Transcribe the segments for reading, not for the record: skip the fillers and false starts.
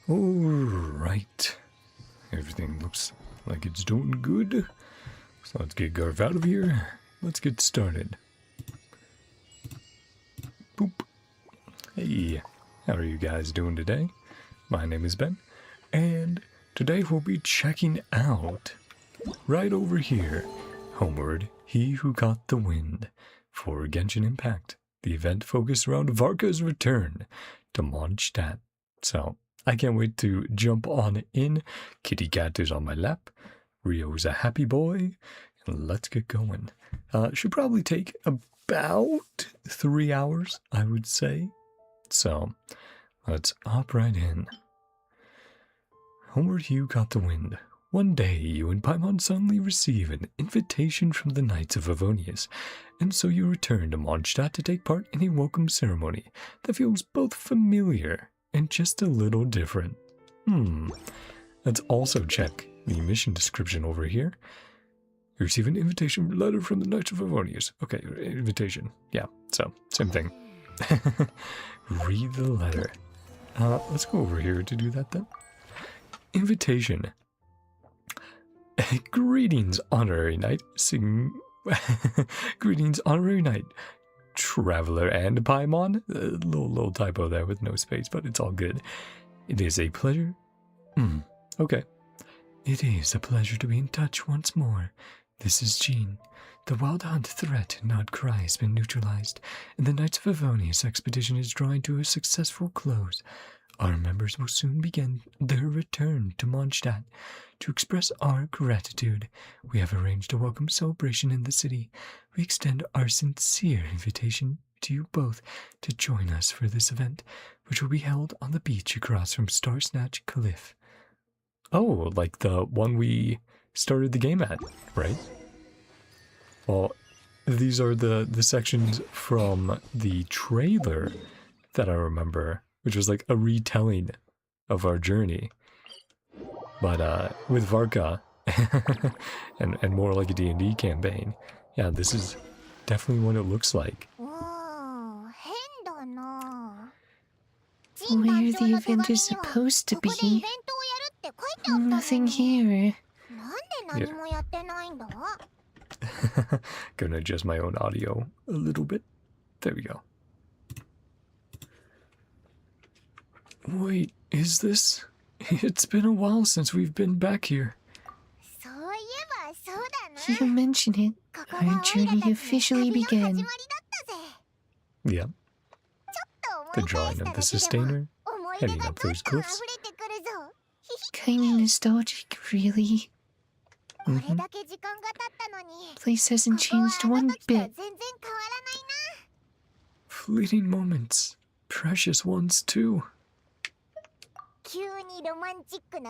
Alright. Everything looks like it's doing good. So let's get Garf out of here. Let's get started. Boop. Hey, how are you guys doing today? My name is Ben, and today we'll be checking out, right over here, Homeward, He Who Caught the Wind, for Genshin Impact, the event focused around Varka's return to Mondstadt. So, I can't wait to jump on in. Kitty Cat is on my lap, Rio's a happy boy, and let's get going. Should probably take about 3 hours, I would say. So, let's hop right in. Homeward, He Who Caught the Wind. One day, you and Paimon suddenly receive an invitation from the Knights of Avonius, and so you return to Mondstadt to take part in a welcome ceremony that feels both familiar and just a little different. Let's also check the mission description over here. You receive an invitation letter from the Knights of Avonius. Okay, invitation. Yeah, so, same thing. Read the letter. Let's go over here to do that then. Invitation. Greetings, honorary knight. Greetings, honorary knight. Traveler and Paimon. Little typo there with no space, but it's all good. It is a pleasure. Okay. It is a pleasure to be in touch once more. This is Jean. The wild hunt threat NodKrai has been neutralized, and the Knights of Avonius expedition is drawing to a successful close. Our members will soon begin their return to Mondstadt. To express our gratitude, we have arranged a welcome celebration in the city. We extend our sincere invitation to you both to join us for this event, which will be held on the beach across from Starsnatch Cliff. Oh, like the one we started the game at, right? Well, these are the sections from the trailer that I remember, which was like a retelling of our journey. But with Varka and more like a D&D campaign, yeah, this is definitely what it looks like. Where the event is supposed to be. Nothing here. Yeah. Gonna adjust my own audio a little bit. There we go. Wait, is this? It's been a while since we've been back here. You mention it. Our journey officially began. Yeah. The drawing of the sustainer, heading up those cliffs. Kinda nostalgic, really. Place hasn't changed one bit. Fleeting moments. Precious ones, too.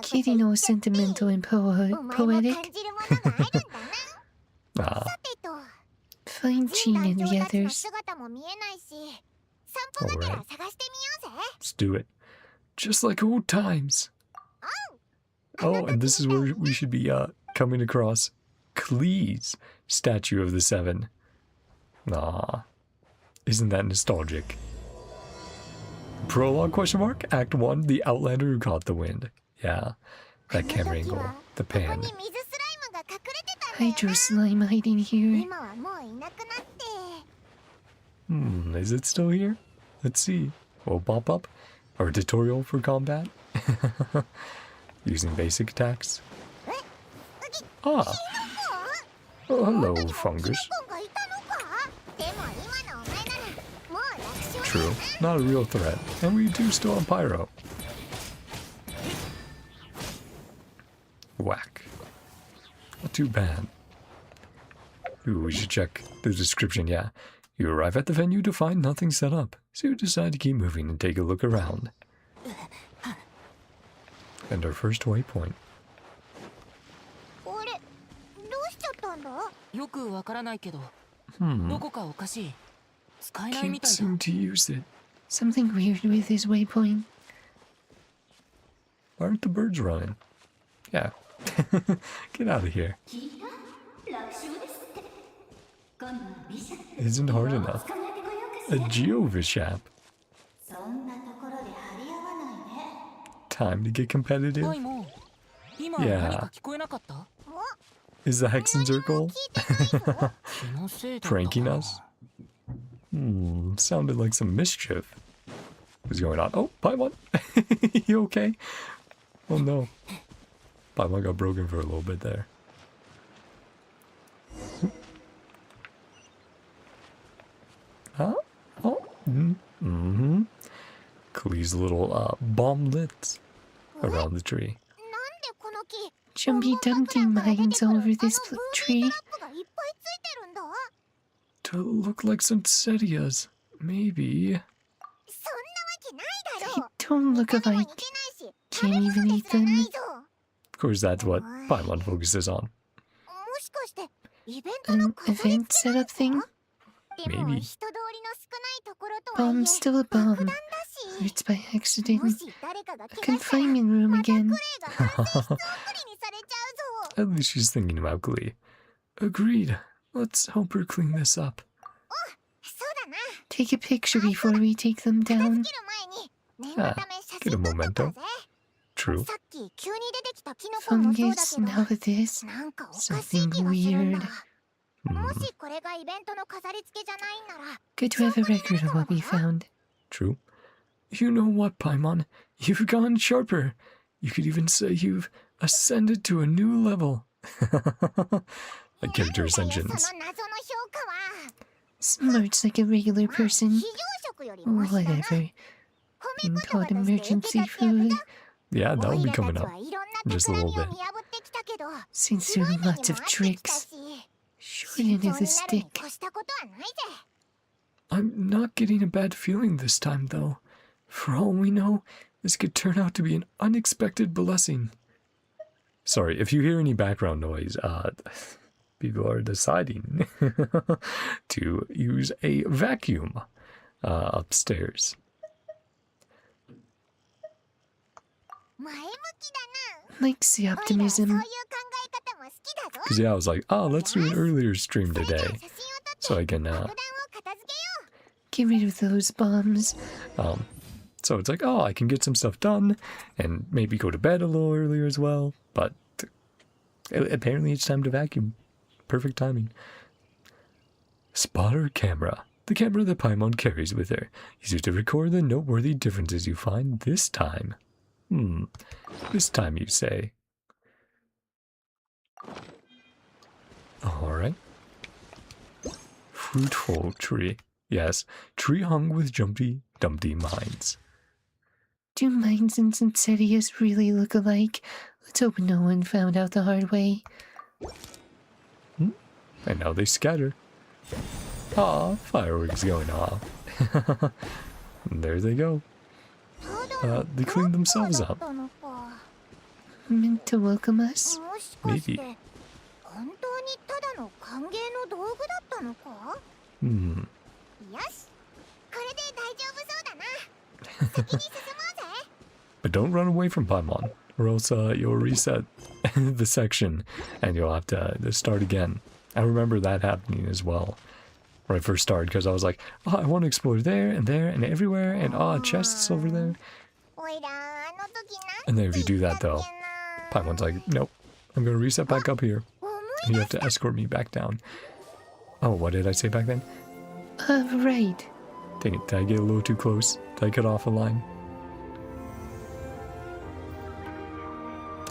Kitty knows sentimental and poetic. Find Jean and the others. Alright. Let's do it. Just like old times. Oh, and this is where we should be coming across Klee's Statue of the Seven. Aw. Isn't that nostalgic? Prologue question mark? Act 1, the Outlander Who Caught the Wind. Yeah, that camera angle, the pan. Hydro slime hiding here. Is it still here? Let's see. We'll pop up. Our tutorial for combat. Using basic attacks. Ah. Oh, hello, fungus. True, not a real threat, and we do still have Pyro. Whack. Not too bad. Ooh, we should check the description, yeah. You arrive at the venue to find nothing set up, so you decide to keep moving and take a look around. And our first waypoint. Can't seem to use it. Something weird with his waypoint. Why aren't the birds running? Yeah. Get out of here. Isn't hard enough. A Geovishap. time to get competitive. Yeah. Is the Hexen Circle pranking us? Sounded like some mischief. What's going on? Oh, Paimon! You okay? Oh no. Paimon got broken for a little bit there. Huh? Oh. Klee's little bomblet around the tree. Jumpy Dumpty mines all over this tree. To look like Sunsettias. Maybe. They don't look alike. Can't even eat them. Of course, that's what Paimon focuses on. An event setup thing? Maybe. Bomb's still a bomb. Hurts by accident. A confinement room again. At least she's thinking about Klee. Agreed. Let's help her clean this up. Take a picture before we take them down. Get a memento. True. Fungus, now with this. Something weird. Good to have a record of what we found. True. You know what, Paimon? You've gone sharper. You could even say you've ascended to a new level. Like character ascensions. Smart's like a regular person. Whatever. Called emergency food. Yeah, that'll be coming up. Just a little bit. Since there are lots of tricks. Short end of the stick. I'm not getting a bad feeling this time, though. For all we know, this could turn out to be an unexpected blessing. Sorry, if you hear any background noise, people are deciding to use a vacuum upstairs. Likes the optimism. Because yeah, I was like, oh, let's do an earlier stream today. So I can, get rid of those bombs. So it's like, oh, I can get some stuff done and maybe go to bed a little earlier as well. But apparently it's time to vacuum. Perfect timing. Spotter camera. The camera that Paimon carries with her. Easier to record the noteworthy differences you find this time. This time you say. Alright. Fruitful tree. Yes, tree hung with Jumpy Dumpty mines. Do mines and Sunsettias really look alike? Let's hope no one found out the hard way. And now they scatter. Ah, fireworks going off. There they go. They cleaned themselves up. Meant to welcome us? Maybe. But don't run away from Paimon, or else you'll reset the section and you'll have to start again. I remember that happening as well when I first started, because I was like, oh, I want to explore there and everywhere, and chests over there. And then if you do that though, Paimon's like, nope, I'm going to reset back up here. And you have to escort me back down. Oh, what did I say back then? Right. Dang it, did I get a little too close? Did I cut off a line?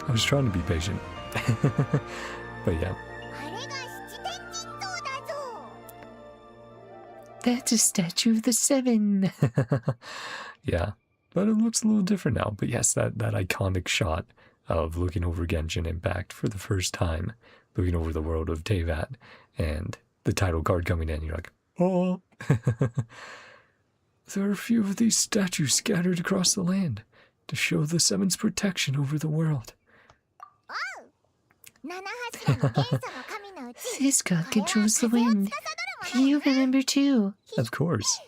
I was trying to be patient. But yeah. That's a statue of the Seven. Yeah, but it looks a little different now. But yes, that iconic shot of looking over Genshin Impact for the first time, looking over the world of Teyvat, and the title card coming in, you're like, oh. There are a few of these statues scattered across the land to show the Seven's protection over the world. This god controls the wind. You remember too. Of course.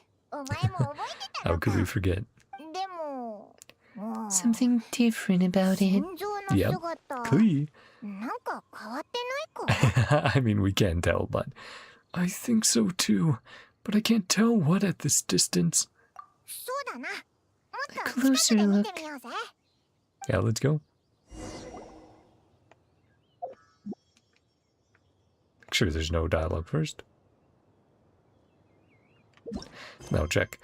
How could we forget? Something different about it. Yep. Klee. I mean, we can tell, but I think so too. But I can't tell what at this distance. A closer look. Yeah, let's go. Make sure there's no dialogue first. Now check.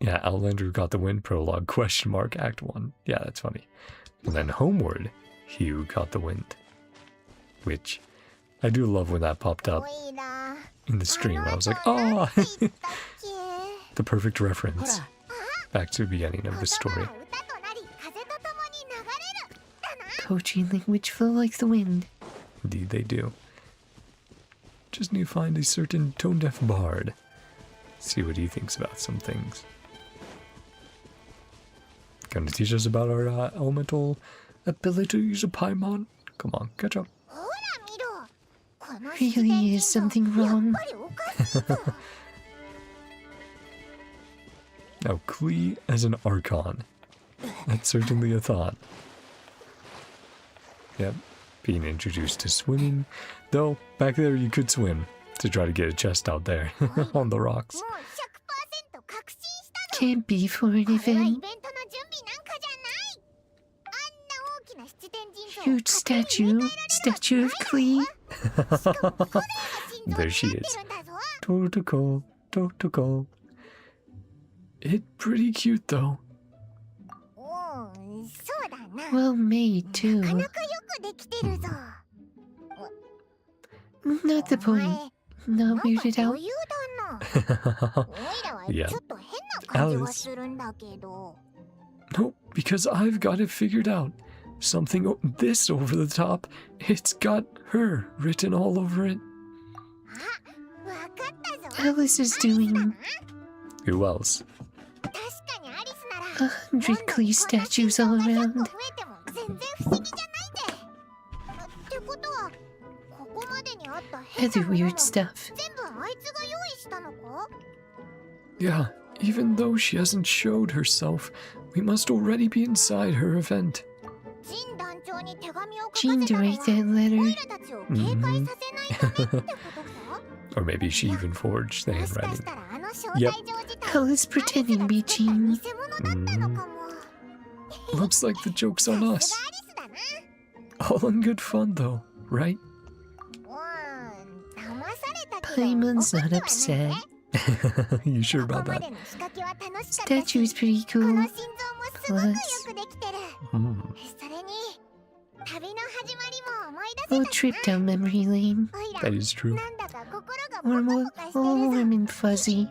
Yeah, Outlander got the win, prologue, question mark, act 1. Yeah, that's funny. And then Homeward, Hugh got the wind. Which, I do love when that popped up in the stream. I was like, oh! The perfect reference. Back to the beginning of the story. Poetry and language flow like the wind. Indeed they do. Just need to find a certain tone-deaf bard. See what he thinks about some things. Gonna teach us about our elemental abilities of Paimon? Come on, catch up. Really is something wrong. Now, Klee as an Archon. That's certainly a thought. Yep, being introduced to swimming. Though, back there you could swim to try to get a chest out there on the rocks. Can't be for an event. Huge statue of Klee. There she is. Totoko, Totoko. It's pretty cute though. Well made too. Not the point. Not weirded out. Yeah. Alice. No, because I've got it figured out. Something this over the top. It's got her written all over it. Alice is doing Who else? 100 Klee statues all around. Other weird stuff. Yeah, even though she hasn't showed herself, we must already be inside her event. Jean to write that letter. Or maybe she even forged the handwriting. Yep. Alice pretending to be Jean. Looks like the joke's on us. All in good fun though, right? Paimon's not upset. You sure about that? Statue is pretty cool. Plus, we'll trip down memory lane. That is true. Or more warm and fuzzy,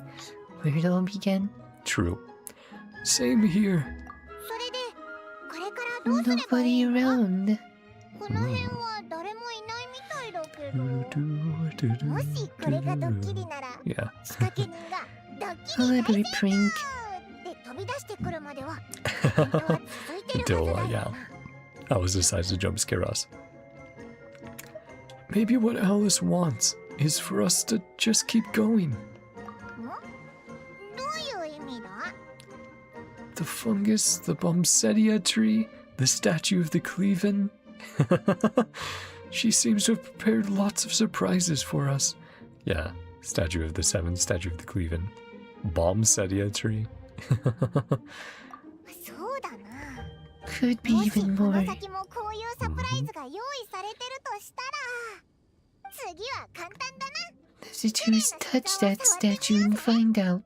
where it all began. True. Same here. Nobody around. Yeah. Elaborate prank. Until, yeah, Alice decides to jump scare us. Maybe what Alice wants is for us to just keep going. The fungus, the Bombsettia tree, the statue of the Cleaven. She seems to have prepared lots of surprises for us. Yeah, statue of the Seven, statue of the Cleaven. Bombsettia tree. Could be even more. The tattoos touch that statue and find out.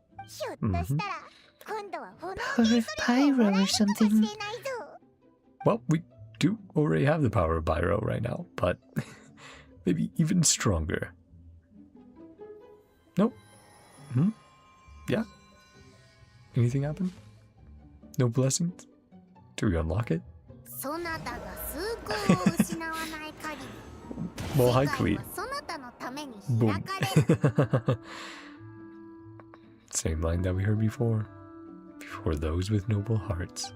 Power of Pyro or something. Well, we do already have the power of Pyro right now, but maybe even stronger. Nope. Yeah? Anything happen? No blessings? Do we unlock it? Well, hi, Klee. Boom. Same line that we heard before. Before those with noble hearts.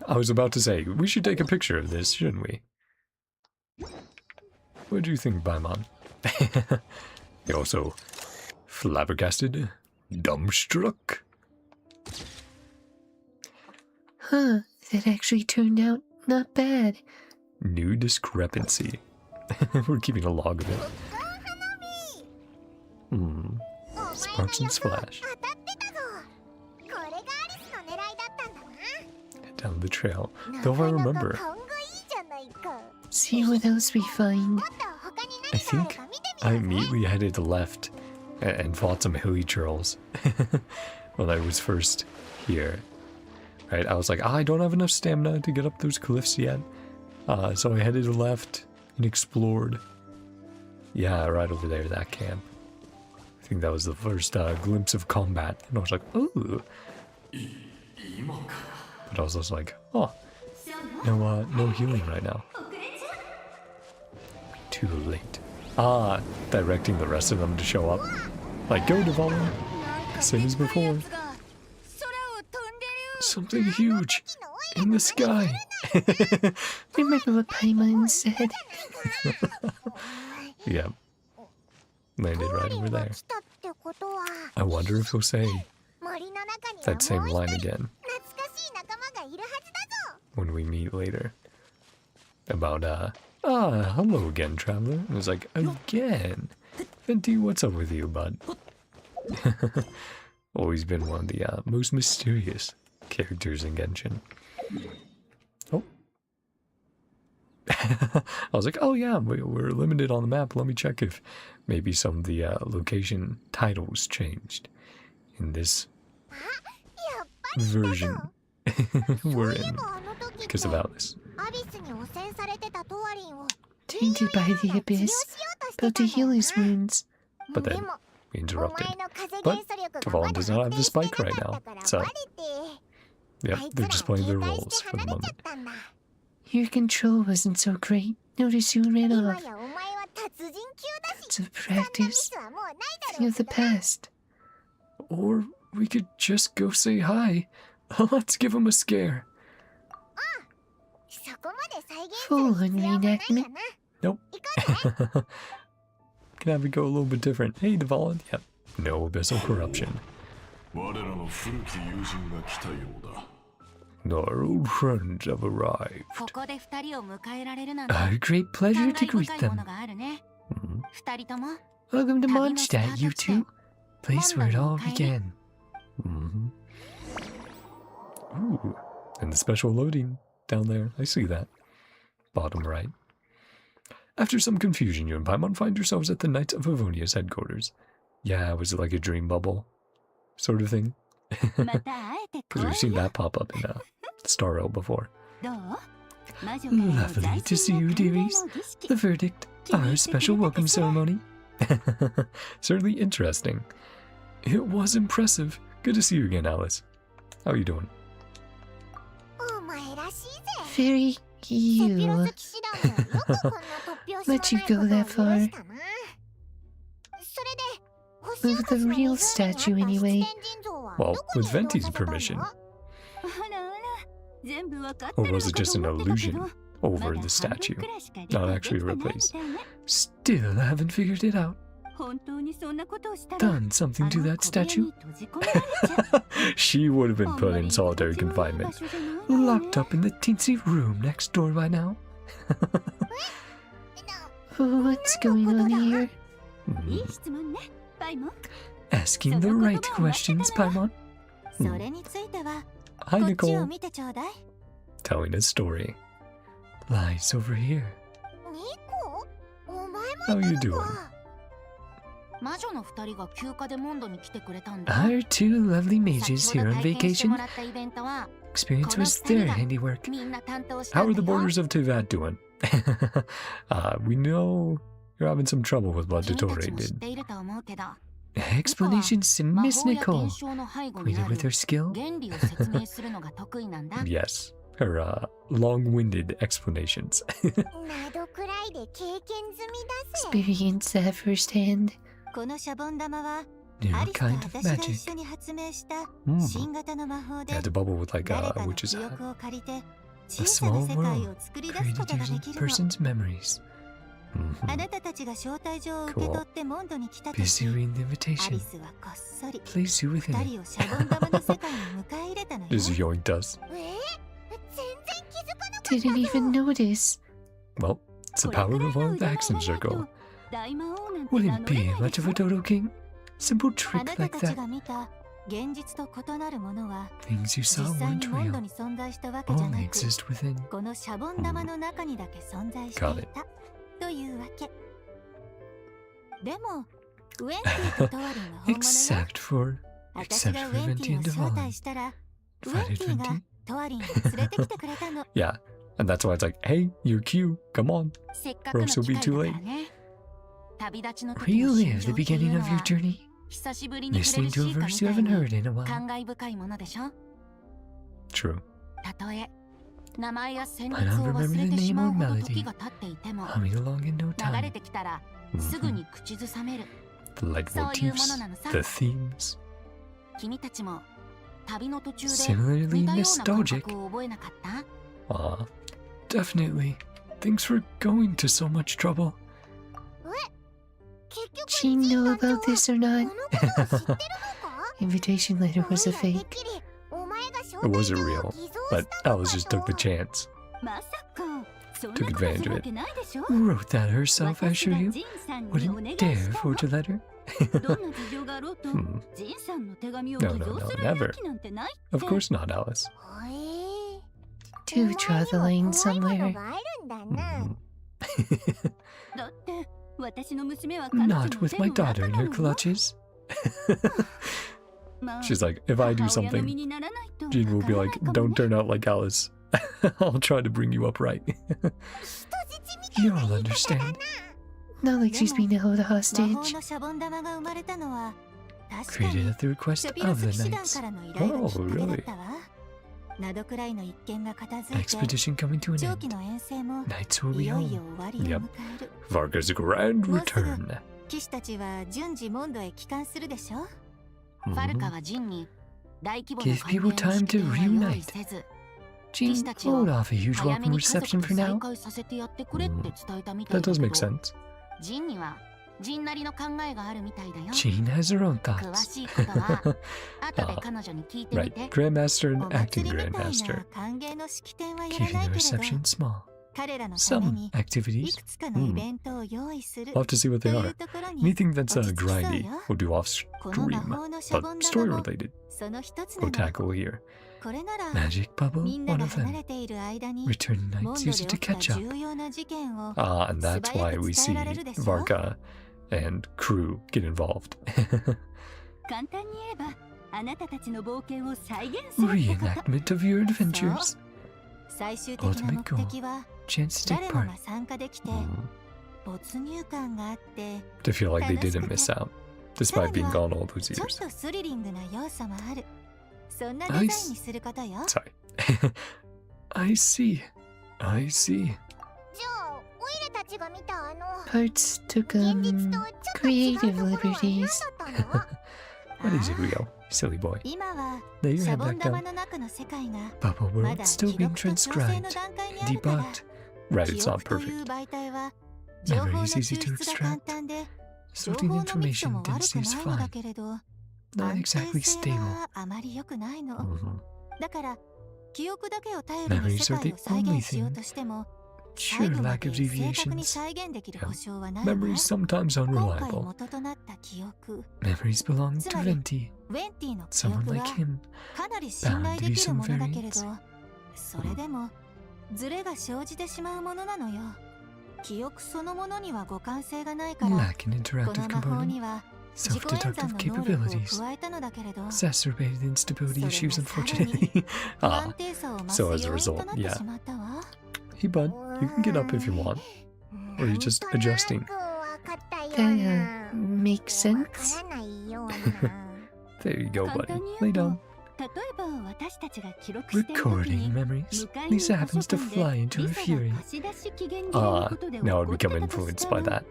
I was about to say, we should take a picture of this, shouldn't we? What do you think, Paimon? You're also flabbergasted, dumbstruck. Huh, that actually turned out not bad. New discrepancy. We're keeping a log of it. Sparks and splash. down the trail, though I remember. See what else we find. I think I immediately headed left and fought some hilly churls when I was first here. Right, I was like, I don't have enough stamina to get up those cliffs yet. So I headed left and explored. Yeah, right over there, that camp. I think that was the first glimpse of combat. And I was like, ooh. But I was also like, oh, no healing right now. Too late. Directing the rest of them to show up. Like, go, Devalin. Same as before. Something huge in the sky. Remember what Paimon said? Yeah. Landed right over there. I wonder if he'll say that same line again when we meet later. About, hello again, traveler. And it's like, again? Venti, what's up with you, bud? Always been one of the most mysterious characters in Genshin. Oh. I was like, oh yeah, we're limited on the map. Let me check if maybe some of the location titles changed in this version we're in because of Alice. Tainted by the abyss, about to heal his wounds. But then we interrupted. But Devalin does not have the spike right now, so yeah, they're just playing their roles for the moment. Your control wasn't so great. Notice you ran off. It's a practice. Thing of the past. Or we could just go say hi. Let's give him a scare. Full on reenactment. Nope. Can have it go a little bit different. Hey, Devalin. Yep. No abyssal corruption. Our old friends have arrived. Our great pleasure to greet them. Welcome to Mondstadt, you two. Place where it all began. Ooh, and the special loading down there. I see that. Bottom right. After some confusion, you and Paimon find yourselves at the Knights of Avonia's headquarters. Yeah, was it like a dream bubble sort of thing? Because we've seen that pop up in Starrail before. Lovely to see you, dearies. The verdict, our special welcome ceremony. Certainly interesting. It was impressive. Good to see you again, Alice. How are you doing? Very you. Let you go that far. With the real statue, anyway. Well, with Venti's permission. Or was it just an illusion over the statue, not actually a replace? Still haven't figured it out. Done something to that statue? She would have been put in solitary confinement. Locked up in the teensy room next door by now. What's going on here? Asking the right questions, Paimon. Hi, Nicole. Telling a story. Lies over here. How are you doing? Our two lovely mages here on vacation. Experience was their handiwork. How are the borders of Tevat doing? We know you're having some trouble with what Dottore did. Explanations to Miss Nicole. Acquainted with her skill? Yes, her long-winded explanations. Experience that firsthand. New kind of magic. Yeah, the bubble with like a witch's hat. A small world created using person's memories. Cool. Busy reading the invitation. Place you within it. Just yoinked us. Didn't even notice. Well, it's the power of our accent circle. Wouldn't be much of a Dodo King. Simple trick like that. Things you saw weren't real, only exist within. Got it. Except for Venti and Devon. Invited Venti? Yeah, and that's why it's like, hey, you're cute, come on, or else you'll be too late. Relive the beginning of your journey, listening to a verse you haven't heard in a while. True. Might not remember the name or melody, humming along in no time. The leitmotifs, the themes. Similarly nostalgic. Aw, definitely. Thanks for going to so much trouble. She know about this or not? Invitation letter was a fake. It wasn't real, but Alice just took the chance. Took advantage of it. Wrote that herself, I assure you. Wouldn't dare forge a letter. No, never. Of course not, Alice. Do draw the line somewhere. Not with my daughter in her clutches. She's like, if I do something, Jean will be like, don't turn out like Alice. I'll try to bring you up right. You'll understand. Not like she's being held hostage. Created at the request of the knights. Oh, really? Expedition coming to an end. Knights will be home. Yep. Varka's grand return. Give people time to reunite. Jean, hold off a huge welcome reception for now. That does make sense. Jean has her own thoughts. Right, Grandmaster and Acting Grandmaster. Keeping the reception small. Some activities. We'll have to see what they are. Anything that's grindy, we'll do off stream, but story related, we'll tackle here. Magic bubble, one of them. Returning knights use it to catch up. And that's why we see Varka and crew get involved. Reenactment of your adventures. Ultimate goal. Chance to take part. To feel like they didn't miss out, despite being gone all those years. Sorry. I see. Parts took creative liberties. What is it, Rio? Silly boy. Lay your head back down. Bubble world still being transcribed, debugged. Right, it's not perfect. Memory is easy to extract. Sorting information density is fine. Not exactly stable. Memories are the only thing. Sure, lack of deviations. Yeah. Memories sometimes unreliable. Memories belong to Venti. Someone like him. Bound to be some variance. Lacking interactive component. Self-deductive capabilities. Exacerbated instability issues, unfortunately. So as a result, yeah. Hey bud, you can get up if you want. Or you're just adjusting. That makes sense. There you go, buddy. Lay down. Recording memories. Lisa happens to fly into a fury. Now I'd become influenced by that.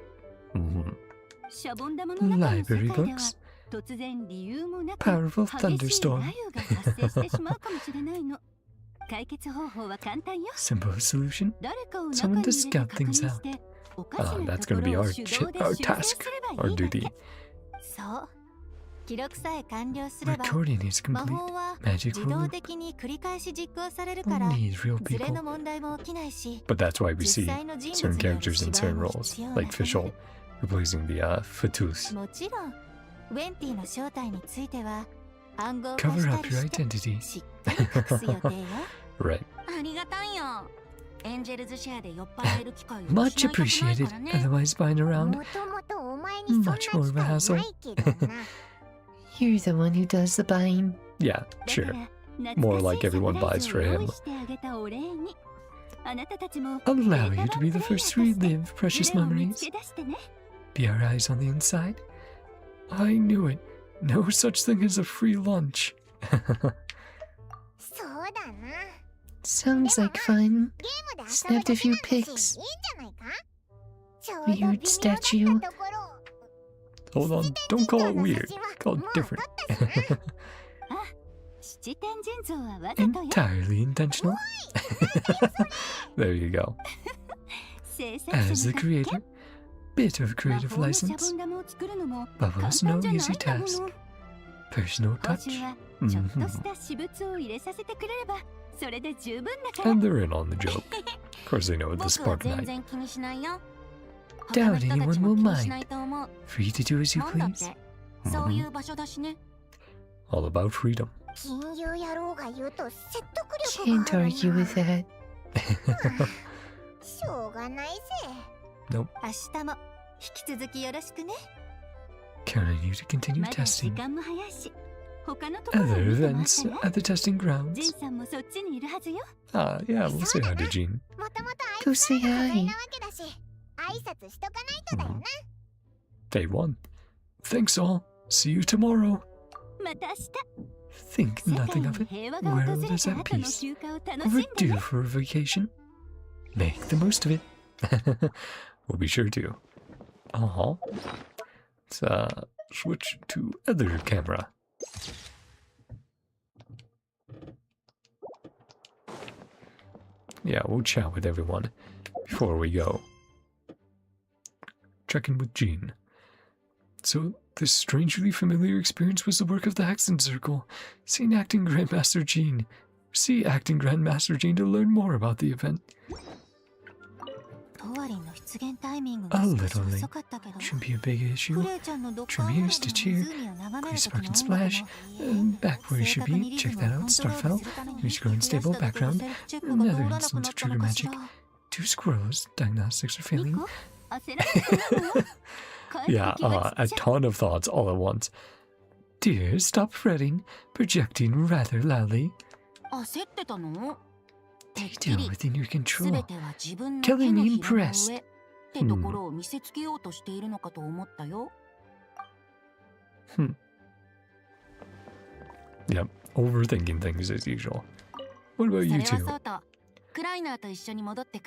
Library books. Powerful thunderstorm. Simple solution. Someone to scout things out. That's gonna be our task, our duty. Recording is complete. Magic will need real people. But that's why we see certain characters in certain roles, like Fischl, replacing the Fatus. Cover up your identity. Right. Much appreciated, otherwise buying around. Much more of a hassle. You're the one who does the buying. Yeah, sure. More like everyone buys for him. Allow you to be the first to relive precious memories. Be our eyes on the inside. I knew it. No such thing as a free lunch. Sounds like fun. Snapped a few pics. Weird statue. Hold on, don't call it weird. Call it different. Entirely intentional. There you go. As the creator, bit of creative license. Bubbles no easy task. Personal touch. And they're in on the joke. Of course they know it's the Spark Night. Doubt anyone will mind. Free to do as you please. All about freedom. Can't argue with that. Nope. Count on you to continue testing. Other events at the testing grounds. Yeah, we'll say hi to Jean. Go say hi. Day 1. Thanks all. See you tomorrow. Think nothing of it. World is at peace. Overdue for a vacation. Make the most of it. We'll be sure to. Let's switch to other camera. Yeah, we'll chat with everyone before we go. Check in with Jean. So, this strangely familiar experience was the work of the Hexen Circle. See Acting Grandmaster Jean. See Acting Grandmaster Jean to learn more about the event. A little late. Shouldn't be a big issue. Trim here, stitch here. Please spark and splash. Back where you should be. Check that out. Starfell. Use grow unstable. Background. Another instance of trigger magic. 2 squirrels. Diagnostics are failing. Yeah, a ton of thoughts all at once. Dear, stop fretting. Projecting rather loudly. Take it down within your control. Killing me impressed. Yep, overthinking things as usual. What about you two?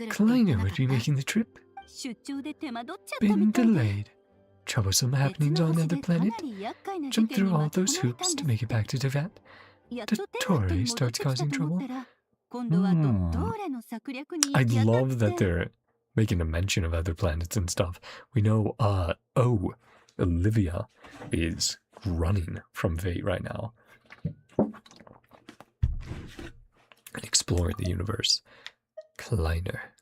Kleiner would be making the trip. Been delayed. Troublesome happenings on another planet. Jump through all those hoops to make it back to Tevat. Tori starts causing trouble. I love that they're making a mention of other planets and stuff. We know, Olivia is running from fate right now. And exploring the universe. Kleiner.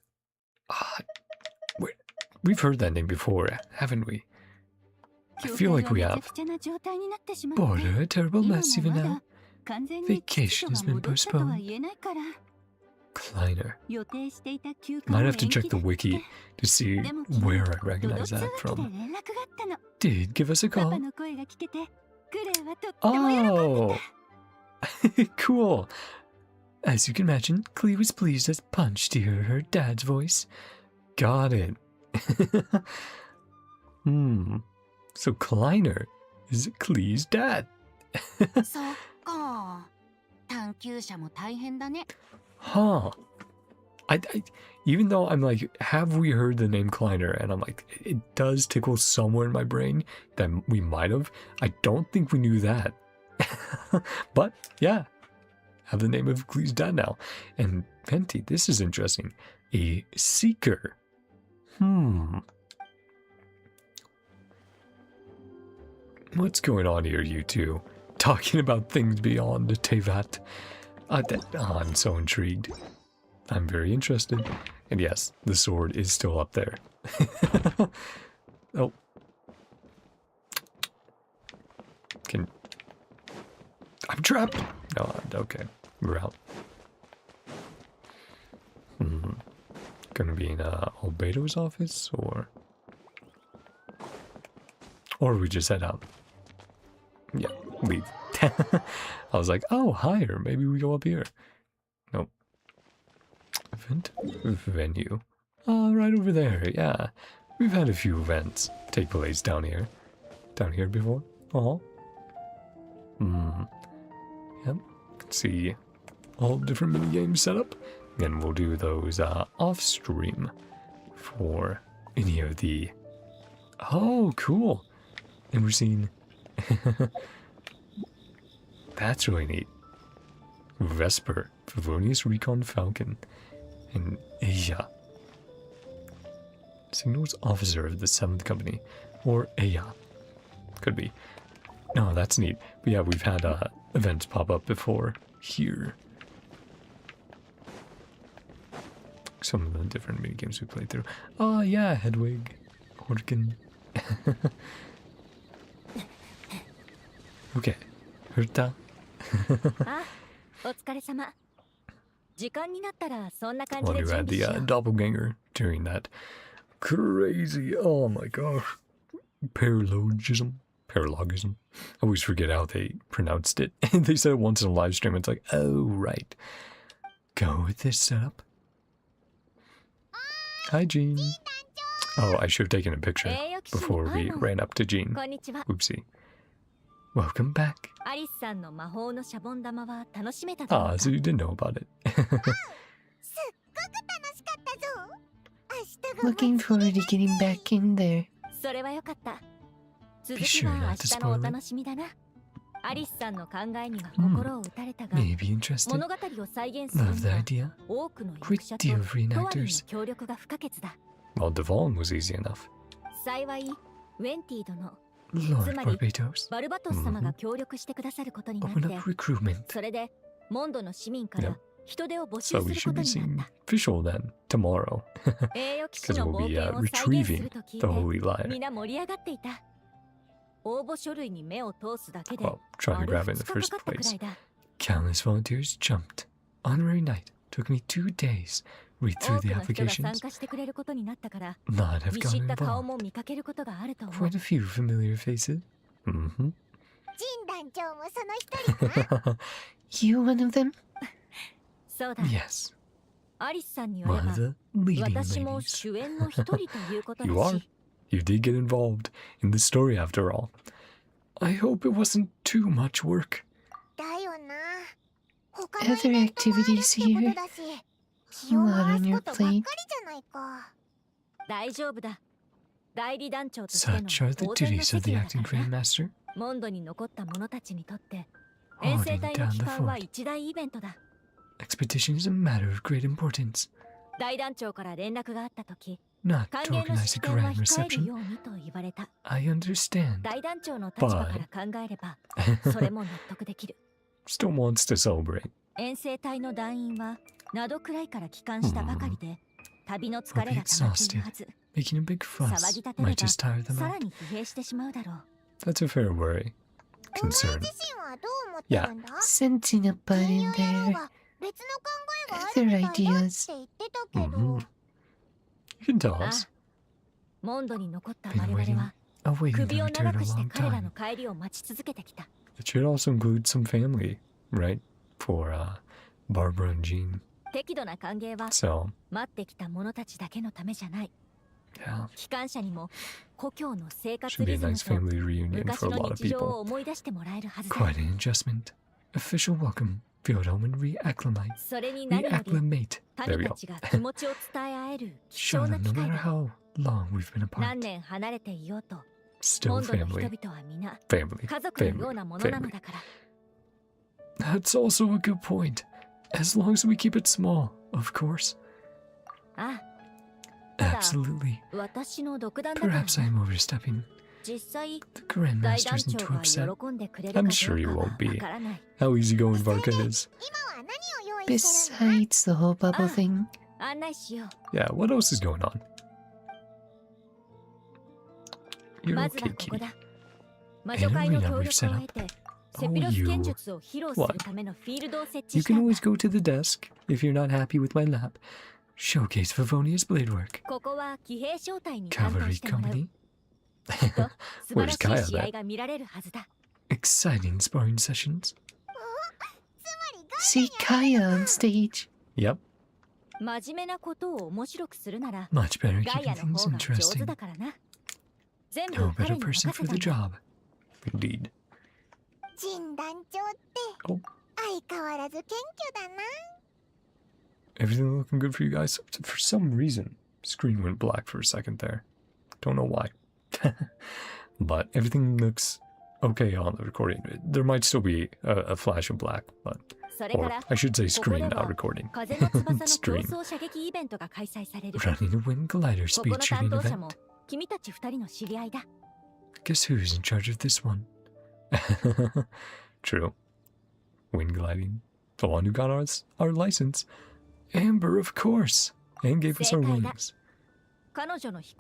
We've heard that name before, haven't we? I feel like we have. Border, a terrible mess even now. Vacation has been postponed. Kleiner. Might have to check the wiki to see where I recognize that from. Did give us a call. Oh! Cool. As you can imagine, Klee was pleased as punch to hear her dad's voice. Got it. So Kleiner is Klee's dad. Huh. I even though I'm like, have we heard the name Kleiner? And I'm like, it does tickle somewhere in my brain that we might have. I don't think we knew that. But yeah, have the name of Klee's dad now. And Venti, this is interesting. A seeker. What's going on here, you two? Talking about things beyond Tevat. I'm so intrigued. I'm very interested. And yes, the sword is still up there. Oh. I'm trapped! No, okay. We're out. Gonna be in Albedo's office, or we just head out. Yeah, leave. I was like, oh, higher. Maybe we go up here. Nope. Event? Venue. Oh, right over there. Yeah. We've had a few events take place down here. Down here before. Oh. Yep. Can see all different mini games set up. And we'll do those off stream for any of the. Oh, cool. And we're seeing. That's really neat. Vesper, Favonius Recon Falcon, and Aya. Signals Officer of the 7th Company, or Aya. Could be. No, that's neat. But yeah, we've had events pop up before here. Some of the different minigames we played through. Oh yeah, Hedwig, Horkin. Okay, Herta. One who had the doppelganger during that crazy, oh my gosh, paralogism. I always forget how they pronounced it. They said it once in a live stream. It's like, oh right, go with this setup. Hi, Jean. Oh, I should have taken a picture before we ran up to Jean. Oopsie. Welcome back. Ah, so you didn't know about it. Looking forward to getting back in there. Be sure not to spoil it. Maybe interested. Love the idea. Great deal of reenactors. Well, the volume was easy enough. Lord Barbados. Open up recruitment. Yep. So we should be seeing official then, tomorrow. Because we'll be retrieving the Holy Lyre. Well, trying to grab it in the first place. Countless volunteers jumped. Honorary night. Took me 2 days. Read through the applications. Not have gone involved. Quite a few familiar faces. You one of them? Yes. One of the leading ladies. You are. You did get involved in the story after all. I hope it wasn't too much work. Other activities here? A lot on your plate. Such are the duties of the acting Grand Master. Holding down the fort. Expedition is a matter of great importance. Not to organize a grand reception. I understand, but still wants to celebrate. I'll be exhausted. Making a big fuss might just tire them out. That's a fair worry. Concern. Yeah. Sensing a bud in there. Other ideas. You can tell us. Been waiting, awaiting the return a long time. It should also include some family, right? For Barbara and Jean. So, yeah. Should be a nice family reunion for a lot of people. Quite an adjustment. Official welcome. Feel at home and reacclimate. Reacclimate. There we go. Show them no matter how long we've been apart. Still family. Family. Family. That's also a good point. As long as we keep it small, of course. Absolutely. Perhaps I am overstepping. The Grandmaster isn't too upset. I'm sure he won't be. How easygoing Varka is. Besides the whole bubble thing. Yeah, what else is going on? You're okay, kitty. An arena we've set up. Oh, you. What? You can always go to the desk if you're not happy with my lap. Showcase Favonia's blade work. Cavalry company. Where's Kaya then? Exciting sparring sessions. See Kaya on stage. Yep. Much better keeping things interesting. No better person for the job. Indeed. Oh. Everything looking good for you guys? For some reason, screen went black for a second there. Don't know why. But everything looks okay on the recording. There might still be a flash of black, but... Or I should say screen, not recording. Stream. Running a wind glider speed shooting event. Guess who's in charge of this one? True. Wind gliding. The one who got our license. Amber, of course. And gave us our wings.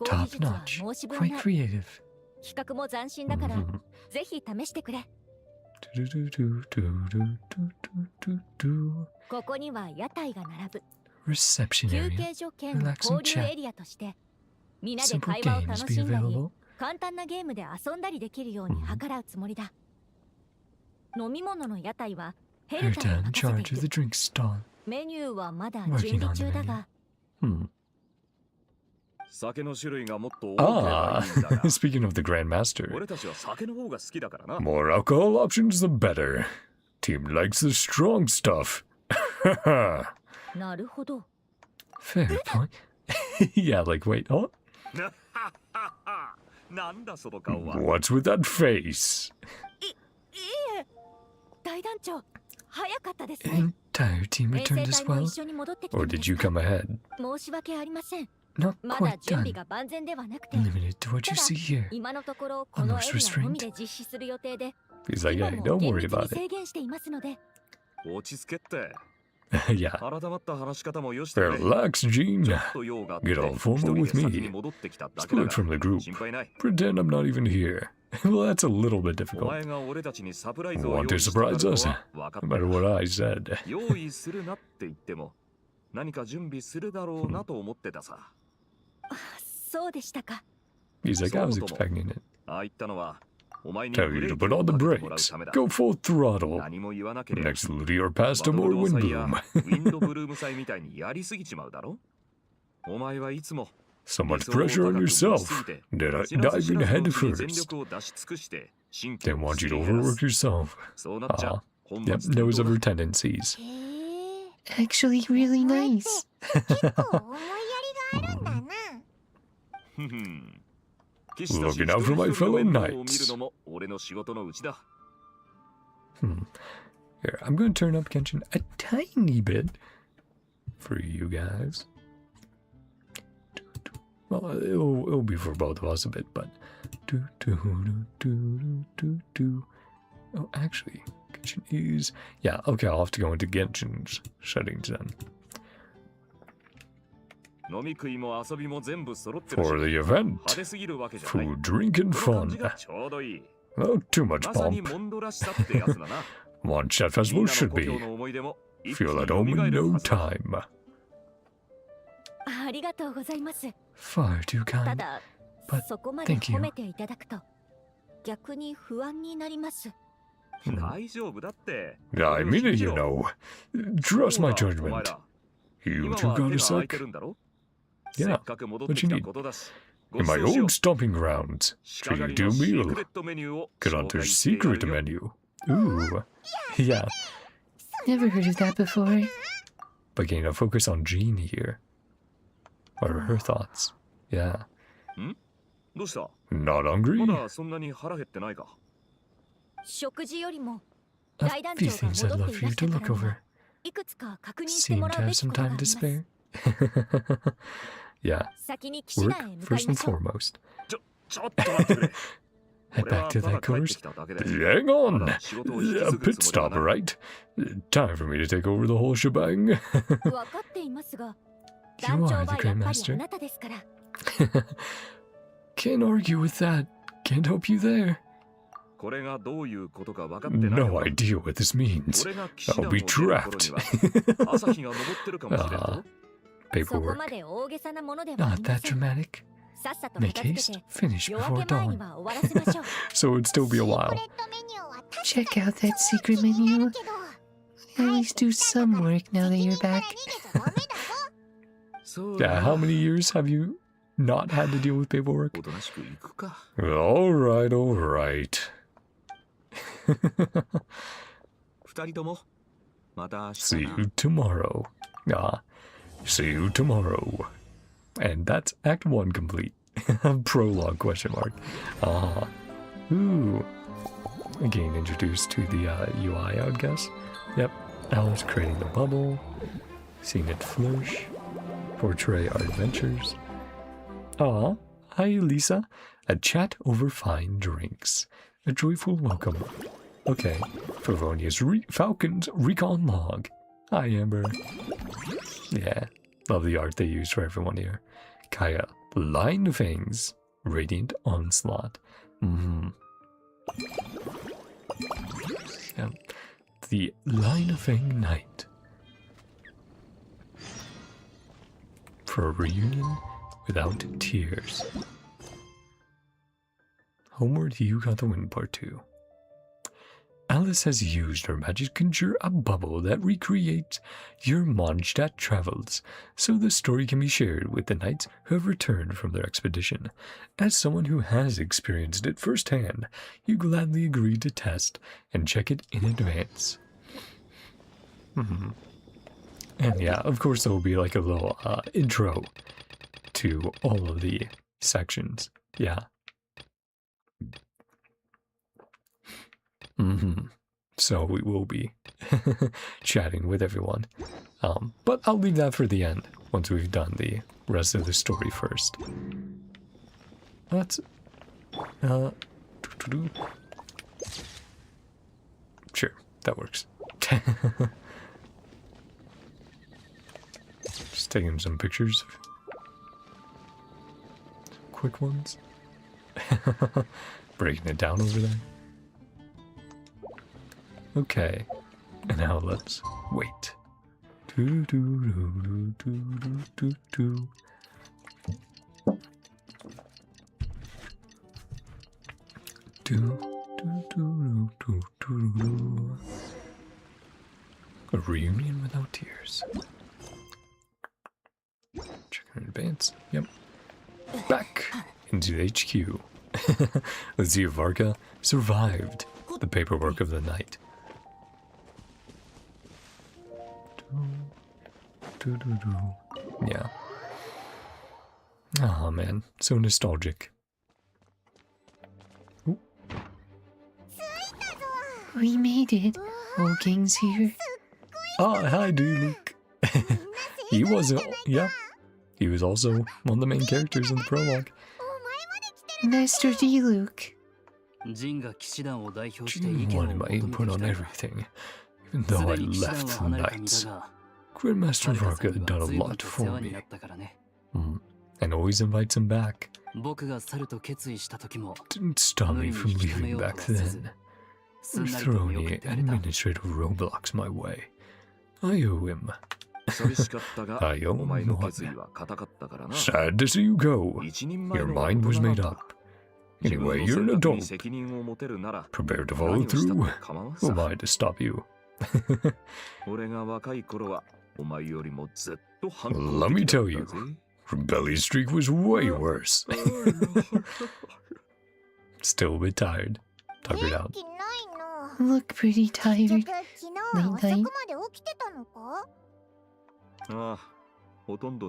Top notch. Quite creative. Reception area. Relaxing chat. Simple games be available. Herta in charge of the drink stall. Working on the menu. Speaking of the Grandmaster, more alcohol options the better. Team likes the strong stuff. Fair point. Yeah, like, wait, oh? What's with that face? Entire team returned as well? Or did you come ahead? Not quite done. Limited to what you see here. Almost restrained. He's like, hey, don't worry about it. Yeah. Relax, Gene. Get all formal with me. Split from the group. Pretend I'm not even here. Well, that's a little bit difficult. Want to surprise us? No matter what I said. He's like, I was expecting it. Tell you to put on the brakes. Go full throttle. Next to your pasta more wind bloom. So much pressure on yourself. Did I dive in head first? Then want you to overwork yourself. Yep, knows of her tendencies. Actually, really nice. Looking out for my fellow knights. Here, I'm going to turn up Genshin a tiny bit for you guys. Well, it'll be for both of us a bit, but... Oh, actually, Genshin is... Yeah, okay, I'll have to go into Genshin's settings then. For the event, food, drink, and fun. Oh, too much pomp. Mondstadt Festival should be. Feel at home in no time. Far too kind, but thank you. I mean it, you know. Trust my judgment. You two got a sec? Yeah, what you need? In my old stomping grounds, treat you to a meal. Get on their secret menu. Ooh, yeah. Never heard of that before. But getting a focus on Jean here. What are her thoughts? Yeah. Not hungry? A few things I'd love for you to look over. Seem to have some time to spare. Yeah. Work first and foremost. Head back to that course. Hang on! A pit stop, right? Time for me to take over the whole shebang. You are the Grandmaster. Can't argue with that. Can't help you there. No idea what this means. I'll be trapped. Paperwork. Not that dramatic. Make haste, finish before dawn. So it'd still be a while. Check out that secret menu. At least do some work now that you're back. Yeah, how many years have you not had to deal with paperwork? Alright, alright. See you tomorrow. See you tomorrow. And that's Act 1 complete. Prologue question mark. Ooh. Again introduced to the UI, I would guess. Yep. Alice creating the bubble. Seeing it flourish. Portray our adventures. Hi Lisa. A chat over fine drinks. A joyful welcome. Okay. Favonia's Falcon's recon log. Hi Amber. Yeah. Love the art they use for everyone here. Kaya. Line of Fangs. Radiant Onslaught. Yeah. The Line of Fang Knight. For a reunion without tears. Homeward, you got the win, part 2. Alice has used her magic to conjure a bubble that recreates your Mondstadt travels, so the story can be shared with the knights who have returned from their expedition. As someone who has experienced it firsthand, you gladly agree to test and check it in advance. And yeah, of course there will be like a little intro to all of the sections. Yeah. So we will be chatting with everyone. But I'll leave that for the end, once we've done the rest of the story first. Let's... Sure, that works. Just taking some pictures. Quick ones. Breaking it down over there. Okay, and now let's wait. A reunion without tears. Check in advance. Yep. Back into the HQ. Let's see if Varka survived the paperwork of the night. Yeah. Oh man, so nostalgic. Ooh. We made it. Old King's here. Oh, hi, Luke. He was, yeah. He was also one of the main characters in the prologue. Master D. Luke. Jin wanted my input on everything, even though I left the Knights. Grandmaster Varka had done a lot for me. And always invites him back. Didn't stop me from leaving back then. Or throw any administrative roadblocks my way. I owe him. I owe him one. Sad to see you go. Your mind was made up. Anyway, you're an adult. Prepare to follow through. Who am I to stop you? Let me tell you, Rebellious streak was way worse. Still a bit tired. Tuckered out. Look pretty tired. Night night.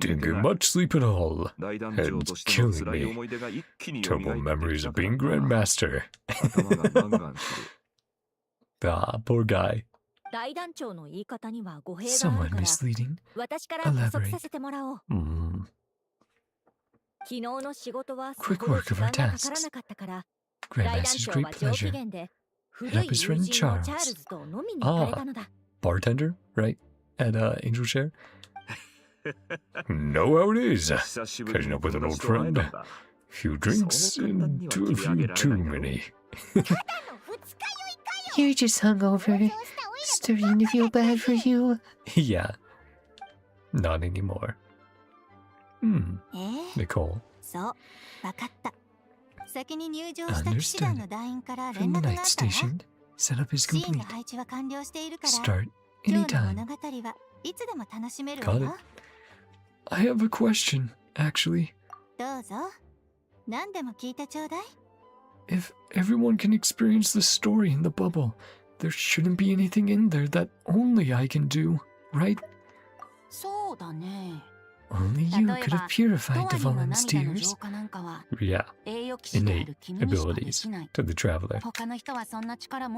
Didn't get much sleep at all. Head's killing me. Terrible memories of being Grandmaster. Poor guy. Somewhat misleading. Elaborate. Quick work of our tasks. Grandmaster's great pleasure. Hit up his friend Charles. Bartender, right? At Angel Share. Know how it is. Catching up with an old friend. Few drinks, and a few too many. You're just hungover. Starting to feel bad for you. Yeah. Not anymore. Nicole. Understood. From the night station, setup is complete. Start anytime. Got it. I have a question, actually. If everyone can experience the story in the bubble, there shouldn't be anything in there that only I can do, right? Only you could have purified the volunteers. Yeah, innate abilities to the traveler.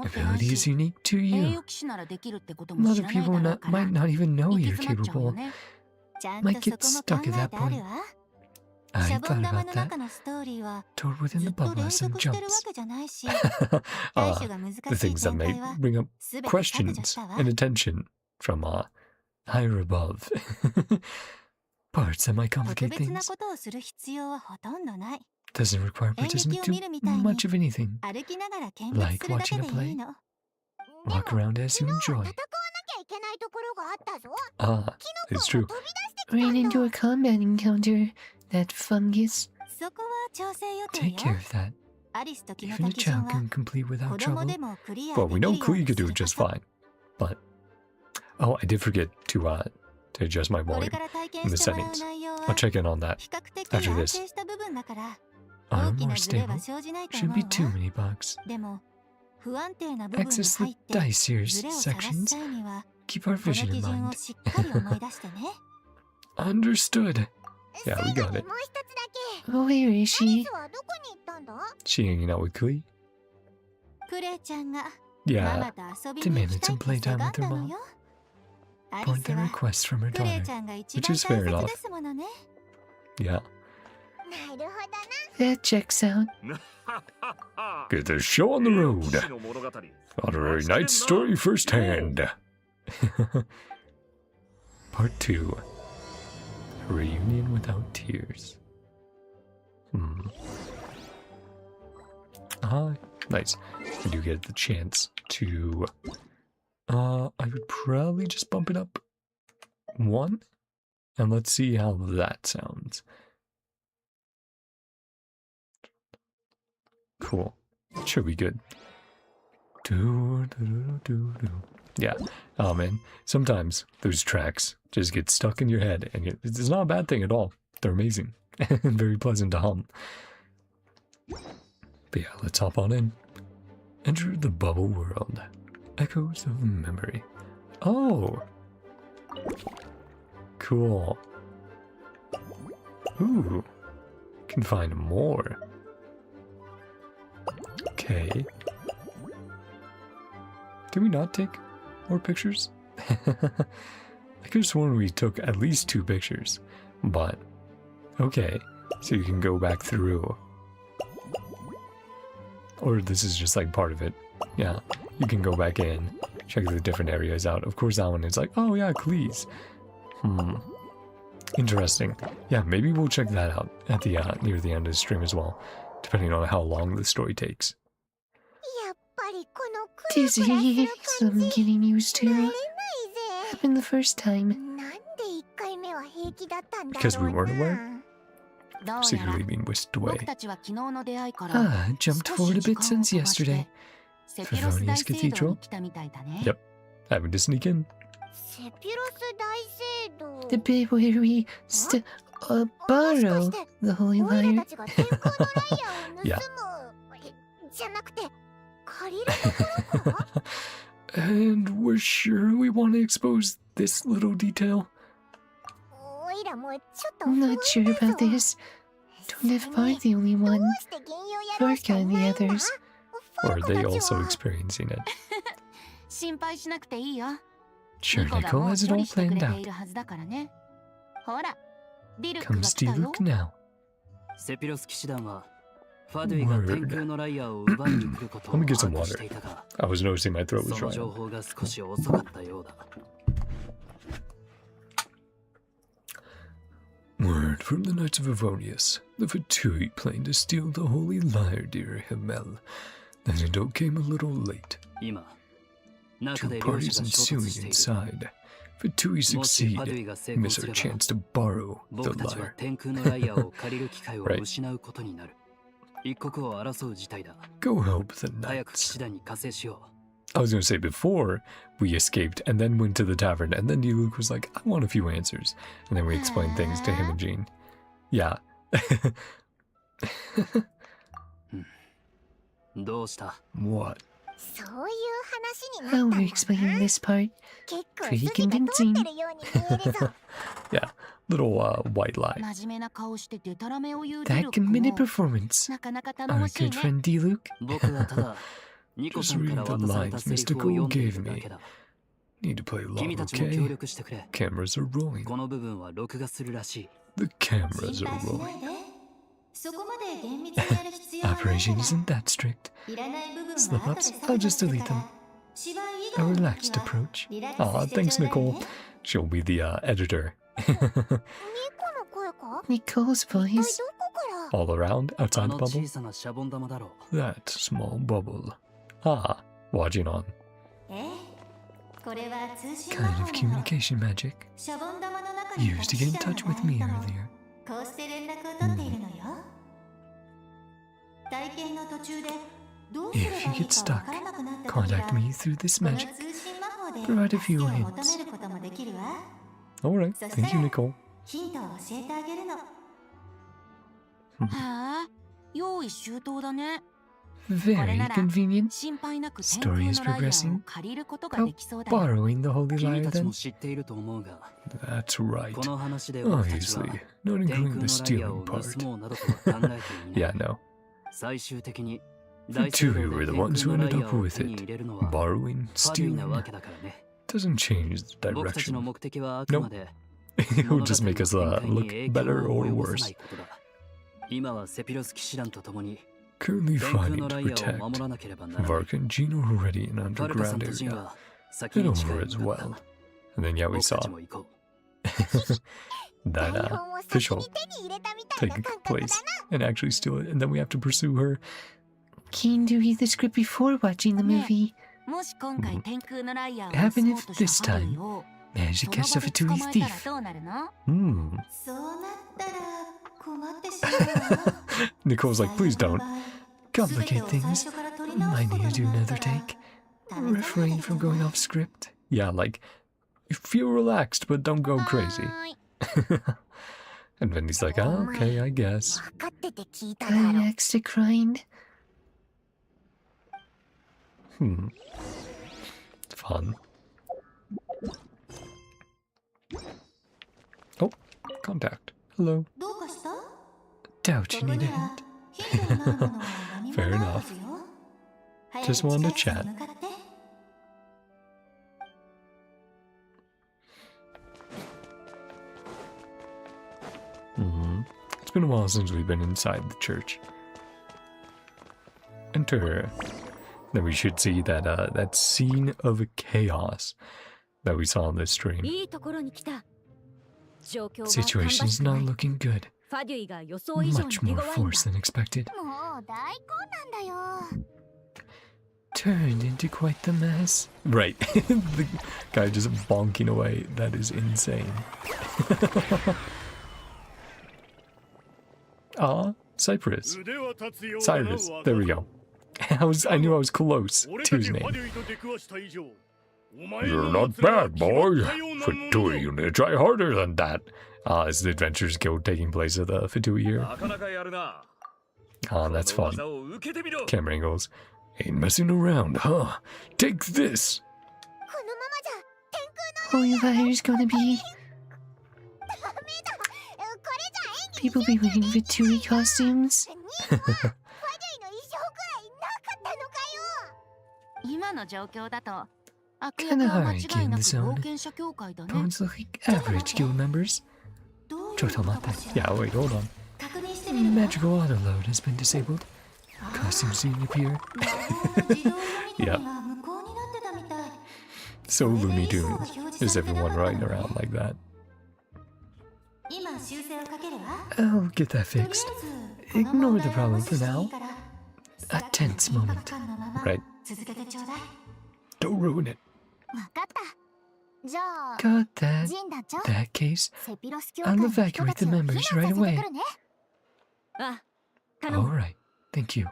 Abilities unique to you. A lot of people might not even know you're capable. Might get stuck at that point. I thought about that. Towed within the bubble has some jumps. The things that may bring up questions and attention from higher above. Parts that might complicate things. Doesn't require participant to do much of anything. Like watching a play. Walk around as you enjoy. It's true. Ran into a combat encounter. That fungus. Take care of that. Even a child can complete without trouble. Well, we know Klee could do it just fine. But oh, I did forget to adjust my volume in the settings. I'll check in on that after this. More stable. Shouldn't be too many bugs. Access the dicier sections. Keep our vision in mind. Understood. Yeah, we got it. Where is she? She hanging out with Klee? Yeah, demanded some playtime with her mom. Point the request from her daughter, which is fair enough. Yeah. That checks out. Get the show on the road. Honorary Knight's story firsthand. Part 2. A reunion without tears. Nice. I do get the chance to... I would probably just bump it up 1. And let's see how that sounds. Cool. Should be good. Yeah. Oh man. Sometimes those tracks just get stuck in your head, and it's not a bad thing at all. They're amazing and very pleasant to hum. But yeah, let's hop on in. Enter the bubble world. Echoes of memory. Oh! Cool. Ooh. Can find more. Okay. Did we not take more pictures? I could have sworn we took at least 2 pictures. But, okay. So you can go back through. Or this is just like part of it. Yeah. You can go back in, check the different areas out. Of course, that one is like, oh yeah, please. Interesting. Yeah, maybe we'll check that out at the near the end of the stream as well, depending on how long the story takes. Dizzy, so I'm getting used to it. Happened the first time. Because we weren't aware? Secretly being whisked away. Jumped forward a bit since yesterday. Favonius Cathedral? Yep, having to sneak in. The bit where we borrow the holy lyre. Yeah. And we're sure we want to expose this little detail? I'm not sure about this. Don't have Bart the only one. Varka and the others. Or are they also experiencing it? Sure, Nicole has it all planned out. Comes to look now. Word. Let me get some water. I was noticing my throat was dry. Word from the Knights of Favonius. The Fatui plan to steal the holy lyre, dear Himmel. Then it all came a little late. Two parties ensuing inside. Fatui succeed, miss her chance to borrow the lyre. Right. Go help the knights. I was gonna say before we escaped and then went to the tavern, and then Luke was like, I want a few answers. And then we explained things to him and Jean. Yeah. What? How we're explaining this part. Pretty convincing. Yeah, little white lie. That committed performance. Our good friend D-Luke. Just read the lines Mr. Cole gave me. Need to play along, okay? Cameras are rolling. The cameras are rolling. Operation isn't that strict. Slip-ups, I'll just delete them. A relaxed approach. Aw, thanks, Nicole. She'll be the editor. Nicole's voice. All around, outside the bubble. That small bubble. Ah, watching on. Kind of communication magic. Used to get in touch with me earlier. If you get stuck, contact me through this magic. Provide a few hints. Alright, thank you, Nicole. Very convenient. Story is progressing. About borrowing the holy lyre then? That's right. Obviously, not including the stealing part. Yeah, no. The two were the ones who ended up with it. Borrowing, stealing. Doesn't change the direction. Nope. It will just make us look better or worse. Currently fighting to protect. Varka and Jean are already in underground area. Head over as well. And then yeah, we saw that official take place and actually steal it, and then we have to pursue her. Keen to read the script before watching the movie. Happen if this time manage to catch the Fatui thief. Nicole's like, please don't complicate things. Might need to do another take. Refrain from going off script. Yeah, like, feel relaxed, but don't go crazy. And Wendy's like, oh, okay, I guess. An extra grind. Fun. Oh, contact. Hello. Doubt you need a hint. Fair enough. Just wanted to chat. It's been a while since we've been inside the church. Enter. Then we should see that that scene of chaos that we saw on this stream. Situation's not looking good. Much more force than expected. Turned into quite the mess. Right. The guy just bonking away. That is insane. Ah, Cypress. Cyrus. There we go. I knew I was close to his name. You're not bad, boy. Fatui, you need to try harder than that. Is the Adventurers Guild taking place at the Fatui here? That's fun. Camera angles. Ain't messing around, huh? Take this! Holy fire's gonna be... People be wearing Fatui costumes? Kinda hard getting the zone. Bones look like average guild members. Yeah, wait, hold on. Magical auto load has been disabled. Costumes soon appear. Yep. So Looney Tunes. Is everyone riding around like that? I'll get that fixed. Ignore the problem for now. a tense moment. Right. Don't ruin it. Got that. That case, I'll evacuate the members right away. Alright, thank you.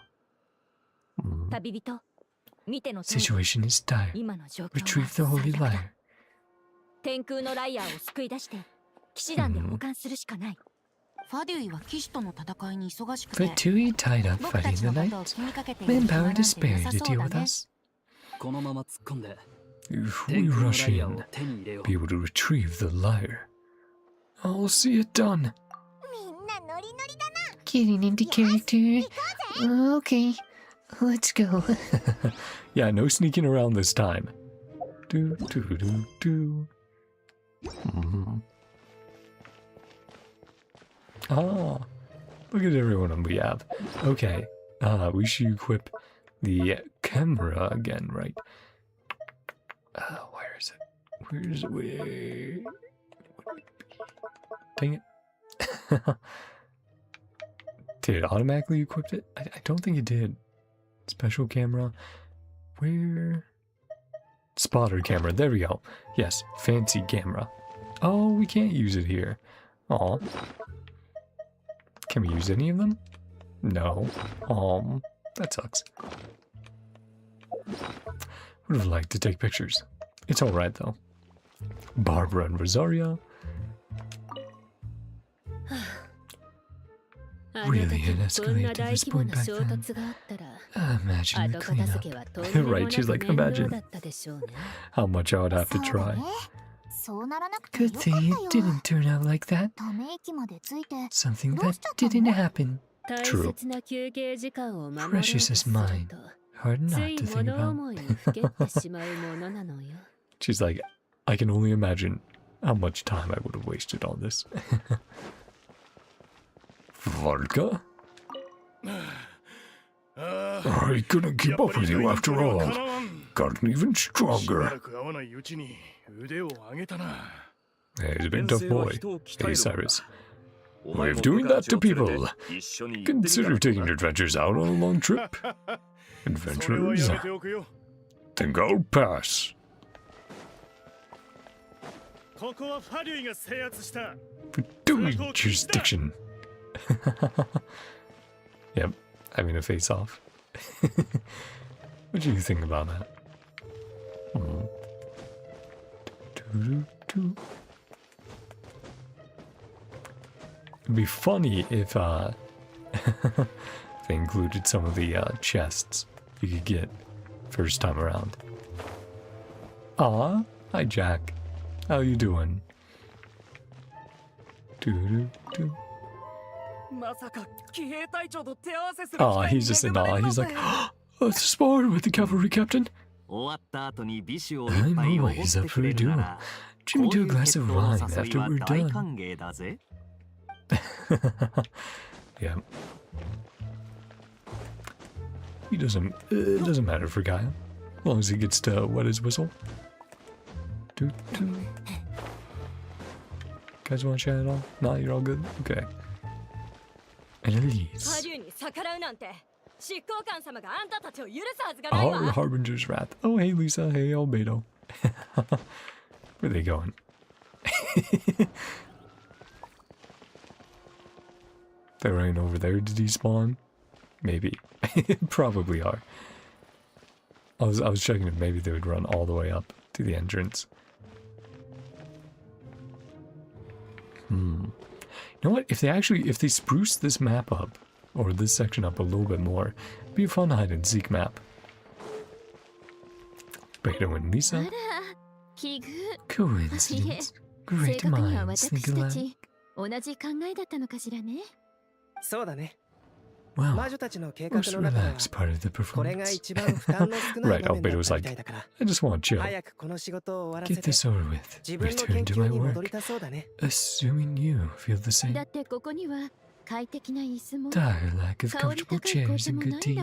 Situation is dire. Retrieve the holy lyre. Fatui tied up fighting the knights. Manpower to spare to deal with us. If we rush in, be able to retrieve the lyre, I'll see it done. Getting into character. Okay, let's go. Yeah, no sneaking around this time. Do. Ah, look at everyone we have. Okay, we should equip the camera again, right? Where is it? Where's it? Where? Dang it. Did it automatically equip it? I don't think it did. Special camera. Where? Spotter camera. There we go. Yes, fancy camera. Oh, we can't use it here. Aw. Can we use any of them? No. That sucks. Would have liked to take pictures. It's alright though. Barbara and Rosaria. Really an escalate to this point back then. Imagine the cleanup. Right, she's like, imagine how much I would have to try. Good thing it didn't turn out like that. Something that didn't happen. True. Precious is mine. Hard not to think about. She's like, I can only imagine how much time I would have wasted on this. Varka? I couldn't keep up with you after all. Gotten even stronger. Hey, he's a big tough boy. Hey, Cyrus. Way of doing that to people. Consider taking your adventures out on a long trip. Adventurers? Think I'll pass. Fatui jurisdiction. Yep, having a face off. What do you think about that? It'd be funny if they included some of the chests you could get first time around. Aw, hi Jack. How you doing? Aw, he's just in awe. He's like, oh, spar with the cavalry captain. I'm always up for a duel. Treat me to a glass of wine after we're done. Yeah. He doesn't, it doesn't matter for Gaia. As long as he gets to wet his whistle. Guys want to chat at all? No, you're all good? Okay. And Elise. Oh, Harbinger's Wrath. Oh, hey Lisa. Hey Albedo. Where are they going? They're running over there to despawn? Maybe. Probably are. I was checking if maybe they would run all the way up to the entrance. You know what? If they spruce this map up, or this section up a little bit more, it'd be a fun hide and seek map. Beto and Lisa. Coincidence. Great minds think alike. Well, most relaxed part of the performance. Right, Albedo was like, I just want to chill. Get this over with. Return to my work. Assuming you feel the same. Dire lack of comfortable chairs and good tea.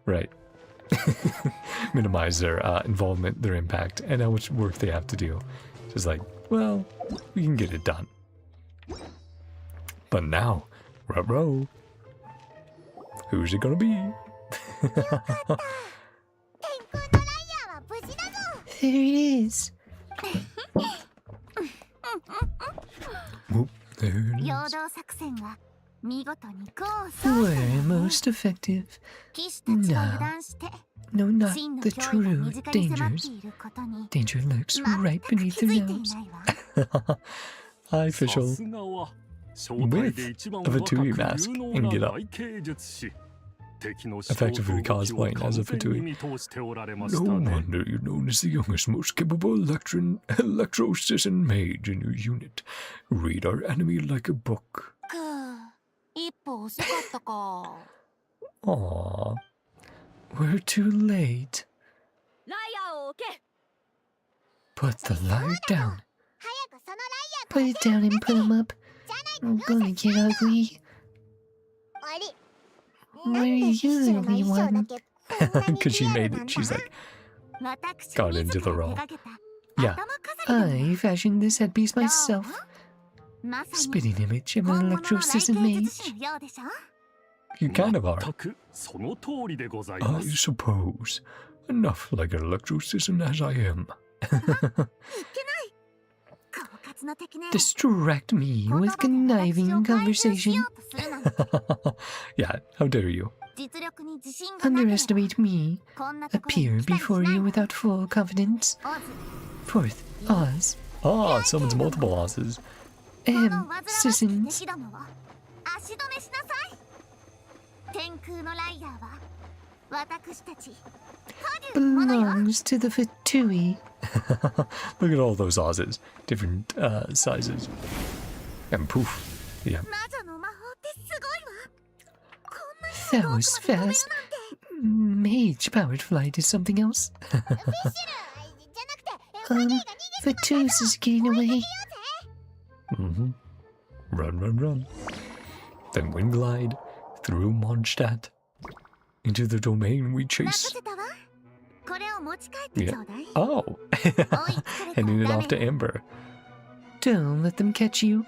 Right. Minimize their involvement, their impact, and how much work they have to do. Just like, well, we can get it done. But now, ruh-roh. Who's it gonna be? There it is. Whoop, there it is. Where most effective. No, not the true dangers. Danger lurks right beneath their nose. Hi, official. With a Fatui mask and get up. Effectively cosplaying as a Fatui. No wonder you're known as the youngest, most capable electro-citizen mage in your unit. Read our enemy like a book. Aww. We're too late. Put the lyre down. Put it down and put him up. I'm gonna get ugly. Where are you, the wee one? Because she made it. She's like, got into the role. Yeah. I fashioned this headpiece myself. Spitting image of an electro-citizen mage. You kind of are. I suppose. Enough like an electro-citizen as I am. Distract me with conniving conversation. Yeah, how dare you? Underestimate me. Appear before you without full confidence. Fourth, Oz. Oh, summons multiple Oz's. Sissons. Belongs to the Fatui. Look at all those Oz's. Different sizes. And poof. Yeah. That was fast. Mage-powered flight is something else. Fatus is getting away. Mm-hmm. Run, run, run. Then wind glide through Mondstadt into the domain we chase. Yeah. Oh! Handing it off to Amber. Don't let them catch you.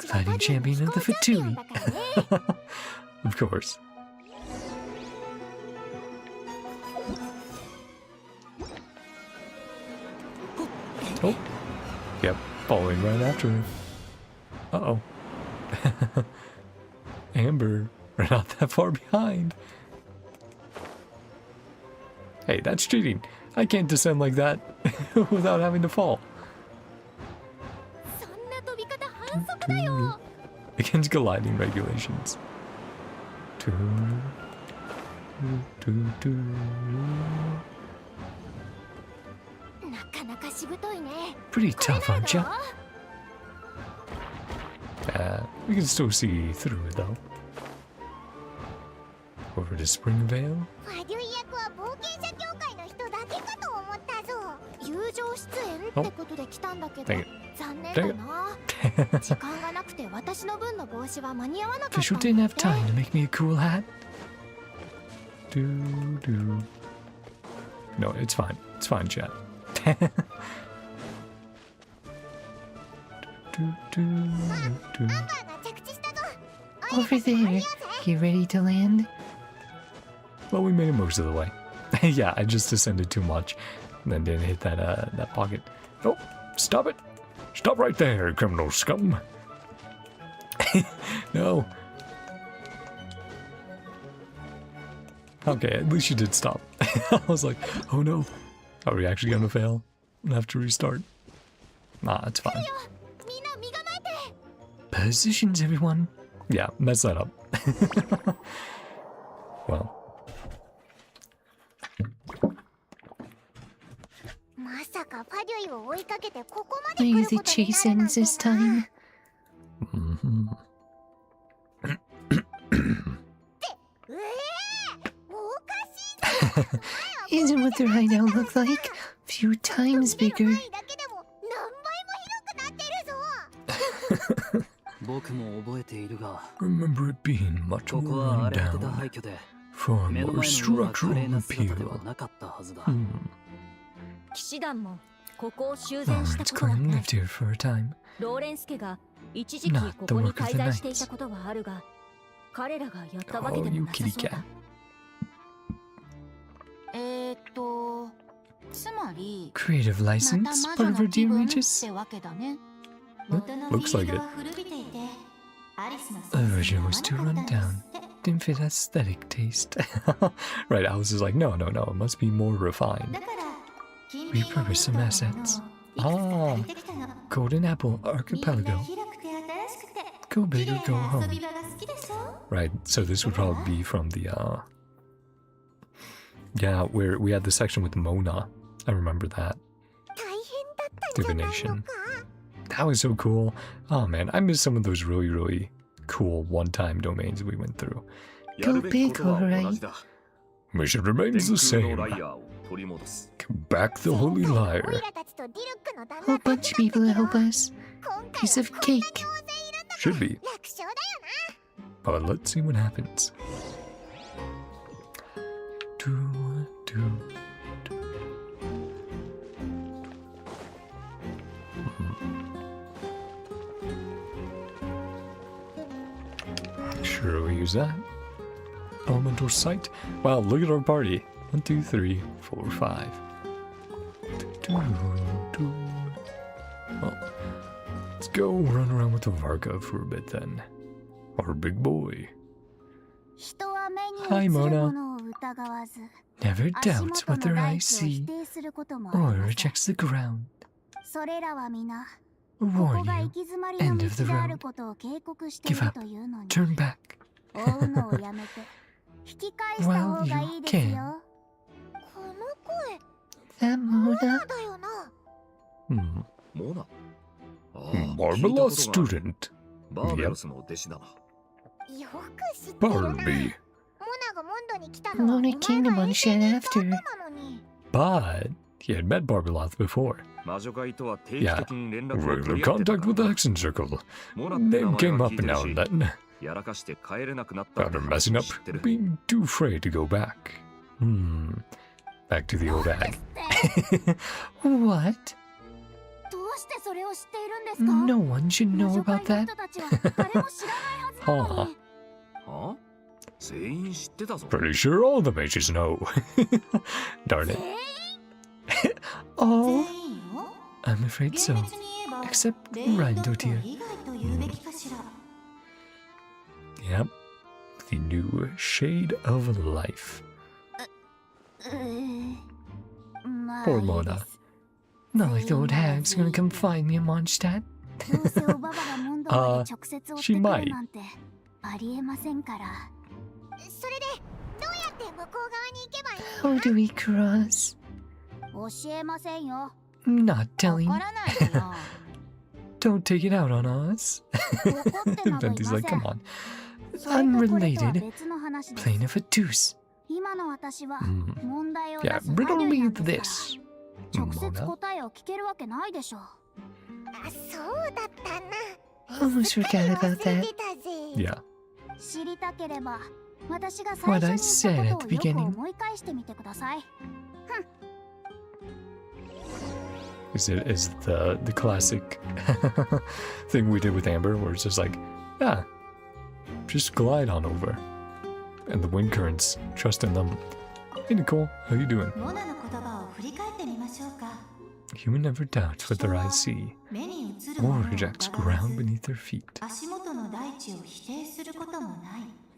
Fighting champion of the Fatui. Of course. Oh. Yep, following right after her. Uh-oh. Amber, we're not that far behind. Hey, that's cheating. I can't descend like that without having to fall. Against gliding regulations. Pretty tough, aren't you? We can still see through it though. Over to Springvale. Oh. Dang it. Dang it. Official didn't have time to make me a cool hat. No, it's fine. It's fine, chat. Over there. You ready to land? Well, we made it most of the way. Yeah, I just descended too much. And then didn't hit that pocket. Oh, stop it. Stop right there, criminal scum. No. Okay, at least you did stop. I was like, oh no. Are we actually gonna fail? We'll have to restart. Nah, it's fine. Positions, everyone. Yeah, mess that up. Well. Maybe the chase ends this time. Mm-hmm. Isn't what their hideout looked like? Few times bigger. Remember it being much more run down, far more structural appeal. Lawrence Clan lived here for a time. Not the work of the knights. Oh, you kitty cat. Creative license? Part of her dear wages? Looks like it. The version was too run down. Didn't fit aesthetic taste. Right, Alice is like, no, it must be more refined. Repurpose some assets. Ah, Golden Apple Archipelago. Go big or go home. Right, so this would probably be from the, yeah, where we had the section with Mona. I remember that. Divination. That was so cool. Oh man, I miss some of those really, really cool one-time domains we went through. Go big, alright. Mission remains the same. Back the holy liar. Whole bunch of people to help us. Piece of cake. Should be. But let's see what happens. Sure, we use that. Elemental sight. Wow, look at our party. 1, 2, 3, 4, 5. Well, let's go run around with the Varka for a bit then. Our big boy. Hi, Mona. Never doubts what their eyes see, or rejects the ground. Warn you, end of the road. Give up, turn back. Well, you can. That Mona? Marmalade student. Yep. Barbie. Mona came to Mondstadt after. But he had met Barbeloth before. Yeah, regular contact with the Hexen Circle. Name came up now and then. Found her messing up, being too afraid to go back. Back to the old hag. What? No one should know about that. Huh. Pretty sure all the mages know. Darn it. Oh, I'm afraid so. Except Rindo, dear. Yep. The new shade of life. Poor Mona. Not like the old hag's gonna come find me in Mondstadt. She might. How do we cross? Not telling. Don't take it out on us. Venti's like, come on. Unrelated. Plain of a deuce. Yeah, riddle me this. Mona. Almost forgot about that. Yeah. What I said at the beginning. Is the classic thing we did with Amber, where it's just like, yeah, just glide on over, and the wind currents, trust in them. Hey Nicole, how you doing? Human never doubts what their eyes see, or rejects ground beneath their feet.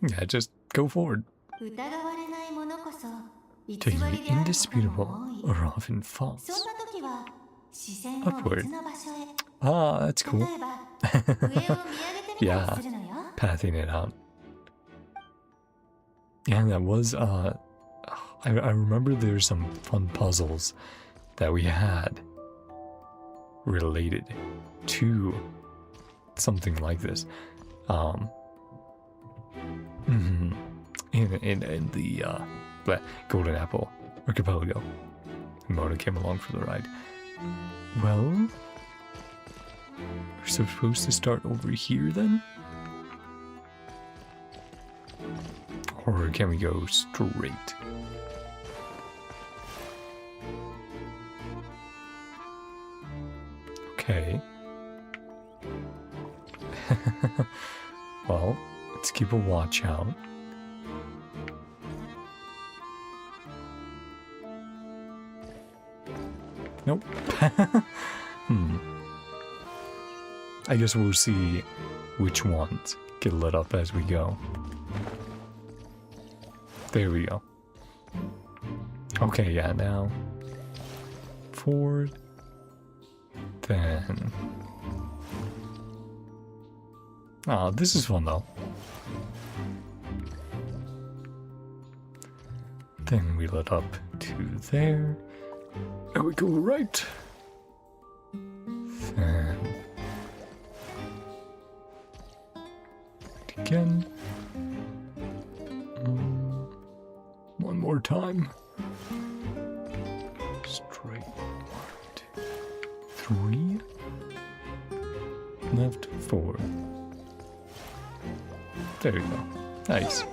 Yeah, just go forward. Taking the indisputable are often false. Upward. Ah, that's cool. Yeah, pathing it out. Yeah, that was, I remember there's some fun puzzles that we had related to something like this. In the Golden Apple Archipelago. Mona came along for the ride. Well, we're supposed to start over here then? Or can we go straight? Okay. Well, Let's keep a watch out. Nope. I guess we'll see which ones get lit up as we go. There we go. Okay, yeah, now forward, then. Ah, this is fun though. Then we lit up to there. And we go right. Then again. One more time. Straight. 1, 2, 3. Left, 4. There you go. Nice.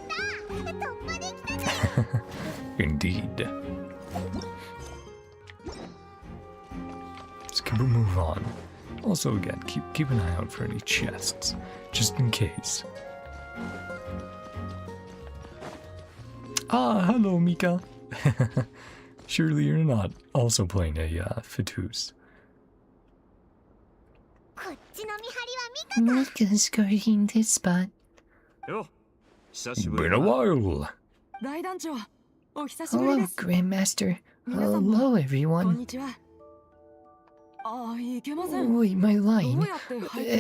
Indeed. Let's keep a move on. Also, again, keep an eye out for any chests, just in case. Ah, hello, Mika. Surely you're not also playing a Fatus. Mika's guarding this spot. Been a while. Hello, Grandmaster. Hello, everyone. Wait, my line.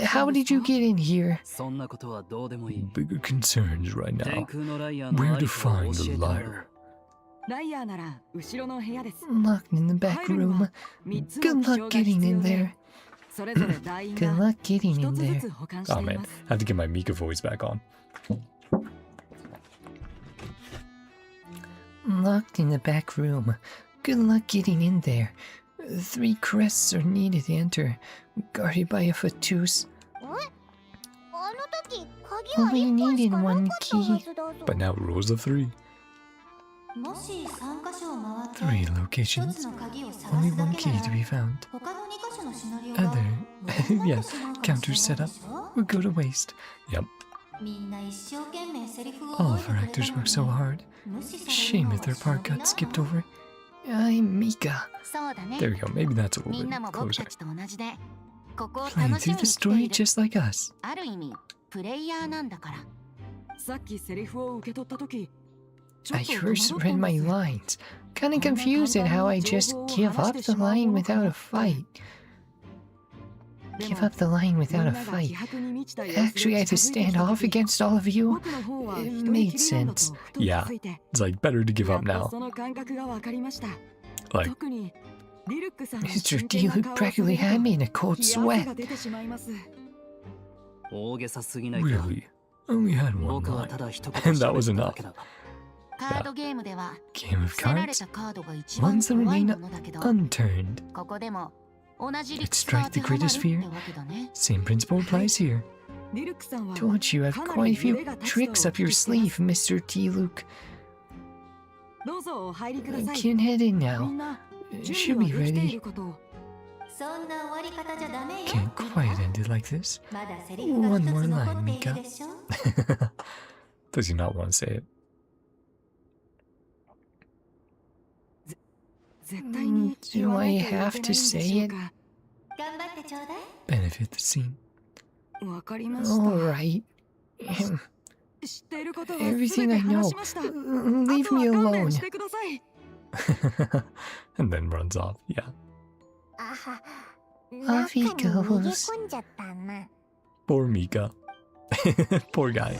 How did you get in here? Bigger concerns right now. Where to find the lyre? Locked in the back room. Good luck getting in there. Good luck getting in there. Oh man, I have to get my Mika voice back on. Locked in the back room. Good luck getting in there. 3 crests are needed to enter, guarded by a Fatus. We needed 1 key. But now rules of 3. 3 locations. Only 1 key to be found. Other, yes, counters set up would go to waste. Yep. All of our actors work so hard. Shame if their part got skipped over. I'm Mika. There we go. Maybe that's a little bit closer. Playing through the story just like us. I first read my lines. Kinda confused at how I just give up the line without a fight. Give up the line without a fight. Actually, I had to stand off against all of you. It made sense. Yeah, it's like better to give up now. Like, Mr. D-Luke practically had me in a cold sweat. really? Only had 1 line. And that was enough. Yeah. Game of cards? Ones that remain unturned. Let's strike the greatest fear. Same principle applies here. Told you I have quite a few tricks up your sleeve, Mr. D-Luke. Can head in now. Should be ready. Can't quite end it like this. 1 more line, Mika. Does he not want to say it? Do I have to say it? Benefit the scene. Alright. Everything I know. Leave me alone. And then runs off. Yeah. Off he goes. Poor Mika. Poor guy.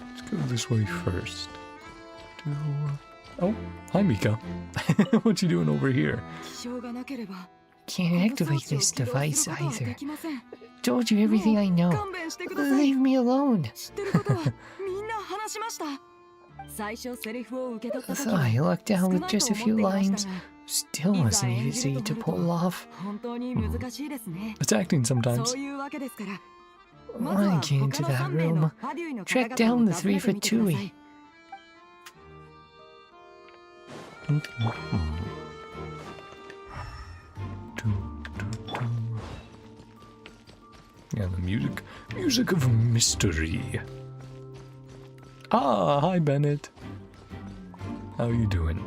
Let's go this way first. Oh, hi Mika. What you doing over here? Can't activate this device either. Told you everything I know. Leave me alone. Thought I lucked out with just a few lines. Still wasn't easy to pull off. It's acting sometimes. Wanna get into that room. Track down the 3 for 2. And the music of mystery. Ah, hi Bennett. How you doing?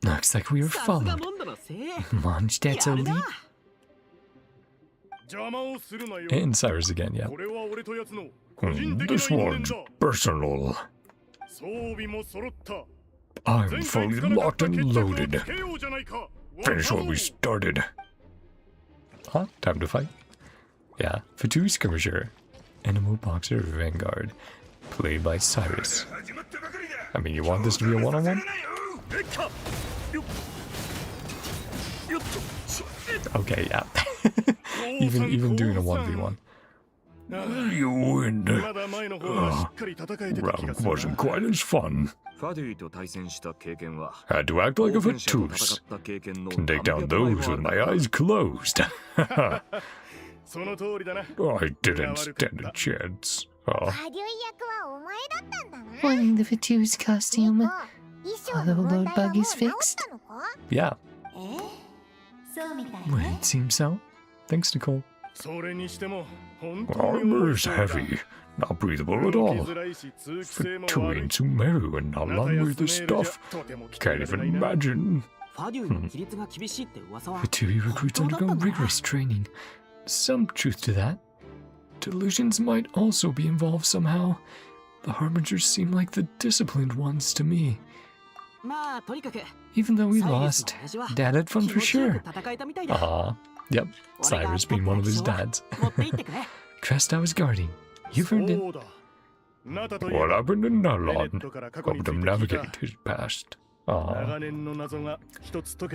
Looks like we were followed. Mondstadt's elite. And Cyrus again, yeah. This one's personal. I'm fully locked and loaded. Finish what we started. Huh? Time to fight? Yeah. Fatui Skirmisher. Animal Boxer Vanguard. Played by Cyrus. I mean, you want this to be a one-on-one? Okay, yeah. even doing a 1v1. You win. Round wasn't quite as fun. Had to act like a Fatui. Can take down those with my eyes closed. I didn't stand a chance. Wearing the Fatui's costume, although Lord Bug is fixed? Yeah. Well, it seems so. Thanks, Nicole. Armor is heavy, not breathable at all. Fatui and Sumeru and not long with the stuff. Can't even imagine. Fatui recruits undergo rigorous training. Some truth to that. Delusions might also be involved somehow. The Harbingers seem like the disciplined ones to me. Even though we lost, Dad had fun for sure. Yep, Cyrus being one of his dads. Crest I was guarding. You've earned it. What happened to Nalon? Helped him navigate his past.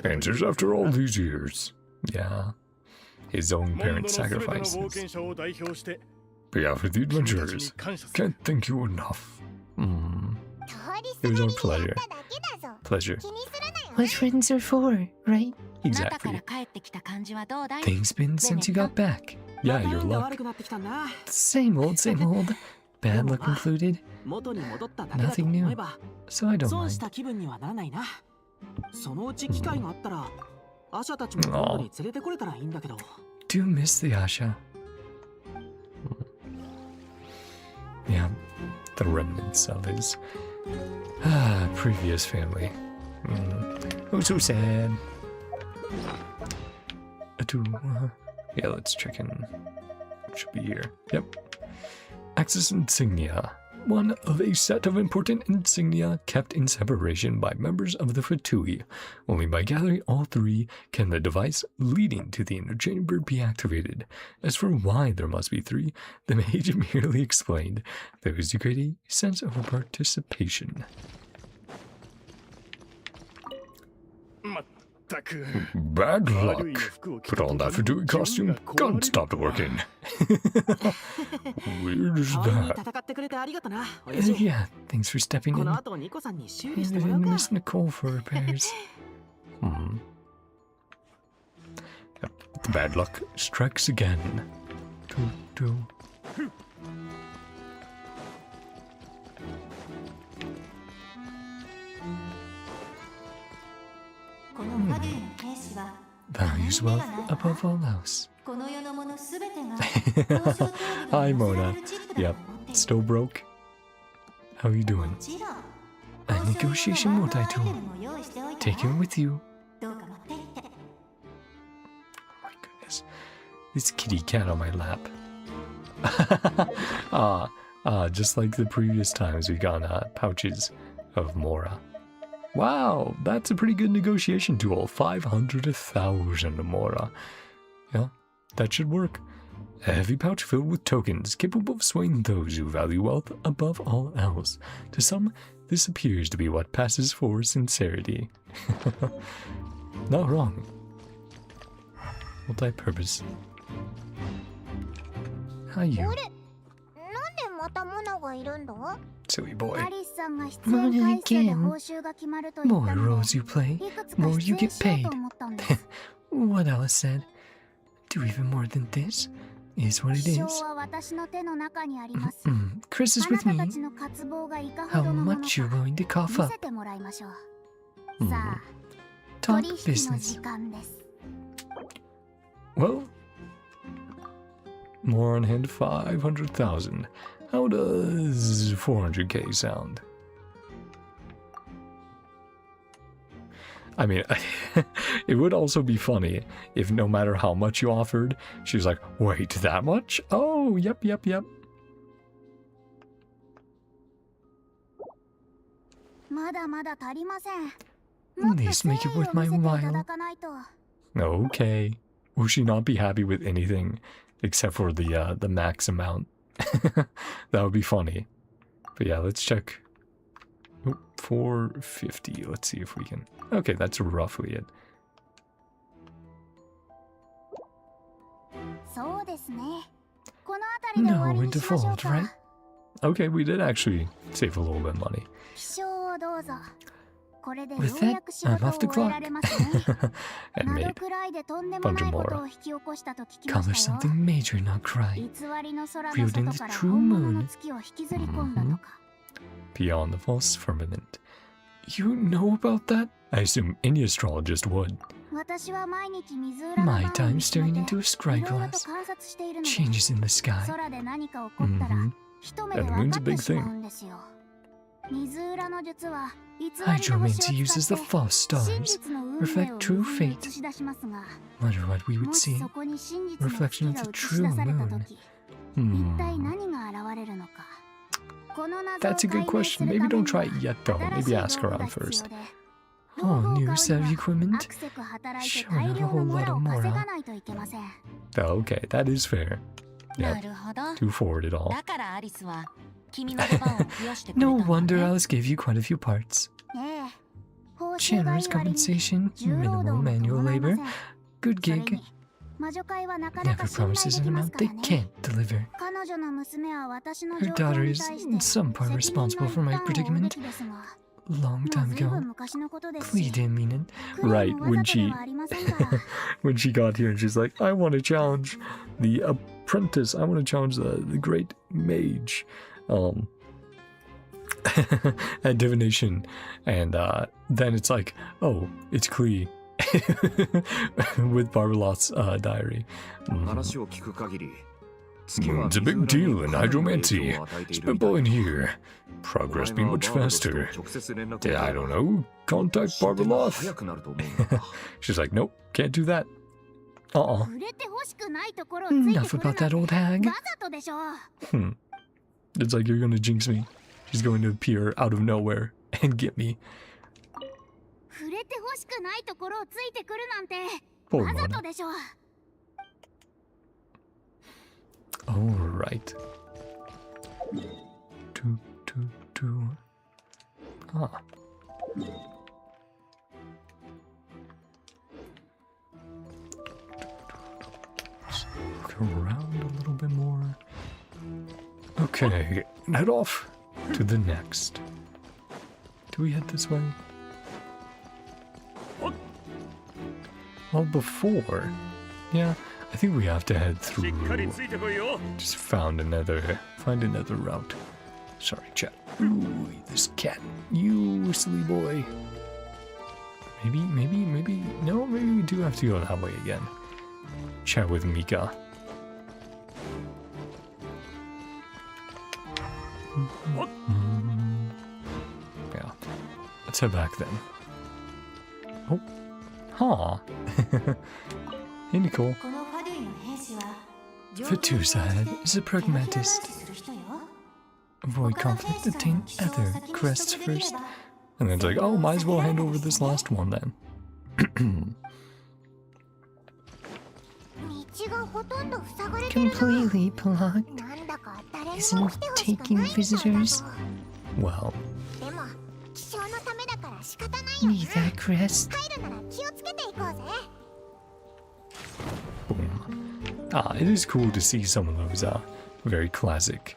Answers after all these years. Yeah. His own parents' sacrifices. Behalf of the adventurers, can't thank you enough. It was our pleasure. Pleasure. What friends are for, right? Exactly. Things been since you got back. Yeah, your luck. Same old, same old. Bad luck included. Nothing new. So I don't mind. Do miss the Asha. Yeah, the remnants of his previous family. Oh, so sad. Yeah, let's check in. It should be here. Yep. Access insignia. One of a set of important insignia kept in separation by members of the Fatui. Only by gathering all three can the device leading to the interchamber be activated. As for why there must be three, the mage merely explained that it was to create a sense of participation. Bad luck. Put on that Fatui costume, gun stopped working. Weird as that. Yeah, thanks for stepping in. I didn't miss Nicole for repairs. Yep, the bad luck strikes again. Values wealth above all else. Hi Mona. Yep, still broke. How you doing? A negotiation multi-tool. Take it with you. Oh my goodness. This kitty cat on my lap. Just like the previous times we got pouches of Mora. Wow, that's a pretty good negotiation tool. 500, 1,000 Mora. Yeah, that should work. A heavy pouch filled with tokens, capable of swaying those who value wealth above all else. To some, this appears to be what passes for sincerity. Not wrong. Multi-purpose. How you? Silly boy. Mona again. More roles you play, more you get paid. What Alice said. Do even more than this. is what it is. Chris is with me. How much you're willing to cough up. Talk business. Well, more on hand 500,000. How does 400k sound? I mean, it would also be funny if no matter how much you offered, she was like, wait, that much? Oh, yep. At least make it worth my while. Okay. Will she not be happy with anything except for the max amount? That would be funny. But yeah, let's check. Oh, 450. Let's see if we can. Okay, that's roughly it. No in default, right? Okay, we did actually save a little bit of money. With that, I'm off the clock. And made a bunch of more. Accomplish something major, NodKrai. Wielding the true moon. Beyond the false firmament. You know about that? I assume any astrologist would. My time staring into a scry glass. Changes in the sky. And the moon's a big thing. Hydromancy uses the false stars, reflect true fate. Wonder what we would see. Reflection of the true moon. That's a good question. Maybe don't try it yet though. Maybe ask around first. Whole new set of equipment? Sure, not a whole lot of more, huh? Okay, that is fair. Yeah, to forward it all. No wonder Alice gave you quite a few parts. Generous compensation, minimal manual labor, good gig. Never promises an amount they can't deliver. Her daughter is in some part responsible for my predicament. Long time ago. Clee didn't mean it. Right, when she when she got here and she's like, I want to challenge the apprentice. I want to challenge the great mage. At divination, and then it's like, oh, it's Klee with Barbalot's diary. It's a big deal in hydromancy. Spitballing here. Progress be much faster. I don't know. Contact Barbalot. She's like, nope, can't do that. Enough about that old hag. It's like you're gonna jinx me. She's going to appear out of nowhere and get me. Poor Mona. Alright. Ah. Look around a little bit more. Okay, head off to the next. Do we head this way? Well, before, yeah, I think we have to head through. Just find another route. Sorry, chat. Ooh, this cat, you silly boy. Maybe, no, maybe we do have to go that way again. Chat with Mika. Yeah, let's head back then. Oh, huh. Hey, Nicole. Fatusa is a pragmatist. Avoid conflict, attain other crests first. And then it's like, oh, might as well hand over this last one then. Completely blocked. Isn't taking visitors. Well, need that crest. Boom. Ah, it is cool to see some of those very classic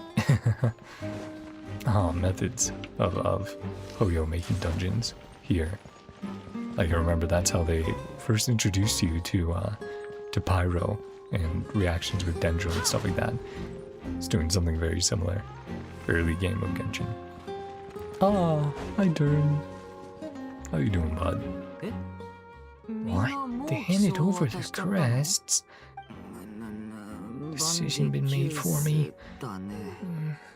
methods of Hoyo making dungeons here. Like, I remember that's how they first introduced you to Pyro and reactions with Dendro and stuff like that. It's doing something very similar. Early game of Genshin. Ah, hi Dern. How you doing, bud? What? They handed over their crests? Decision been made for me.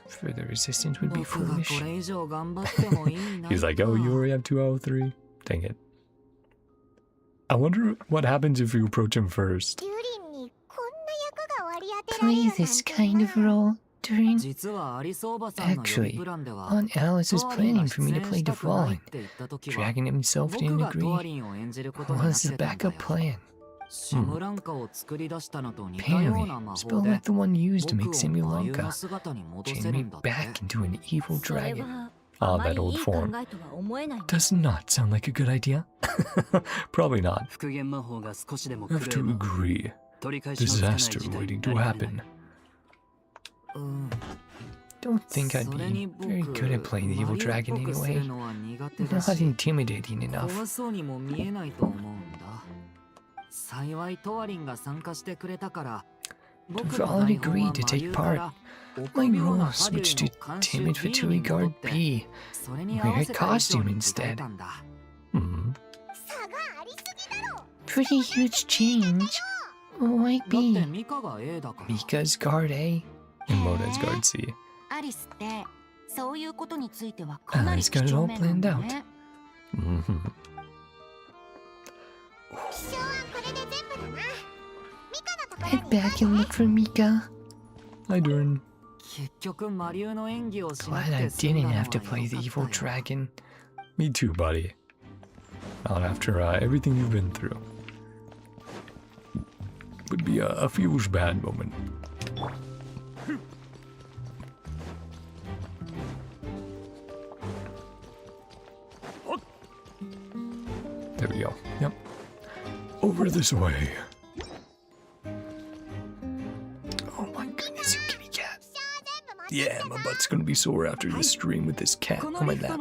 Further resistance would be foolish. He's like, oh, you already have 2 out of 3? Dang it. I wonder what happens if you approach him first. Play this kind of role during... Actually, Aunt Alice is planning for me to play Devon. Dragon himself didn't agree. What's the backup plan? Apparently, spell like the one used to make Simulanka. Change me back into an evil dragon. Ah, that old form. Does not sound like a good idea. Probably not. Have to agree. Disaster waiting to happen. Don't think I'd be very good at playing the evil dragon anyway. Not intimidating enough. We've all agreed to take part. My role switched to timid Fatui Guard B. Wear a costume instead. Pretty huge change. Why B? Mika's Guard A. And Moda's Guard C. Alice got it all planned out. Head back and look for Mika. Hi, Dern. Glad I didn't have to play the evil dragon. Me too, buddy. Not after everything you've been through. Would be a feels bad moment. There we go. Yep. Over this way. Oh my goodness, you kitty cat. Yeah, my butt's gonna be sore after this stream with this cat on my lap.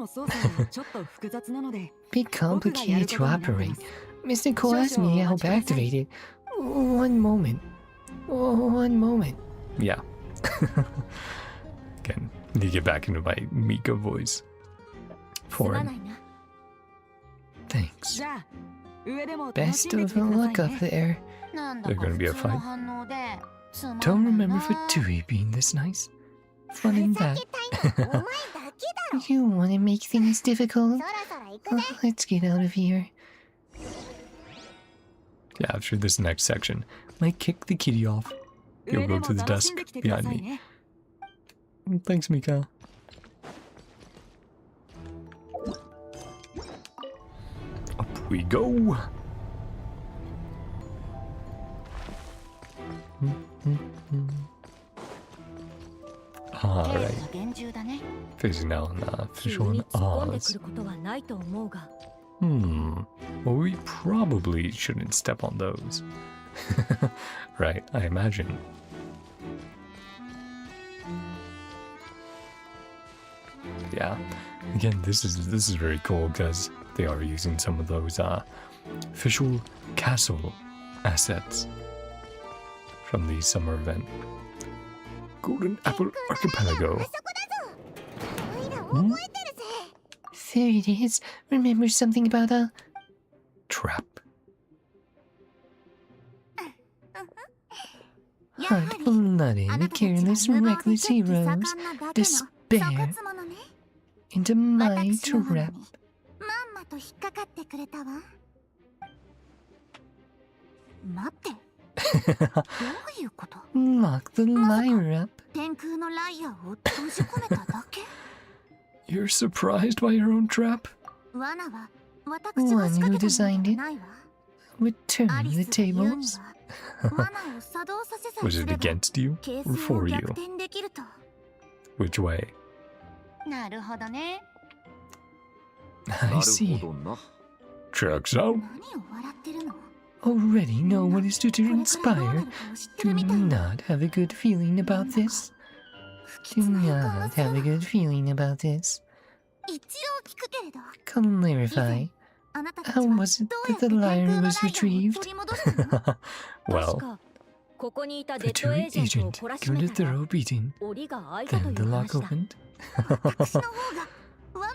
Bit complicated to operate. Mr. Cole asked me to help activate it. One moment. One moment. Yeah. Again, need to get back into my Mika voice. Foreign. Thanks. Best of luck up there. There's gonna be a fight. Don't remember Fatui being this nice. Fun in that. You want to make things difficult? Let's get out of here. Yeah, after this next section, might kick the kitty off. You'll go to the desk behind me. Thanks, Mika. Up we go. Alright. Facing down official in Oz. Well, we probably shouldn't step on those. Right, I imagine. Yeah. Again, this is very cool because they are using some of those official castle assets from the summer event. Golden Apple Archipelago. There it is. Remember something about a Trap. hard-blooded, careless, reckless heroes despair into my trap. Lock the liar up. You're surprised by your own trap? One who designed it would turn the tables. Was it against you or for you? Which way? I see. Checks out. Already know what is to inspire. Do not have a good feeling about this. Do not have a good feeling about this. Clarify. How was it that the lyre was retrieved? Well, A two agent given a thorough beating. Then the lock opened.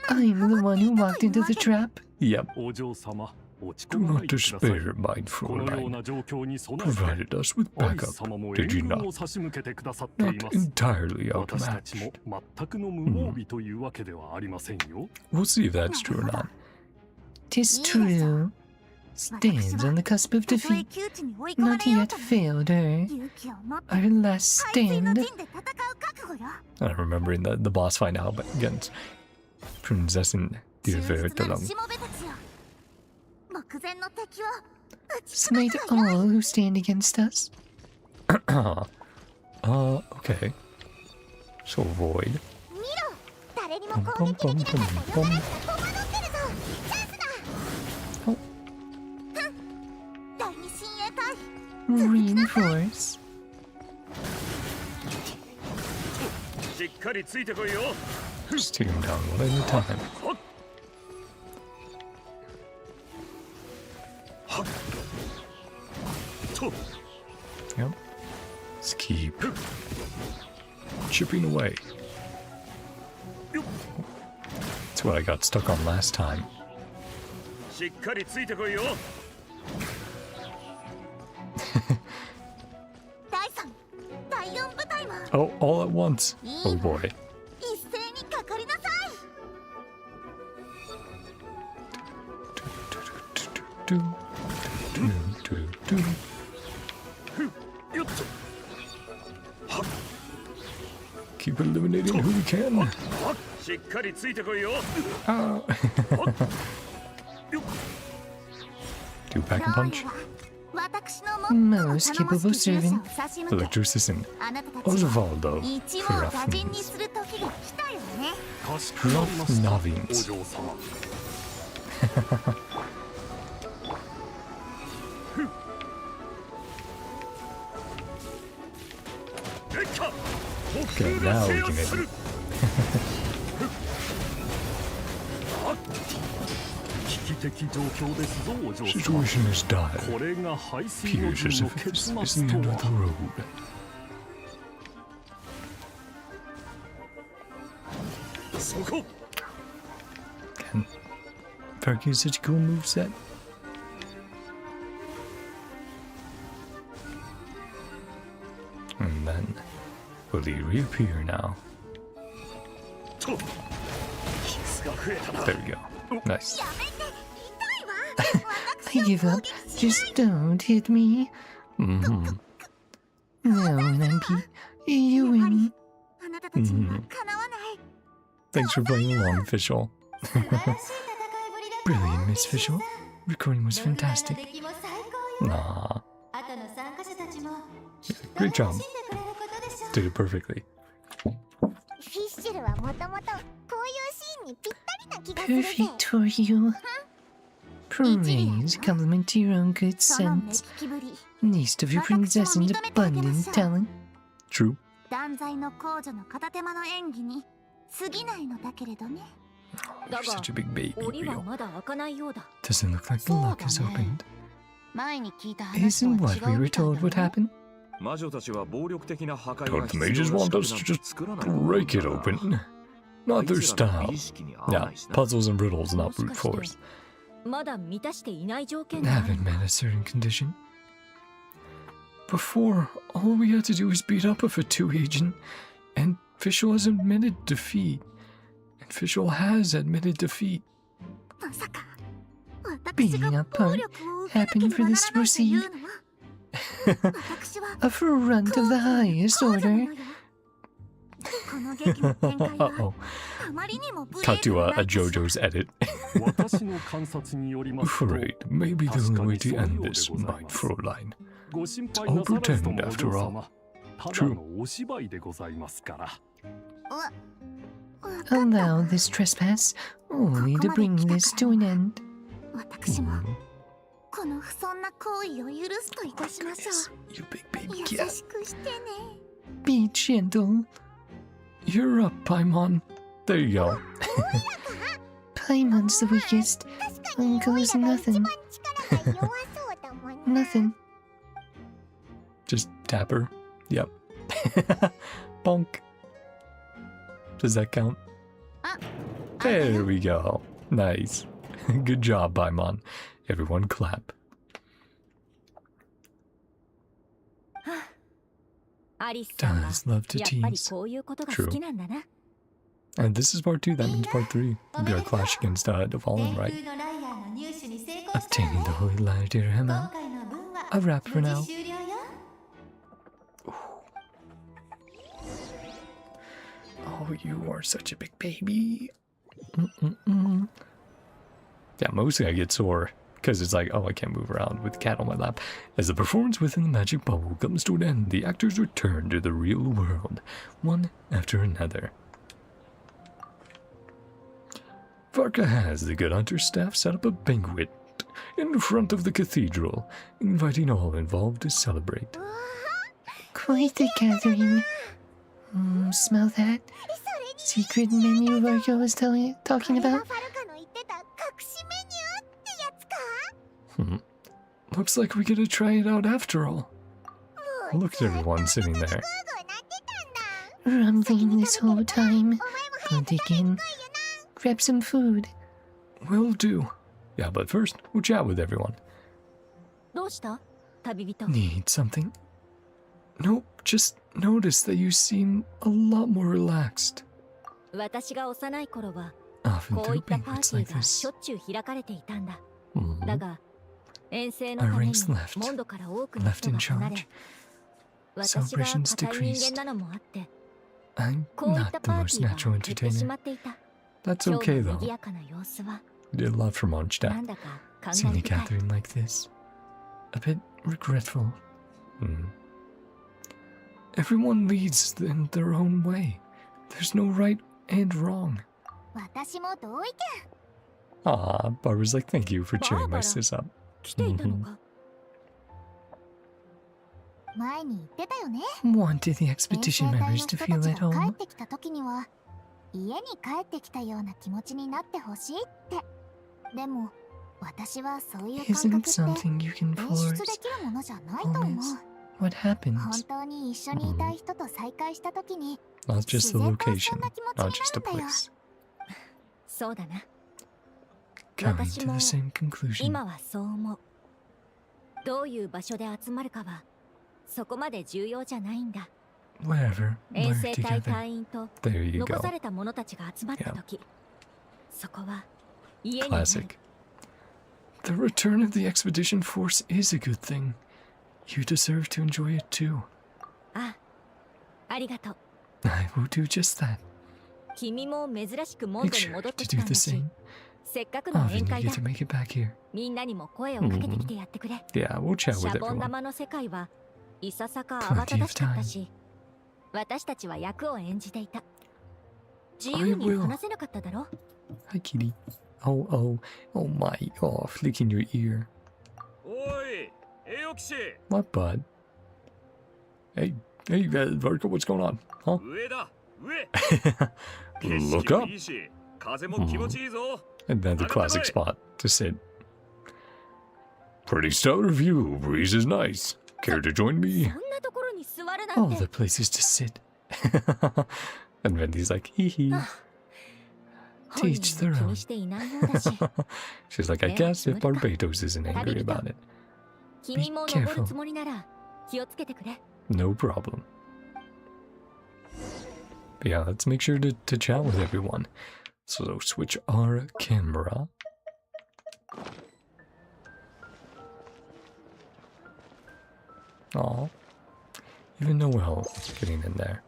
I'm the one who walked into the trap. Yep. Do not despair, mindful line. Provided us with backup, did you not? Not entirely outmatched. We'll see if that's true or not. 'Tis true. Stands on the cusp of defeat. Not yet failed her. Our last stand. I'm remembering the boss fight now, but against Prinzessin Divertalung. Smite all who stand against us. Okay. So void. Bum, bum, bum, bum, bum. Oh. Reinforce. Just take him down one at a time. Yep. Let's keep chipping away. That's what I got stuck on last time. Oh, all at once. Oh boy. Keep eliminating who we can. Oh. Do back and punch. Most capable servant. Electro assistant. Osvaldo Ferrafins. Novins. Okay, now we can get it. Situation is dire. Pure Sisyphus is the end of the road. And Varka is such a cool moveset. And then, will he reappear now? There we go. Nice. I give up. Just don't hit me. Mm-hmm. No, Nampi. You win. Mm-hmm. Thanks for playing along, Fischl. Brilliant, Miss Fischl. Recording was fantastic. Nah. Great job. Did it perfectly. Perfect for you. Praise, compliment to your own good sense. Least of your princess's abundant talent. True. You're such a big baby wheel. Doesn't look like the lock is opened. Isn't what we were told would happen? Don't the mages want us to just break it open? Not their style. Yeah, puzzles and riddles, not brute force. Haven't met a certain condition. Before, all we had to do was beat up a Fatu agent, and Fischl has admitted defeat. And Fischl has admitted defeat. Being a part happened for this to proceed. A front of the highest order. Uh-oh. Cut to a JoJo's edit. Afraid maybe the only way to end this, mein Fräulein. I'll pretend after all. True. Allow this trespass only to bring this to an end. Mm. Oh goodness, you big baby cat. Be gentle. You're up, Paimon. There you go. Paimon's the weakest. Uncle is nothing. Nothing. Just tap her. Yep. Bonk. Does that count? There we go. Nice. Good job, Paimon. Everyone clap. Does love to tease. True. And this is part 2, that means part 3 will be our clash against the Fallen, right? Obtaining the holy ladder to him out. A wrap for now. Oh, you are such a big baby. Yeah, mostly I get sore because it's like, oh, I can't move around with the cat on my lap. As the performance within the magic bubble comes to an end, the actors return to the real world, one after another. Varka has the good hunter staff set up a banquet in front of the cathedral, inviting all involved to celebrate. Quite the gathering. Smell that? Secret menu Varka was talking about? Looks like we get to try it out after all. Look at everyone sitting there. Rumbling this whole time. Go dig in. Grab some food. Will do. Yeah, but first, we'll chat with everyone. Need something? Nope, just noticed that you seem a lot more relaxed. Often through banquets like this. Our ranks left in charge. Celebrations decreased. I'm not the most natural entertainer. That's okay though. Did a lot for Mondstadt. Seeing a gathering like this. A bit regretful. Everyone leads in their own way. There's no right and wrong. Ah, Barbara's like, thank you for cheering my sis up. Wanted the expedition members to feel at home. Isn't something you can force. Home is what happens. Not just the location, not just a place. Coming to the same conclusion. Wherever, we're together. There you go. Yeah. Classic. The return of the expedition force is a good thing. You deserve to enjoy it too. I will do just that. Make sure to do the same. Often you get to make it back here. Yeah, we'll chat with everyone. Plenty of time. I will. Hi, kitty. Oh my, flicking your ear. What, bud? Hey, Varka, what's going on? Huh? Look up. Another classic spot to sit. Pretty stellar view. Breeze is nice. Care to join me? All the places to sit. And Wendy's like, hee hee. Teach their own. She's like, I guess if Barbados isn't angry about it. Be careful. No problem. But yeah, let's make sure to chat with everyone. So switch our camera. Aw. Even Noel getting in there.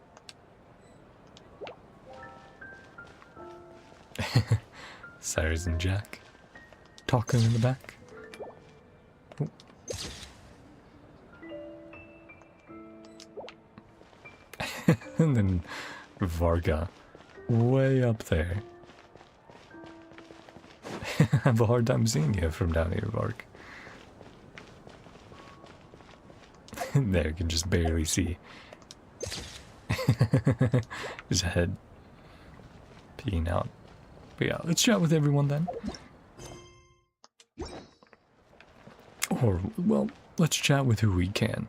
Cyrus and Jack talking in the back. Oh. And then Varka way up there. I have a hard time seeing you from down here, Vark. There, you can just barely see his head peeking out. But yeah, let's chat with everyone then. Or, well, let's chat with who we can.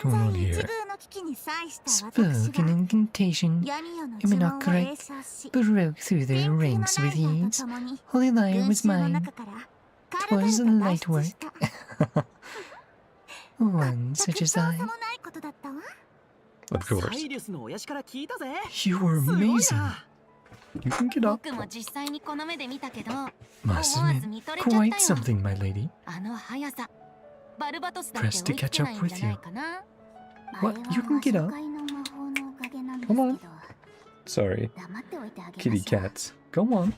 What's going on here? Spoke an incantation. NodKrai broke through their ranks with ease. Holy Lyre was mine. 'Twas light work. One such as I. Of course. You were amazing. You can get up. Must admit, quite something, my lady. Pressed to catch up with you. What? You can get up. Come on. Sorry. Kitty cats. Go on.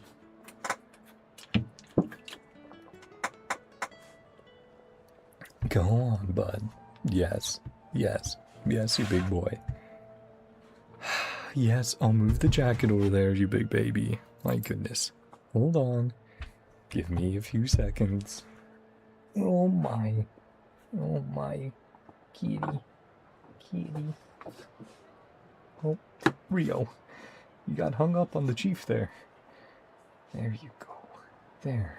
Go on, bud. Yes. Yes. Yes, you big boy. Yes, I'll move the jacket over there, you big baby. My goodness. Hold on. Give me a few seconds. Oh my. Oh my. Kitty. Kitty. Oh, Rio. You got hung up on the chief there. There you go. There.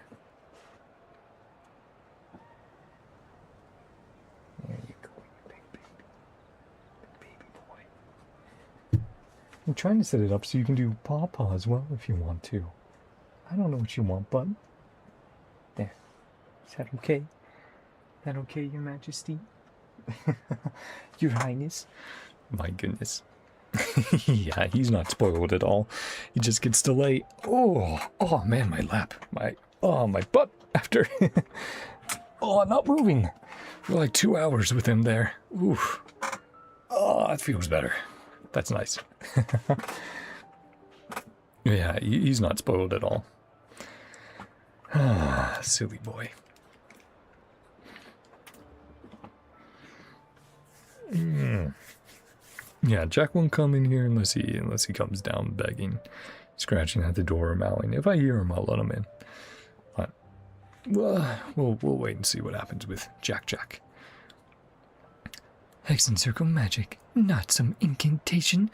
There you go, you big baby. Big baby boy. I'm trying to set it up so you can do paw as well if you want to. I don't know what you want, bud. There. Is that okay? Is that okay, Your Majesty? Your Highness? My goodness. Yeah, he's not spoiled at all. He just gets to lay. Oh man, my lap. My butt after. Oh, not moving. For like 2 hours with him there. Oof. Oh, it feels better. That's nice. Yeah, he's not spoiled at all. Ah, silly boy. Yeah, Jack won't come in here unless he comes down begging, scratching at the door or mowing. If I hear him, I'll let him in. But we'll wait and see what happens with Jack. Hex and circle magic, not some incantation.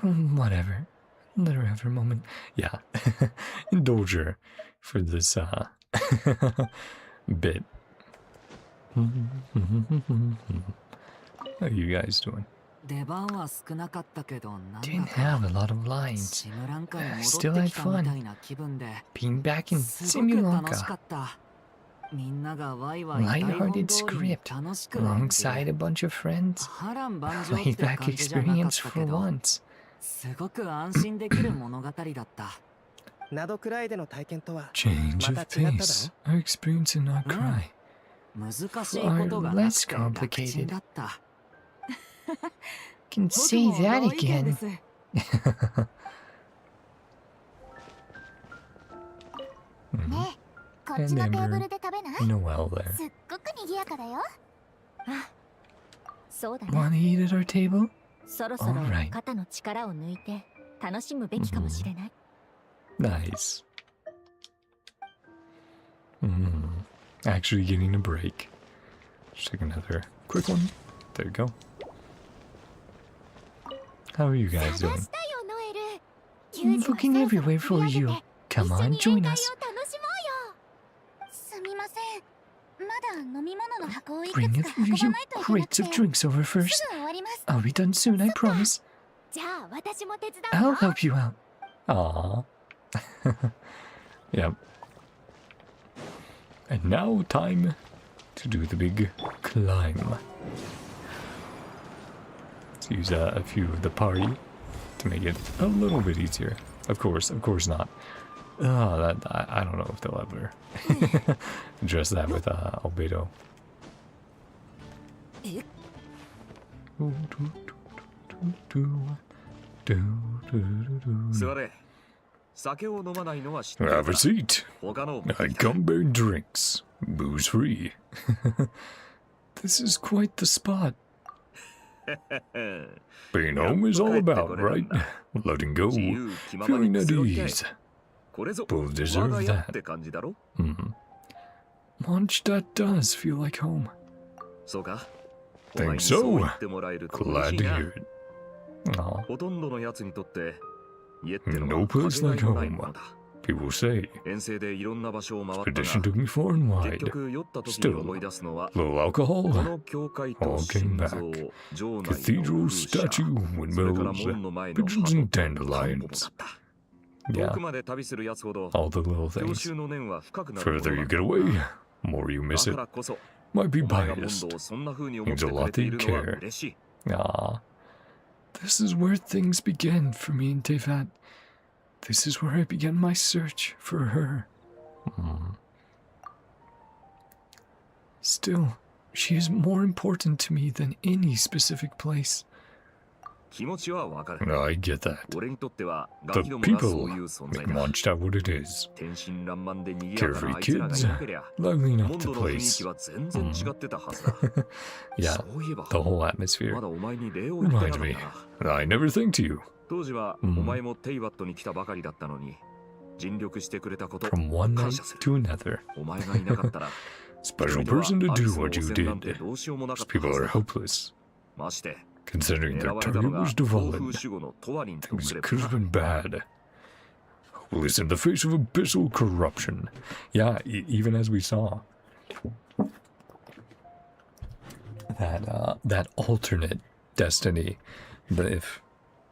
Whatever. Let her have her moment. Yeah, indulge her for this bit. How are you guys doing? Didn't have a lot of lines. Still had fun. Being back in Simulanka. Light-hearted script, alongside a bunch of friends. Laid-back experience for once. Change of pace. Our experience in NodKrai. Far less complicated. Can say that again. And Ember, Noelle there. Wanna eat at our table? Alright. Nice. Actually getting a break. Just take another quick one. There you go. How are you guys doing? Looking everywhere for you. Come on, join us. Bring a few crates of drinks over first. I'll be done soon, I promise. I'll help you out. Aww. Yep. And now time to do the big climb. Let's use a few of the party to make it a little bit easier. Of course not. I don't know if they'll ever address that with Albedo. Have a seat. I come bearing drinks. Booze free. This is quite the spot. Being home is all about, right? Letting go. Feeling at ease. Both deserve that. Mondstadt does feel like home. Think so? Glad to hear it. Aw. No place like home. People say. 遠征でいろんな場所を回ったが Expedition took me far and 結 wide. 局酔った時に思い出すのは Little こ alcohol. の教会と All came 心 back. 臓城内 Cathedral の風車 statue, それから windmills, 門の前の pigeons 鳩 and と田んぼも dandelions. だった Yeah, 遠くまで旅するやつほど all the little 郷 things. 愁の念は深くなるもの Further な you ん get だ away, more you だ miss か it. らこそ Might be お前がモン biased. ドをそんな風に思っ Means て a くれ lot てい that る you のは care. 嬉しい Ah, this is where things began for me and Tevat. This is where I began my search for her. Still, she is more important to me than any specific place. 気持ちはわかる I get that. 俺にとってはガ The キどもがそ people ういう存在 make だ Mondstadt what it is. 天真爛漫で賑やか Carefree なあいつらがい kids, なけりゃ lively モ enough ン to ドの雰囲 place. 気は全然違ってたはずだ Yeah, そういえば the whole ま atmosphere だお前に礼を言ってなか reminds った me. な I never thanked you. 当時はお前もテイバットに来たばかりだったのに尽力してくれたこと From one 感 night 謝する to another. お前がいなかったら Special person to do what you 一人ではアリスの汚染なんて did. どうしようもなか These った people はず are だ hopeless. まして Considering 狙 their われた target のが was 東 Dvalin, 風守護のトワリンと things くれ could ば have been bad. Hopeless in the face of abyssal corruption. Yeah, even as we saw. That alternate destiny. But if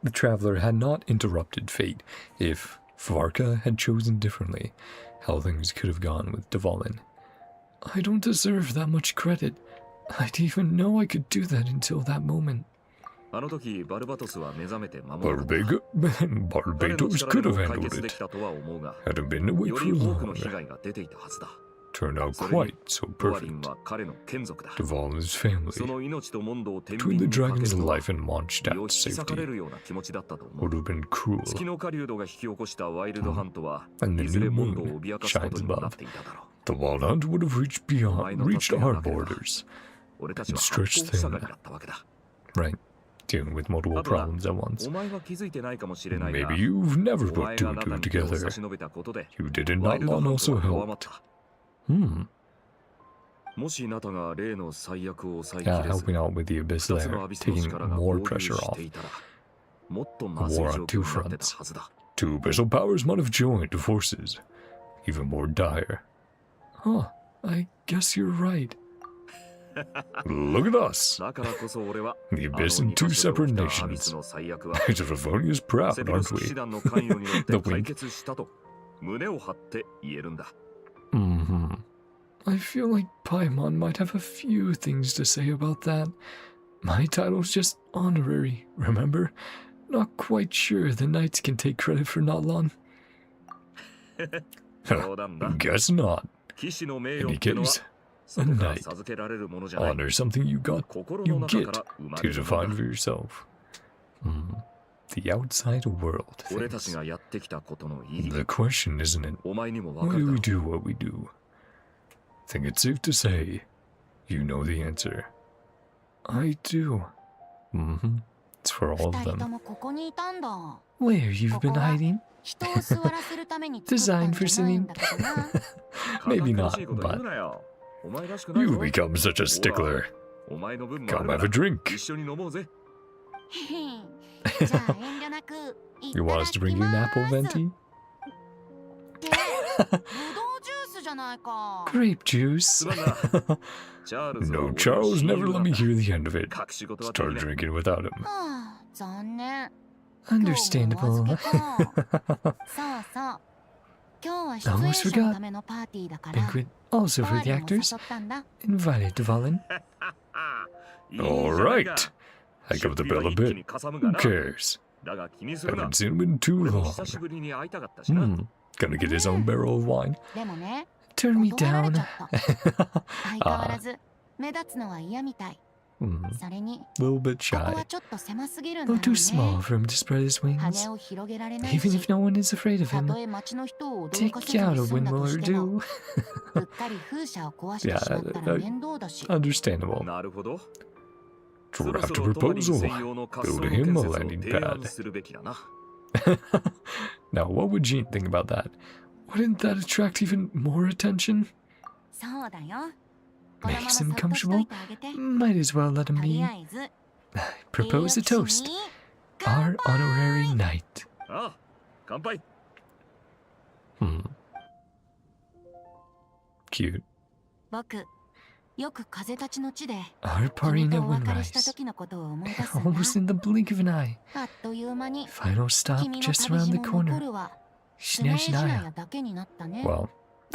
the traveler had not interrupted fate, if Varka had chosen differently, how things could have gone with Dvalin. I don't deserve that much credit. I didn't even know I could do that until that moment. あの時バルバトスは目覚めて守られた Barbados 彼の could 力で have も解 handled 決で it. きたとは思うが Hadn't been awake よ for り多くの long. 被害が出ていたはずだ Turned out それに quite so トワリン perfect. は彼の眷属だ Dvalin's そ family. の命とモンドを天 Between 秤 the にかけ dragon's るとは life and 身を Mondstadt's 引き裂かれ safety るような気持ちだったと思 would う have been cruel. 月の狩人が引き起こしたワイルドハントは And the いずれ new モンドを moon 脅かすこと shines にもなっ above. ていただろう The wild hunt would have reached our borders. 俺たちは Stretched 八方塞がりだったわけだ Right. Dealing with multiple あとは problems at once. お前が気づいてないかもしれないが Maybe you've never お put 前 two が and 中 two に手を together. 差し伸べたことで You did it ワイ not ルドハ long ン also トは弱まっ helped. た Hmm. もしナタが例の最悪を抑え Yeah, きれず helping out with the abyss 二つの there, アビスの taking 力が more 合流 pressure し off. ていたらもっとまずい War 状 on 況 two になってた fronts. はずだ Two abyssal powers might have joined forces, even more dire. Huh, I guess you're right. Look at us. だからこそ俺は The abyss in two separate アビス nations. の最悪は Draconia's セ proud, フィロ aren't ス騎士 we? 団の関与によっ The て wink. 解決したと胸を張って言えるんだ Mm-hmm. I feel like Paimon might have a few things to say about that. My title's just honorary, remember? Not quite sure the knights can take credit for Nodlan. 冗談だ Guess not. 騎士の名 In 誉 any ってのは case, 外から knight. 授けられるものじゃない honor something you 心 you の中 get から生ま to れるも define の for だ yourself. The outside world 俺たち things. がやってきたことの意 The 義 question, isn't it? お前にも分 Why かる do だ we ろ do what we do? Think it's safe to say you know the answer. I do. It's for all 二 of 人と them. もここにいたんだ。 Where you've been hiding? 人を座らせるために作ったん Designed for じゃないん singing. だけどな。 Maybe 堅 not, 苦しいこと言 but うなよお前らしくない you ぞ become such a stickler. お前の分もあ Come るな have ら a drink. 一緒に飲もうぜじゃあ遠慮なく。 You want us to bring you an apple, Venti? ってぶどうジュースじゃないか。 Grape す juice. まんなチャールズは No, 俺の Charles 親友 never だ let me hear the end of it. 隠し事はでき Start ない drinking without him. はあ、残念。 Understandable. 今日もお預けかそうそう。今日は Almost 出演者の forgot. ためのパーティーだから。 Banquet also パ for ー the リーも actors. 誘ったんだ。 Invited Dvalin. いいじゃない All か right. Hike up the 出費は bill a 一気 bit. にかさむ Who がな cares? だが気にするな Haven't seen him in too 俺も long. 久しぶりに会いたかったしな Gonna get his own barrel of wine. でもね、 Turn me 断られ down. ちゃった。相変わらず目立つのは嫌みたい。それに、 Little bit ここ shy. はちょっと狭すぎるんだろ A う little too small ね。 for him to spread his wings. 羽を広げられない Even し if、no one is afraid of た him, とえ町の人を驚 take かせず out に a 済んだ windmill と or しても、 two. うっかり風車を壊してしまったら面倒だし。 Understandable. なるほどそろ Draft そ a ろトワリン proposal. 専用の滑走 Build 路 him 建 a 設を landing 提案 pad. するべきだな Now, what would Jean think about that? Wouldn't that attract even more attention? そうだよ。このまま Makes そ him っとしと comfortable. いてあげて。 Might as well let と him り be. あえず、 Propose a 栄養士 toast. に Our 乾杯 honorary knight. ああ乾杯 He Cute. 僕、よく風立ちの地で Our 君 party と at お別れした Windrise. 時のことを思い出すん Almost in the blink of an eye. だ。あっという間に Final stop 君の just 旅 around 路 the も残 corner. るわ。スネ Shinai ージナ Shinaya. ヤだけになったね。 Well,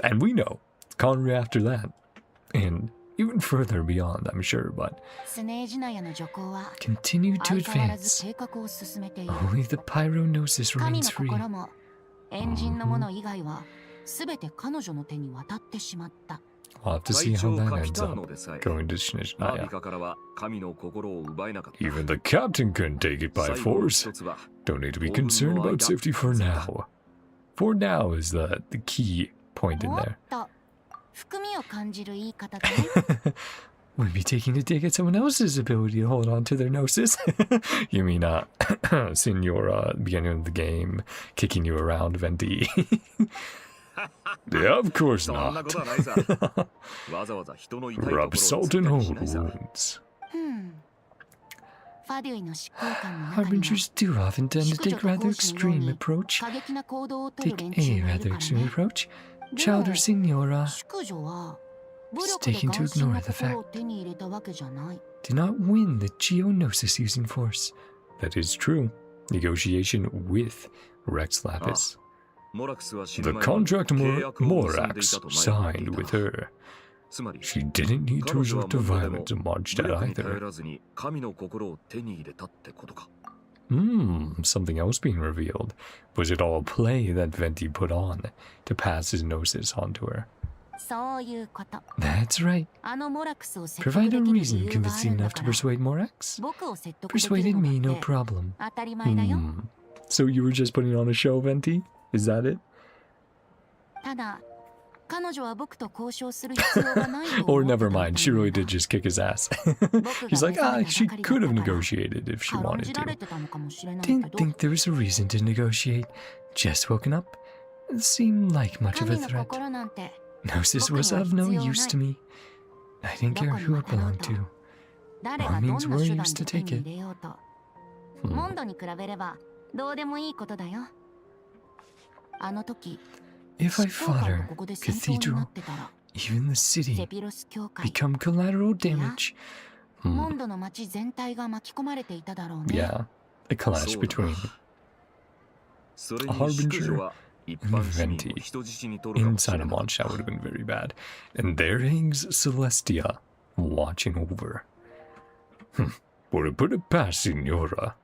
and we know Conry after that, and even further beyond, I'm sure. But スネージナヤの女皇は Continue to 相変わらず advance. 計画を進めている。 Only the Pyronosis 神 remains の free. 心もエンジンのもの以外はすべて彼女の手に渡ってしまった。 we'll have to see 隊 how 長 that カピ ends ター up. ノでさえ Going to ナビ Shinishina. カからは神の心を奪えなかった。 Even the captain couldn't take it by 最後の force. 一つは Don't need to be concerned about safety for now. For now is the key point in もっ there. と含みを感じる言い方で Would be taking a dig at someone else's ability to hold on to their gnosis. You mean, Senora, at the beginning of the game, kicking you around, Venti? Yeah, of course そんな not. ことはないさ。わざわざ人の痛いところを Rub 突 salt っ in たり old しないさ。 wounds. ファデュイの執行官の中には Harbingers do often tend to take rather extreme approach. 過激な行動をとる Take 連 a 中がい rather るから extreme ね。 approach. Child or Signora, 淑女は武 Just 力で taking to 斬新 ignore な the 心を手に入れたわけじゃない。 do not win the Geonosis using force. That is true. Negotiation with Rex Lapis. モラクスは死 The ぬ前に contract 契約を結んでい Morax たと前に signed 言ってい with た。 her. つまり She didn't need to 彼女は resort to モンドでも violence in 武 Mondstadt 力に頼 either. らずに神の心を手に入れたってことか。 Something else being revealed. Was it all a play that Venti put on to pass his gnosis onto her? そういうこと。 That's right. あのモラクスを説得 Provide で a きる理 reason 由があ convincing るんだ enough か to ら persuade Morax. 僕を説得できる Persuaded の me, だ no って problem. 当たり前だよ。 So you were just putting on a show, Venti? Is that it? ただ彼女は僕と交渉する必要がないと Or 思って never た mind, she really did just kick his ass. 僕 He's が like, 目覚 ah, めた she ばかり could だ have ったから negotiated if she 軽ん wanted じられ to. てたのかもしれない Didn't けど think there was a reason to negotiate. Just woken up. It seemed like much of 神 a の threat. 心なんて Gnosis was of no use to me. I didn't care who it belonged to. 誰がどんな means 手 we're 段 used で to 手 take に it. 入れようとモンドに比べればどうでもいいことだよ。あの時 If I 執行官 fought と her, ここで戦闘にな cathedral, ってたら even the ゼ city, ピロス教会 become collateral damage. モンドの町全体が巻き込まれていただろうね。 Yeah, a clash between それに淑女は一般市民を Venti 人質に取るかもし inside れ of なかっ Mondstadt た。 would have been very bad. And there hangs Celestia, watching over. Would it put it past Signora?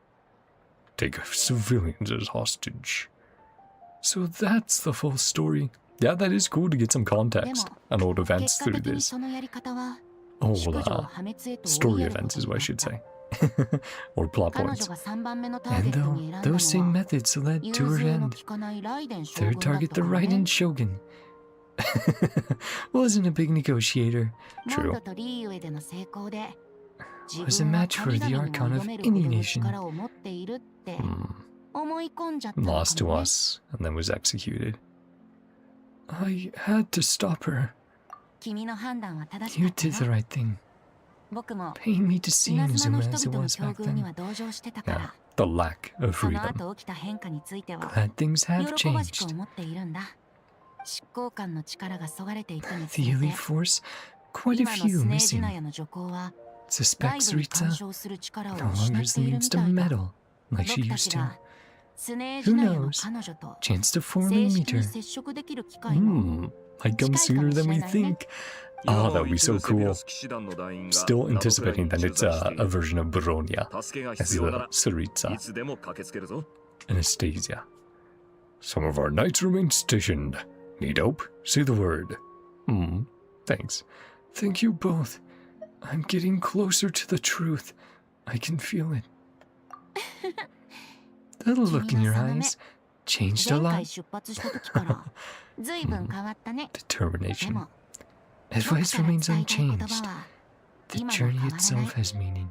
Take civilians as hostage. So that's the full story. Yeah, that is cool to get some context on old 結 events 果 through 的に this. そのやり方は Old 淑女を破滅へと追い story やるこ events と is に what な I っ should た。 say. Or plot 彼女 points. が3番目のター And ゲット though に選んだの those same は methods led 融 to her 通の end, 利かないライデン将 third 軍だっ target た the からね Raiden Shogun. Wasn't a big negotiator. モンドとリーウェでの成功で自 Was a 分は match for 神 the 々にも archon of 挑める any ほどの nation. 力を持っているって思い込んじゃったのか Lost to もね。 us, and then was executed. I had to stop her. 君の判断は正し You かった did the よ。 right thing. 僕も Paying me to see 稲 Inazuma 妻の as it 人々の was 境 back 遇に then. は同情してたか Yeah, ら the lack of その freedom. 後起きた変化については Glad things have 喜ばしく changed. 思っているんだ。執行官の力がそがれていくにつ The れて elite force, quite a 今の few スネージナ missing. ヤの女皇は Suspects 外部に干 Ritza 渉する力を no 失 longer っ has て the いる means み to たいだ。 meddle like she 僕た used ち to. がスネージナヤの彼女と Chance to 正 formally 式 meet に her. 接触できる機会も Might come sooner than we think. Ah, that would be so cool. Still anticipating that it's a version of Baronia 助けが as 必要な the ら Saritsa いつでも駆けつけるぞ。 Anastasia. Some of our knights remain stationed. Need help? Say the word. Thanks. Thank you both. I'm getting closer to the truth. I can feel it. The look in your eyes changed a 前回 lot. 出発した時から随分変わったね。で Determination. も Advice 僕から remains 伝えたい言 unchanged. 葉は The 今も変 journey わらない。 itself has meaning.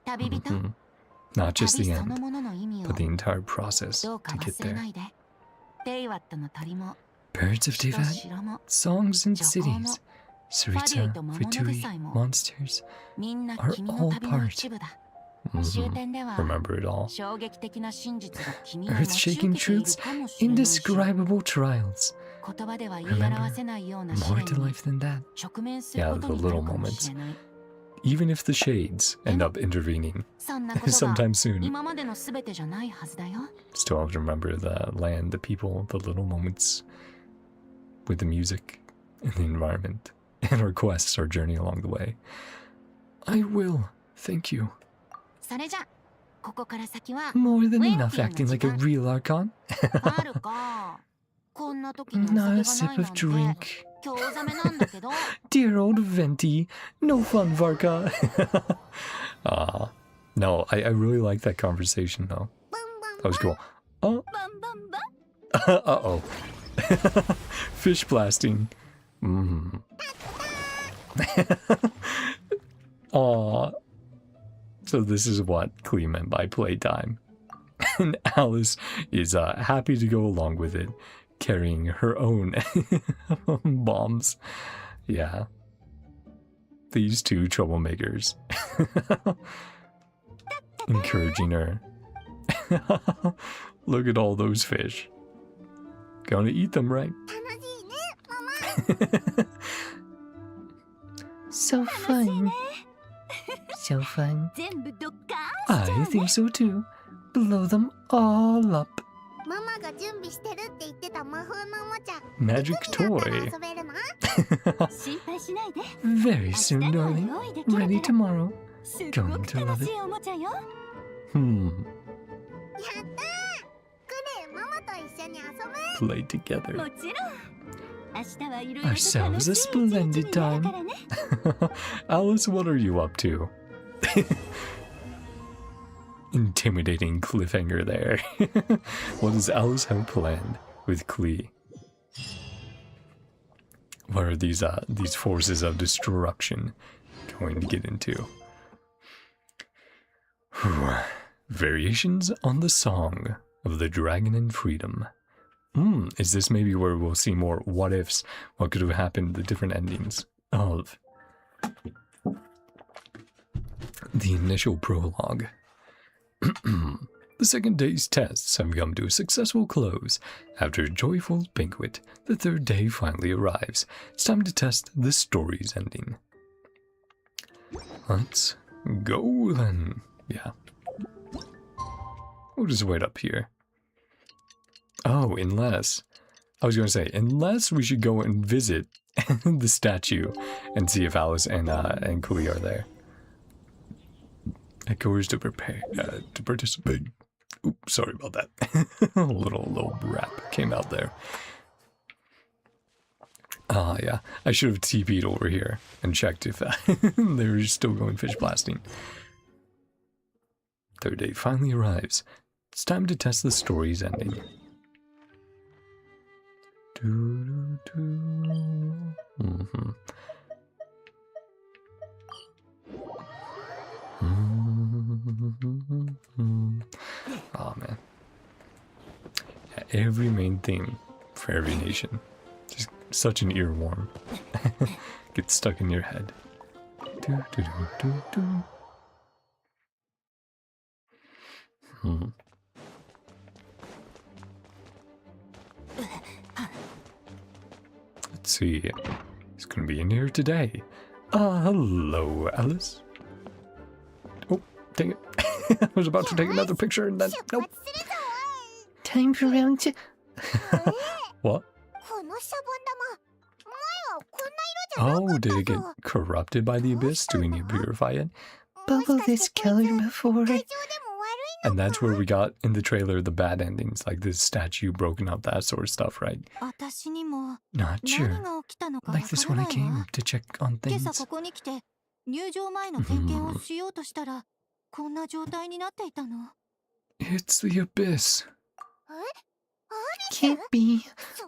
旅人、 Not just 旅 the その end, ものの意味を but the entire process どうか to get 忘れな there. いで。テイワットの鳥も Birds of 人 Devat, 城も songs and 情報も cities, Saritsa, Fadilと魔物で Futui, さえも monsters. みんな are 君の all 旅の part 一部だ。終点では Remember it all. 衝撃的な真実が君を Earth-shaking 待ち受けている truths, かもしれないし indescribable trials. 言葉では言い表せないような試 More 練 to に life than that. 直面する Yeah, こと the になる little かもしれない Even if the shades end up intervening そんなことが sometime soon, 今までの全てじゃないはずだよ still have to remember the land, the people, the little moments with the music and the environment and our quests, our journey along the way. I will. Thank you. それじゃここから先は More than When enough can acting like a I- real Archon. あるかこんな時にお Not 酒 a がない sip な of んて drink. 興ざめなんだけど Dear old Venti. No fun, Varka. No, I really like that conversation though. That was cool. Oh, バンバンバン uh-oh. Fish blasting. Mm. Aw. So this is what Klee meant by playtime. And Alice is happy to go along with it, carrying her own bombs. Yeah. These two troublemakers. Encouraging her. Look at all those fish. Gonna eat them, right? So fun. So fun. 全部ドッカー I think so too. Blow them all up. ママが準備してるって言ってた魔法のおもちゃ Magic いつになったら toy. 遊べるの心配しないで Very soon, darling. Ready tomorrow. すっご Going く to love 楽 it. しいおもちゃよ Hmm. やったークレイママと一緒に遊ぶ Play together. もちろん明日はいろいろと楽しい Ourselves a 一日 splendid になる time. からね Alice, what are you up to? Intimidating cliffhanger there. What does Alice have planned with Klee? What are these forces of destruction going to get into? Whew. Variations on the song of the dragon and freedom. Is this maybe where we'll see more what ifs? What could have happened, the different endings of the initial prologue? The second day's tests have come to a successful close. After a joyful banquet, the third day finally arrives. It's time to test the story's ending. Let's go then. Yeah. We'll just wait up here. Oh, unless... I was going to say, unless we should go and visit the statue and see if Alice and Klee are there. Echoers to prepare to participate. Oops, sorry about that. A little rap came out there. Yeah. I should have TP'd over here and checked if they were still going fish blasting. Third day finally arrives. It's time to test the story's ending. Oh man. Yeah, every main theme for every nation. Just such an earworm. Gets stuck in your head. Let's see. It's gonna be in here today. Hello, Alice. Oh, dang it. I was about to take another picture and then... 出 Nope. 発するぞ Time for round two. What? このシャボン玉前はこんな色じゃなか Oh, った did it get ぞ corrupted by the abyss? Do we need to purify it? もし Bubble かして this こい color つ before 会場でも it. 悪いの And that's where we got in the trailer the bad endings, like this statue broken up, that sort of stuff, right? 私にも Not 何 sure. が起きたのかわ Like か this ら when な I い came わ to check on 今朝 things. ここに来て入場前の点検をしようとしたらこんな状態になっていたの It's the abyss. え Can't be. そ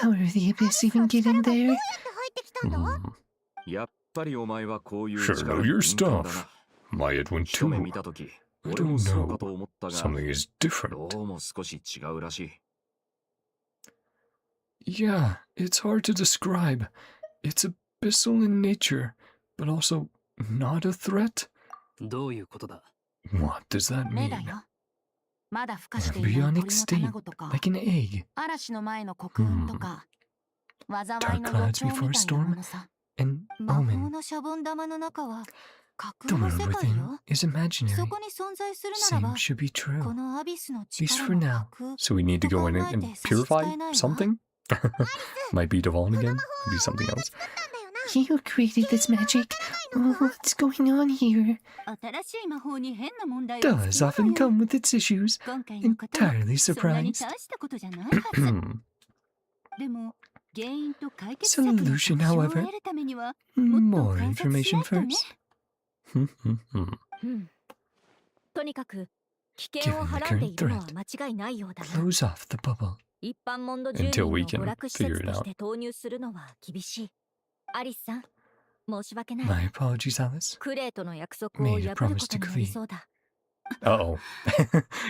んな How did the abyss even get in there? どうやって入ってきたんだ Hmm. やっぱりお前はこういう Sure 力 know に your 敏感だ stuff. な Maya went 一目 too. 見たとき I 俺も don't そうか know. と思ったが Something is ど different. うも少し違うらしい Yeah, it's hard to describe. It's abyssal in nature, but also not a threat. どういうことだ What does that 目だ mean? よ。まだ孵化していない鳥 Embryonic の state, 卵とか、 like an egg, 嵐の前のコクーンとか、災いの Dark 予 clouds 兆み before たいな storm? ものさ。 an 魔法 omen. のシャボン玉の中は架 The 空の世 world 界 within よ。 is imaginary. そこに存在するなら Same ば、 should be こ true. のアビスの At least 力 for も now. 架空。 So we need to go in and purify something? Might be Devon again. Might be something else. You created this magic. What's going on here? 新しい魔法に変な問題 Does often come with its issues. 今回のことは Entirely そんなに surprised. 大したことじゃないはず。 Hmm. でも原因と解決策の Solution, 確証を however. 得るためには More information first. とにかく危険をはらんでいるのは間違いないようだな。 Close off the bubble. 一般モンド住民 Until を we 娯 can 楽施設 figure it とし out. て投入するのは厳しい。アリスさん、申し訳ない。 My apologies, Alice. クレイとの約束を Made a 破る promise こと to になり Klee. そうだ。 Uh-oh.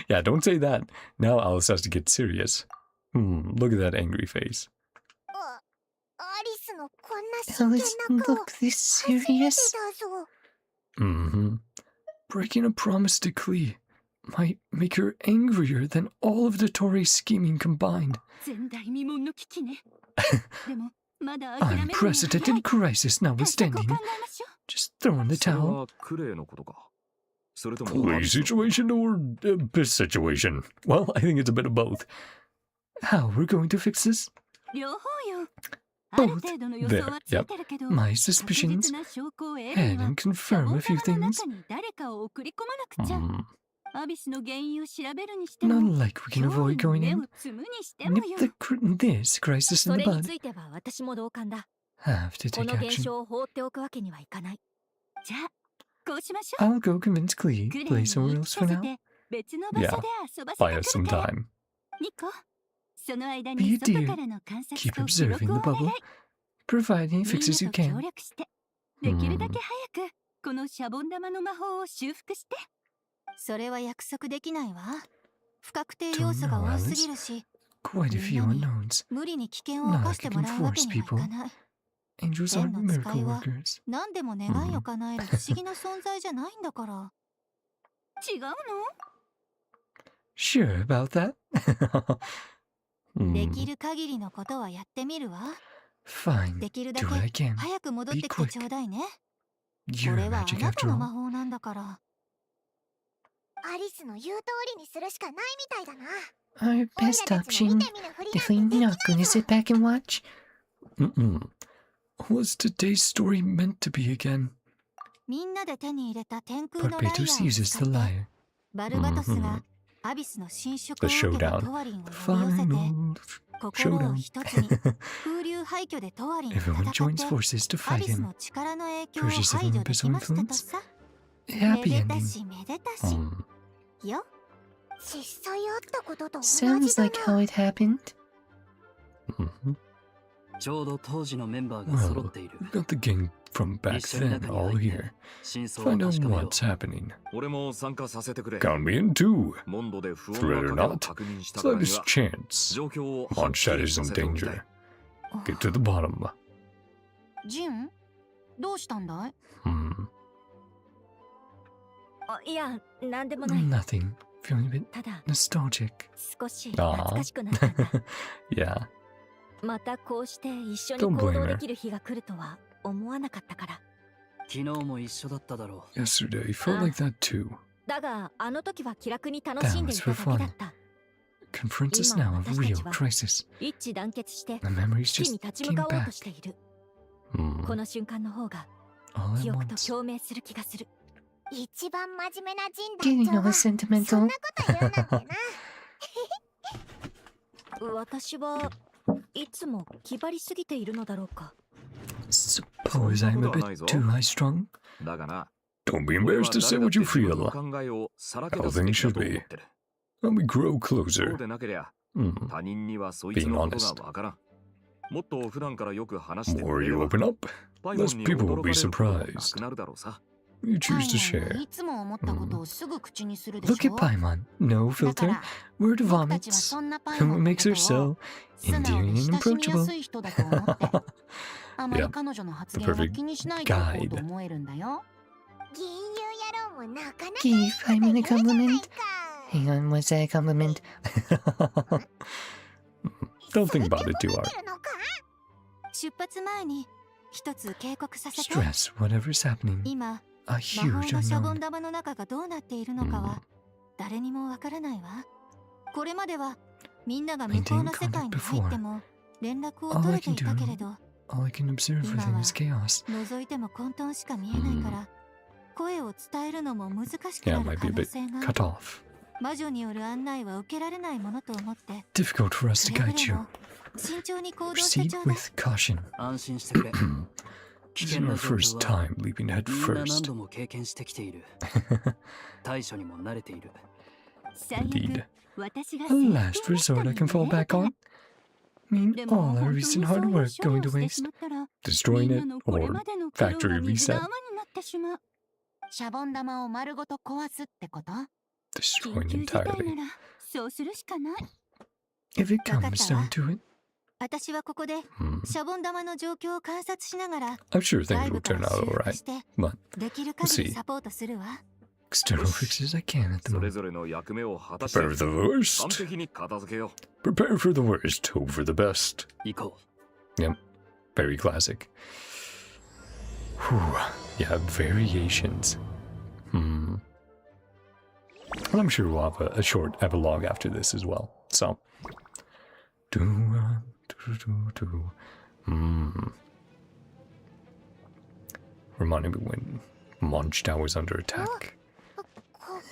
Yeah, don't say that. Now Alice has to get serious. Look at that angry face. アリスのこんな真 Alice, 剣な顔 look this 初めて serious. だぞ。 Breaking a promise to Klee might make her angrier than all of the Tory's scheming combined. 前代未聞の危機ね。でもまだ諦めるのは早い。 Unprecedented crisis 対策を notwithstanding. 考えましょう。 Just throw in the それ towel. はクレイのことか。それとも Klee situation or Abyss situation? Well, I think it's a bit of both. How we're going to fix this? 両方よ。 Both ある程度の予想はついてるけど、 My 確 suspicions 実な証拠を得る head には and シャ confirm ボ a ン few 玉の things. 中に誰かを送り込まなくちゃ。 Hmm. アビスの原因を調べるにしても、 Not like we can 脅威 avoid に going 目を in. つむにしても Nip よ。 this crisis そ in れ the に bud. ついては私も同感だ。 Have to こ take の現 action. 象を放っておくわけにはいかない。じゃあ、こうしましょう。 I'll go convince Klee. クレイ Play に somewhere 言い else 聞 for かせ now. て、別の場所で遊ばせ Buy て us く some るから。 time. ニコ、その間 Be に a 外 dear. からの観察 Keep と記 observing 録 the をお願 bubble. い。 Providing みん fixes な you と協 can. 力して、できるだけ早くこのシャボン玉の魔法を修復して。それは約束できないわ。不確定要素が多すぎるし、 Quite a few unknowns. 無理に危険を冒してもらうわけにはいかない。 Angels aren't miracle workers. 何でも願いを叶える不思議な存在じゃないんだから。違うの？ Sure about that? できる限りのことはやってみるわ。 Fine. できるだ Do what I け can. 早く戻ってきてちょうだいね。 You're これ a はあ magic なた after の魔 all. 法なんだから。アリスの言う通りにするしかないみたいだな。 Our best option. Definitely not gonna sit back and watch. What's today's story meant to be again? みんなで手に入れた天空のライアーを Barbatos uses 使 the って、 lyre. バルバトスがアビスの侵食を The 受けた showdown. トワリンを The 呼び寄せて、 final 心を showdown. 一つに風流廃墟でトワリンと Everyone 戦 joins って forces to ア fight ビス him. の力の影響を Purges of 排除でき abyssal ましたと influence. さ。 Happy めでた ending. しめでたし、よ。実際あったことと同じ Sounds だ like な。 how it happened. ちょうど当時のメンバーが揃 Well, っている。 we've got the gang from back 一緒に then 中に all 入って here. 真相を Find out 確かめよう。 what's happening. 俺も参加させてくれ。 Count me in too. モンドで不 Threat 穏 or な影を not, 確認したからに slightest は chance. 状況を Mondstadt is in させておきたい danger. Get to the bottom. ジン、どうしたんだい？ いや、なんでもない。 Nothing. Feeling a bit ただ、 nostalgic. 少し懐かしくなったんだ。 Yeah. またこうして一緒に Don't 行 blame 動 her. できる日が来るとは思わなかったから。昨日も一緒だっただろ Yesterday felt like that too. だが、あの時は気楽に楽しんでいただけだった。 Confronts us now of real crisis. 一致団結して The memories 危機に just 立ち向 came かおうと back. している。 Hmm. この瞬間の方が All 記 at 憶と once. 共鳴する気がする。一番真面目なジン Getting 団長 all はそん sentimental. なこと言うなんてな。私はいつも気張りすぎているのだろうか。 Suppose I'm a bit too high strung? だがな、 Don't be 俺は embarrassed to say 誰だっ what て you 自分の feel. 考えをさらけ How 出すべ things きだ should と思 be. ってる。 Let me grow そう closer. でなけりゃ Hmm. 他人にはそいつのことがわからん。もっと普段からよく話して More くれ you れば open up, パイモン less に people 驚 will か be れることもな surprised. くなるだろうさ。 You パイ choose to モン share. いつも思ったことをすぐ口にするで Look し at ょ。 Paimon. No だか filter. ら Word 僕たちは vomits. そんなパイ And モ what ンの makes her ことを so 素直 endearing で and 親しみや approachable. すい人だと思ってあまり Yeah, 彼女の発 the 言は perfect 気にしないでおこうと思えるんだよ。銀融野郎 Give Paimon a compliment. Hang on, was that a compliment? Don't think about it too hard. 出発前に一つ警告させて。 Stress whatever's happening. 今、 A 魔法 huge のシャボン unknown. 玉の中がどうなっているのかは誰にもわからないわ。これまではみんなが向こうの世界に入っても連絡を取れていたけれど、 All I can observe within is chaos. 覗いても混沌しか見えないから声を伝えるのも難しく Yeah, な it る might 可 be a 能 bit 性があ cut る。 off. 魔女による案内は受けられないものと思って、 Difficult for us く to れぐ guide れ you. も慎重に行動して Proceed ちょうだい。 with caution. 安心してくれ。危 This 険 is な our 状 first 況は time leaping head みんな何 first. 度も経験してきている。対処にも慣れている。最悪 Indeed. 私が A last resort I can fall back on. Mean でも all 本 our 当に recent そう hard いう work 処理 going を to してし waste. まったら、 Destroying みん it なのこれ or までの苦労 factory が水 reset. 泡になってしまう。シャボン玉を丸ごと壊すってこと？ Destroying 緊急事態 entirely. ならそうするしかない。 If it comes Wakata. down to it, 私はここで hmm, シャボン玉の状況を観察しながら I'm sure 外 things 部 will から turn 修 out 復 alright. して But できる We'll 限り see. サポートするわ。 external fixes I can at the それ moment. ぞれの役目を果たして Prepare for the 完 worst. 璧に片付けよ Prepare for the worst. Hope for the best. 行こ Very classic. Whew. Yeah, variations. Hmm. And I'm sure we'll have a short epilogue after this as well. So. Reminding me when Mondstadt was under attack.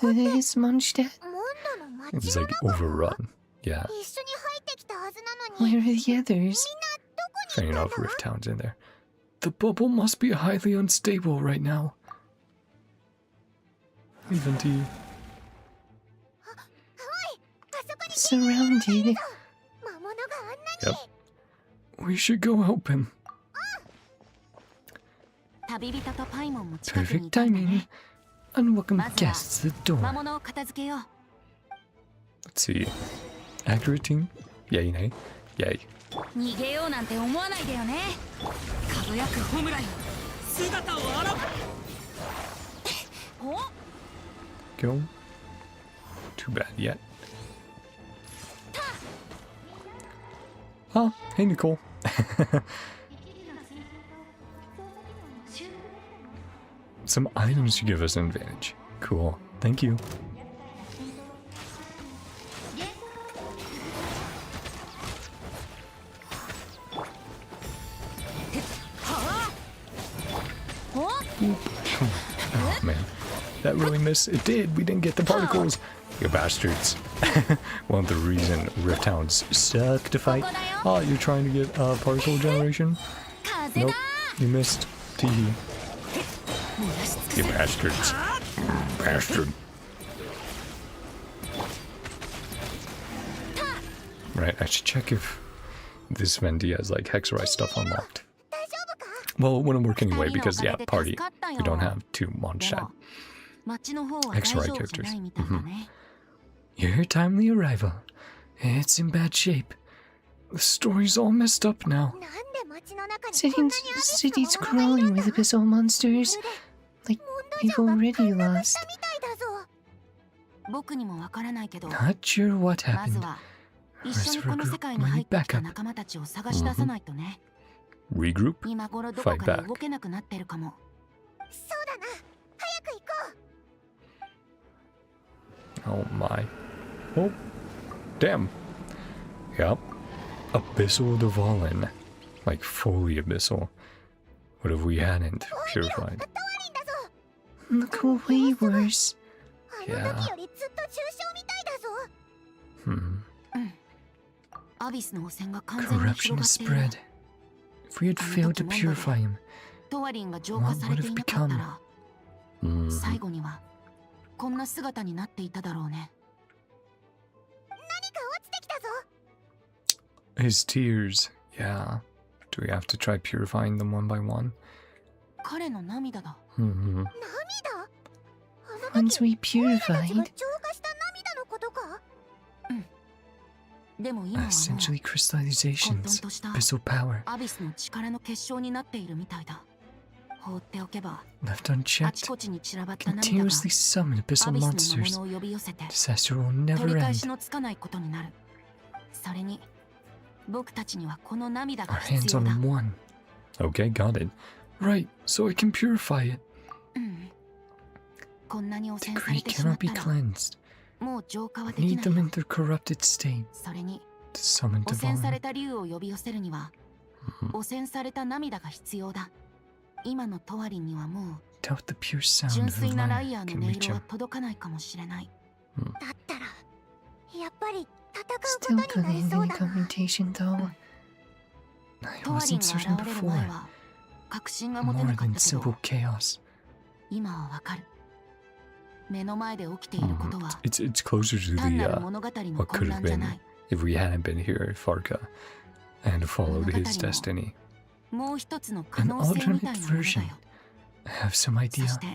Where's Mondstadt? モンドの It 町 was の like 中 overrun. Yeah. 一緒に入ってきたはずなのに Where are the others? Fair enough, Rift Town's in there. The bubble must be highly unstable right now. Even to you. あそこに Surrounded. 魔物があんなに Yep. We should go help him. 旅人とパイモンも近くに Perfect いたんだ timing. ね。 Unwelcome Mazda. guests at the 魔 door. 物を片付けよう。 Let's see. Accurate team? Yay, nay. Yay. 逃げようなんて思わないでよね。輝くホムライ。姿を現お Go. Too bad yet. Oh, hey Nicole. Some items to give us an advantage. Cool. Thank you. Oh man. That really missed. It did. We didn't get the particles. You bastards. Well, the reason Rift Hounds suck to fight. Oh, you're trying to get particle generation? 風 Nope. だ。 You missed. Teehee. You bastards. Bastard. Right, I should check if this Vendi has like Hexarai stuff unlocked. 大丈夫か Well, it wouldn't work anyway because, yeah, party. We don't have two で mondstadt. も町の方は Extra 大丈夫じゃ characters. ないみたいだね。 Your timely arrival. It's in bad shape. The story's all messed up now. なんで町の中にこんなに City's crawling with abyssal monsters. Like, we've already した lost. みたいだぞ。僕にもわからないけど、 Not sure what まず happened. は一緒にこの世界に入ってきた仲間たちを探し出さないとね。 Regroup? 今頃どこ Fight か back. で動けなくなってるかも。そうだな。早く行こう。 Oh my. Oh. Damn. Yep. Abyssal Devalin. Like fully abyssal. What if we hadn't purified? タワリンだぞ。 Look way worse. あの時よりずっと重症みたいだぞ。 Hmm. アビスの汚染が完全に Corruption 広 has がっている。 spread. If we had failed to purify him, トワリンが浄化されていなかったら、 hmm, 最後にはこんな姿になっていただろうね。何か落ちてきたぞ。 his tears. Yeah. Do we have to try purifying them one by one? 彼の涙だ。 Hmm. 涙？あの Once we 俺たちが purified, 浄化した涙のことか？でも今はもう Essentially 混沌 crystallizations. とした Abyssal power. アビスの力の結晶になっているみたいだ。放っておけば Left あ unchecked, ちこちに散らばった涙が continuously summon ア abyssal ビスの魔 monsters. 物を呼び寄せて Disaster will 取 never り返 end. しのつかないことになる。それに僕たちにはこの涙が Our hands 必要だ。 on one. Okay, got it. Right, so I can purify it. こんなに汚 The 染され Kree てしま cannot っ be たら cleansed. もう浄化はでき Need ない them よ。 in their corrupted state それに to summon 汚染さ divine. れた竜を呼び寄せるには汚染された涙が必要だ。今のトワリンにはも Doubt the pure う sound 純 of 粋 the なラ lyre イアーの can 音 reach 色は him. 届かないかもしれない。だったらやっぱり戦 Still うことになり collecting そう the だな。 computation though. I トワリン wasn't が certain 現れる before. 前は確信が持て More なかっ than たけ simple ど chaos. 今はわかる。目の前で起きていることは It's closer to 単 the なる物語の what 混 could have 乱じゃ been ない。 if we hadn't been here at Varka and followed his destiny. もう一つの可 An 能性みたい alternate なものだ version. よ。 I have some そ idea して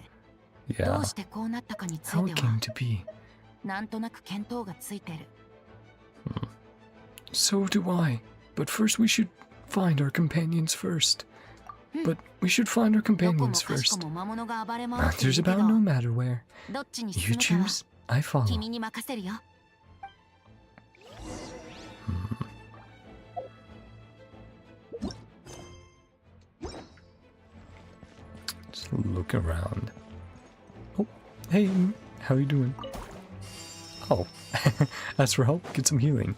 ど Yeah. うしてこうなったかにつ how い it ては came to be. なんとなく見当がついてる。 So do I. But first we should find our companions first. But we should find our どこも companions かしこ first. も魔物が暴れ回ってい There's るけ about ど no matter where. どっちに You 進むかは choose, I follow. 君に任せるよ。 Just look around. Oh, hey, how you doing? Oh, ask for help, get some healing.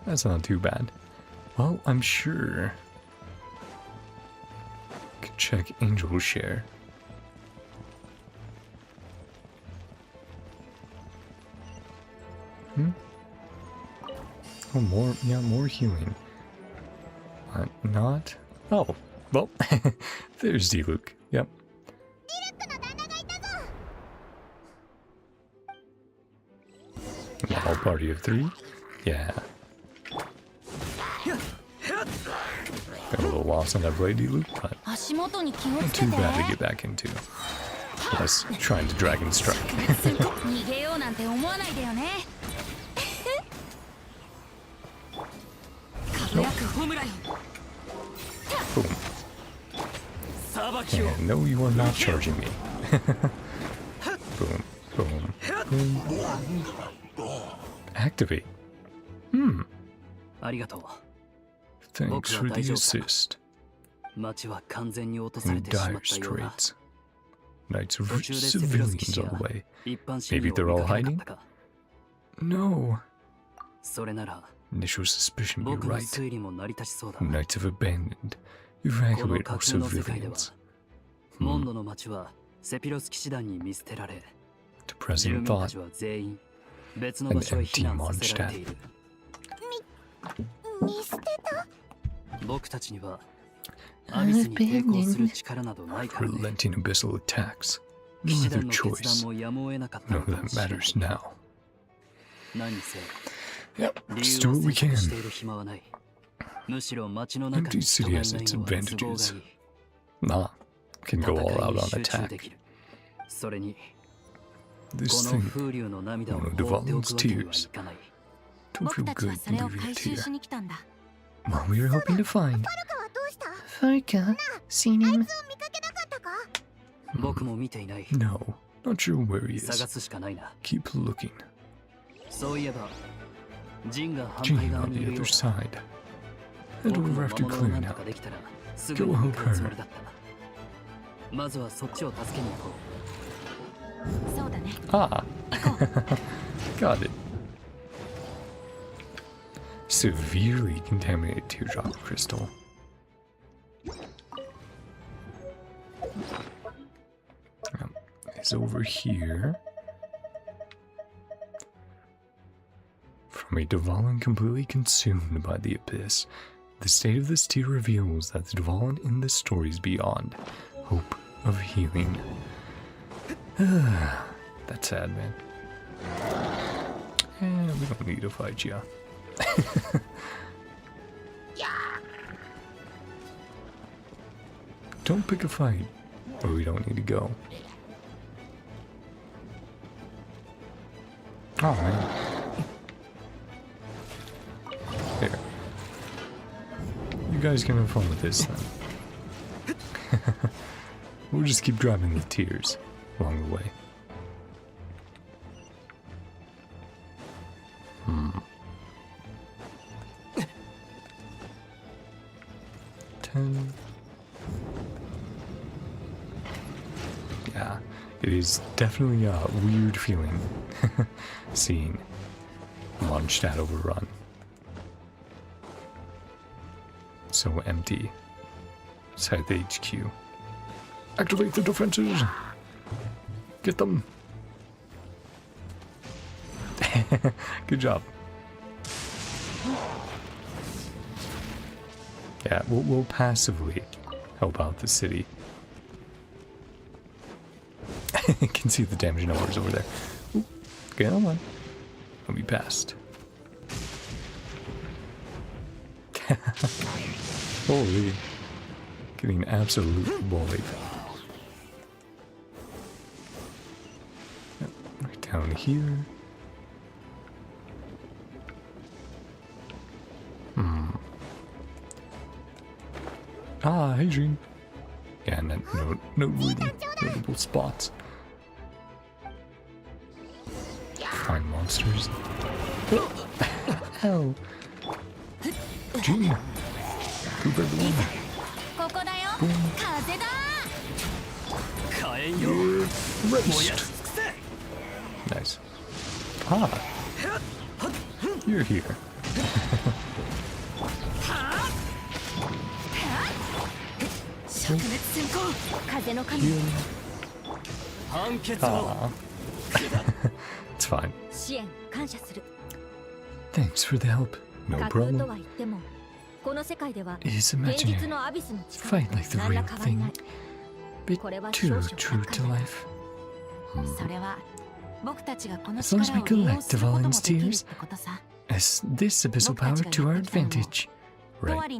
That's not too bad. Well, I'm sure. Could check Angel's share. Oh, more healing. Not. Oh, well, there's D-Luke. Yep. All party of three? Yeah. Got a little lost on that blade, D-Luke, but 足元に気を not つけ too て。 bad to get back into. Plus, trying to dragon strike. 逃げようなんて思わないでよね。輝くホムラよ。 Boom. And no, you are not charging me. Boom, boom, boom. Activate. ありがとう。 Thanks for the assist. 町は完全に落とされ In てしま dire ったようだ。 straits. Knights of 途中でセフィロス騎 civilians 士 on や the way. 一般市民 Maybe を they're all 見かけな hiding? かったか。 No. それなら Initial suspicion, you're 僕の right. 推理も成り立ちそうだ。 Knights have abandoned. この Evacuate 架 our 空の世界では civilians. モンドの町はセピロス騎士団に見捨てられ、 To 住 present 民た thought, ちは全員別の場所へ避難させられている。見捨てた？僕たちにはアビスに抵抗する力などないからね。 relenting abyssal attacks. 騎 No 士 other 団の決断 choice. もやむを得なかった No, のか that もしれない。 matters now. 何せ Yep, 理 just 由 do を what we 選択 can. している暇はない。むしろ町の中 Empty に人 city がい has ない its のは都合が advantages. いい。 Nah, can go all 戦 out いに on 集中で attack. きる。それに This この thing 風流の涙を one 放 of っておくわけにはい Devalon's かない。 don't 僕 feel たちは good それを leaving 回 it 収 here. しに来たんだ。 What we were hoping to find. はどうした？ Varka, seen him? 見かけなかったか？僕も見ていない。 No, not sure where he 探 is. すしかないな。 Keep looking. そういえば、ジンが反 Gene 対側 on にい the るよ other うだ。 side. 僕 Head も over 魔 after 物を clearing なんと out. かできたら、すぐに向かうつもりだった。まずはそっちを助けに行こう。そうだね。 Ah, got it. Severely contaminated teardrop crystal. Is over here. From a Dvalin completely consumed by the abyss, the state of this tear reveals that the Dvalin in the stories beyond hope of healing. That's sad, man. We don't need to fight ya. Don't pick a fight, or we don't need to go. Oh man. There. You guys can have fun with this then. We'll just keep dropping the tears along the way. Hmm. 10. Yeah, it is definitely a weird feeling seeing mondstadt overrun. So empty. Inside the HQ. Activate the defenses! Get them! Good job. Yeah, we'll passively help out the city. You can see the damage numbers over there. Ooh, okay, hold on. Let me past. Holy. Getting absolutely bullied. Right down here. Ah, hey, Jean. Yeah, noteworthy, notable spots. Find monsters. Oh, Jean. Poop everyone. Boom. Rest. Nice. Ah. You're here. Heal. Ah. It's fine. Thanks for the help. No problem. It's imaginary. Fight like the real thing. Bit too true to life. As long as we collect Dvalin's tears, as this abyssal power to our advantage. Right,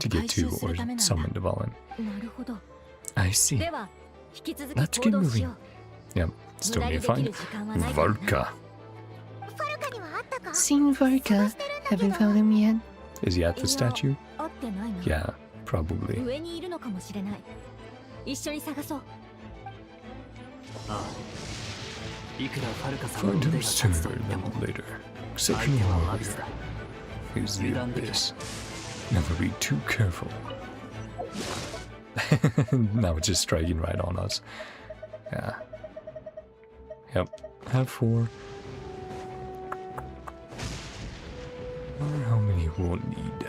to get to or summon Dvalin. I see. Let's get moving. Yep, still need to find Varka. seen Varka. Haven't found him yet. Is he at the statue? Yeah, probably. Find him sooner than later. Exceptional warrior. He's the abyss. Never be too careful. Now it's just striking right on us. Yeah. Yep. Have 4. I wonder how many we'll need.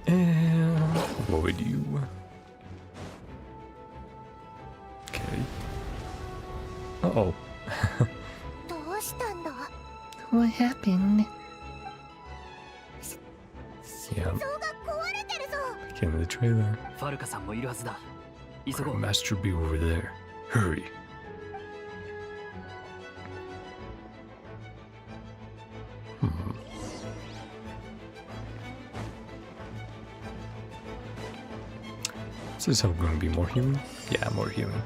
And avoid you. Okay. Uh-oh. What happened? Yeah. Again in the trailer. Master be over there. Hurry. Is this going to be more healing? Yeah, more healing.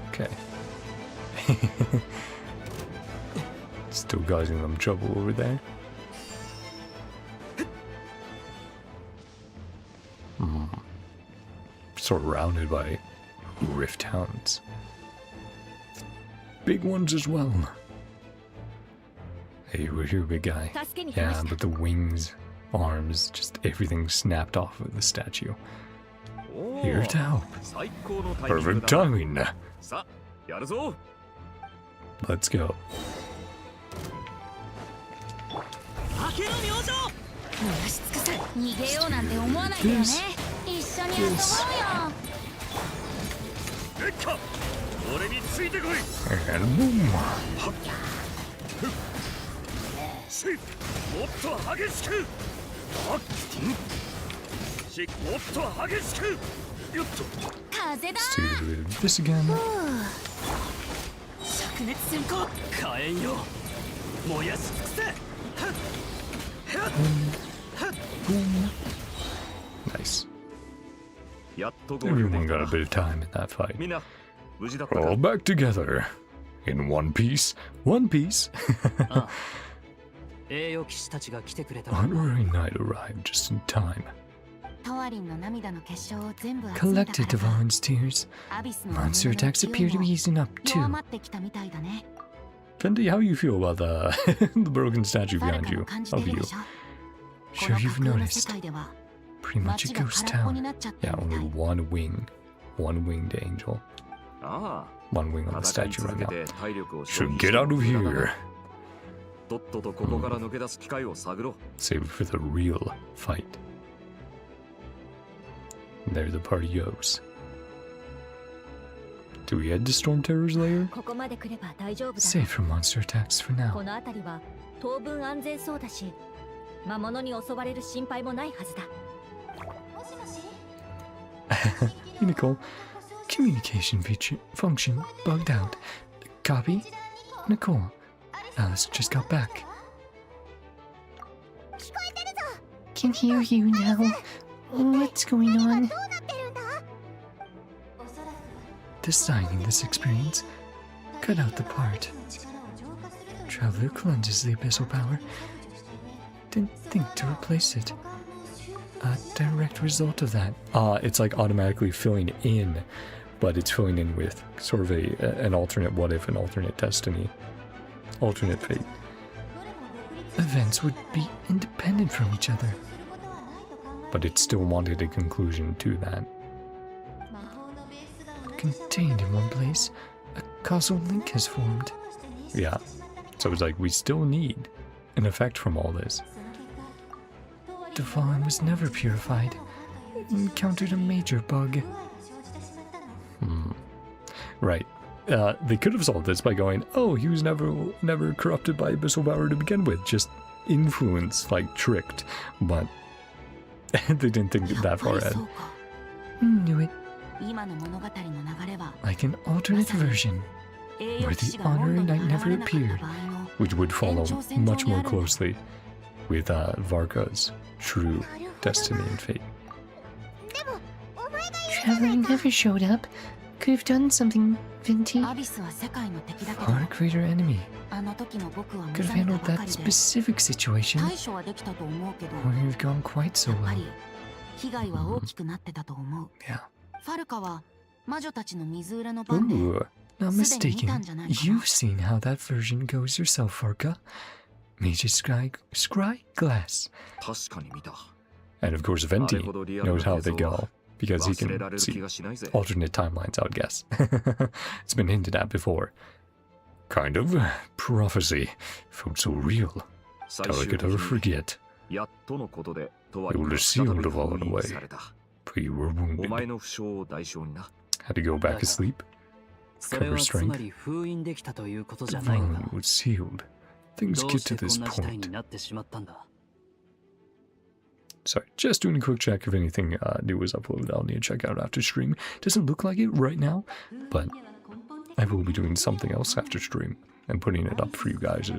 Okay. Still causing them trouble over there. Surrounded by rift hounds. Big ones as well. Hey, we're here, big guy. Yeah, but the wings, arms, just everything snapped off of the statue. Here to help. Perfect timing. Let's go. And boom. Let's do this again. Boom. Nice. Everyone got a bit of time in that fight. We're all back together. In one piece. One piece. 栄誉騎士たちが来てくれた。 Honorary knight arrived just in time. トワリンの涙の結晶を全部集めた Collected から Devon's tears. アビスの Monster attacks appear to be easing up 弱 too. まってきたみたいだね。 Fendi, how you feel about the broken statue ファル behind カ you? も感じて Of る you. でしょ。 Sure you've この架空の世 noticed. 界では Pretty much 街 a が ghost 空っぽに town. なっちゃった Yeah, みた only い。 one wing. One winged angel. あ One wing あ on the 戦い statue 続 right け now. て体力を消 Should 費 get out of しても無駄だ here. な。とっととここから抜け出す機会を探ろう。 Save it for the real fight. There the party goes. Do we head to Storm Terror's lair? ここまで来れば大丈夫だ。 Safe from monster attacks for こ now. の辺りは当分安全そうだし、魔物に襲われる心配もないはずだ。 Hey Nicole, communication feature function bugged out. Copy? Nicole, Alice just got back. Can hear you now. What's going on? Designing this experience, cut out the part. Traveler cleanses the abyssal power. Didn't think to replace it. A direct result of that. It's like automatically filling in, but it's filling in with sort of an alternate what if, an alternate destiny, alternate fate. Events would be independent from each other. But it still wanted a conclusion to that. Contained in one place, a causal link has formed. Yeah. So it's like we still need an effect from all this. Devon was never purified. Encountered a major bug. Right. They could have solved this by going, oh, he was never corrupted by abyssal power to begin with, just influence, like tricked. But they didn't think that far やっぱり ahead. そうか。 Knew it. 今の物語の流れは Like an alternate version, 栄誉 where 騎 the 士がモンド honorary に knight 現 never れなかった appeared. 場合の Which would follow much more closely with Varka's true destiny and fate. でもお前が Traveler never showed up. Could have done something, Venti. アビスは世界の敵だけど far greater enemy. あの時の僕は目 Could 覚 have め handled たばか that りで specific situation. 対処はできたと思うけど Wouldn't have gone quite so やっぱ well. り被害は大きくなってたと思う Yeah. ファルカは魔女たちの水裏の番で Ooh. Not Suddenly mistaken. 이딴잖아, 이거. You've seen how that version goes yourself, Varka. Mage's scry glass. 確かに見た。 And of course, あれ Venti ほどリアル knows な how 映像 they は go because he 忘れら can れる気 see がしないぜ。 alternate timelines, I would guess. It's been hinted at before. Kind of. Prophecy. Felt so real. 最 How I 終 could 的 ever に forget. やっとのことでトワ It リ would が have 再び sealed the 封 vault 印 away. された。 But you were お前 wounded. の負傷を代償にな。 Had to go back Daga. asleep. それは Cover つま strength. り封印できたということじ The ゃないの volume か。 was sealed. Things どう get し to てこ this んな事態に point. なってしまったんだ。 Sorry, just doing a quick check if anything new was uploaded. I'll need to check out after stream. Doesn't look like it right now, but I will be doing something else after stream and putting it up for you guys'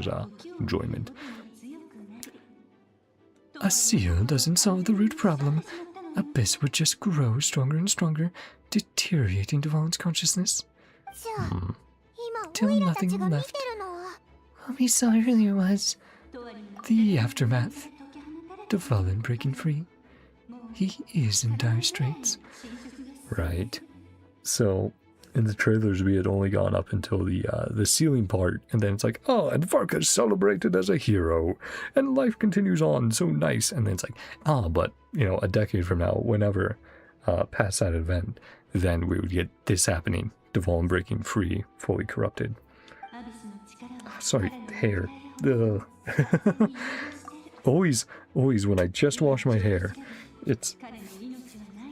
enjoyment. A seal doesn't solve the root problem. Abyss would just grow stronger and stronger, deteriorating Devon's consciousness. じゃあ Till 今オイラた nothing ちが見 left. てるのは What we saw earlier was the aftermath. Devon breaking free. He is in dire straits. Right. So, in the trailers, we had only gone up until the ceiling part, and then it's like, oh, and Varka is celebrated as a hero, and life continues on, so nice. And then it's like, but a decade from now, whenever past that event, then we would get this happening: Devon breaking free, fully corrupted. Sorry, hair. Ugh. always when I just wash my hair, it's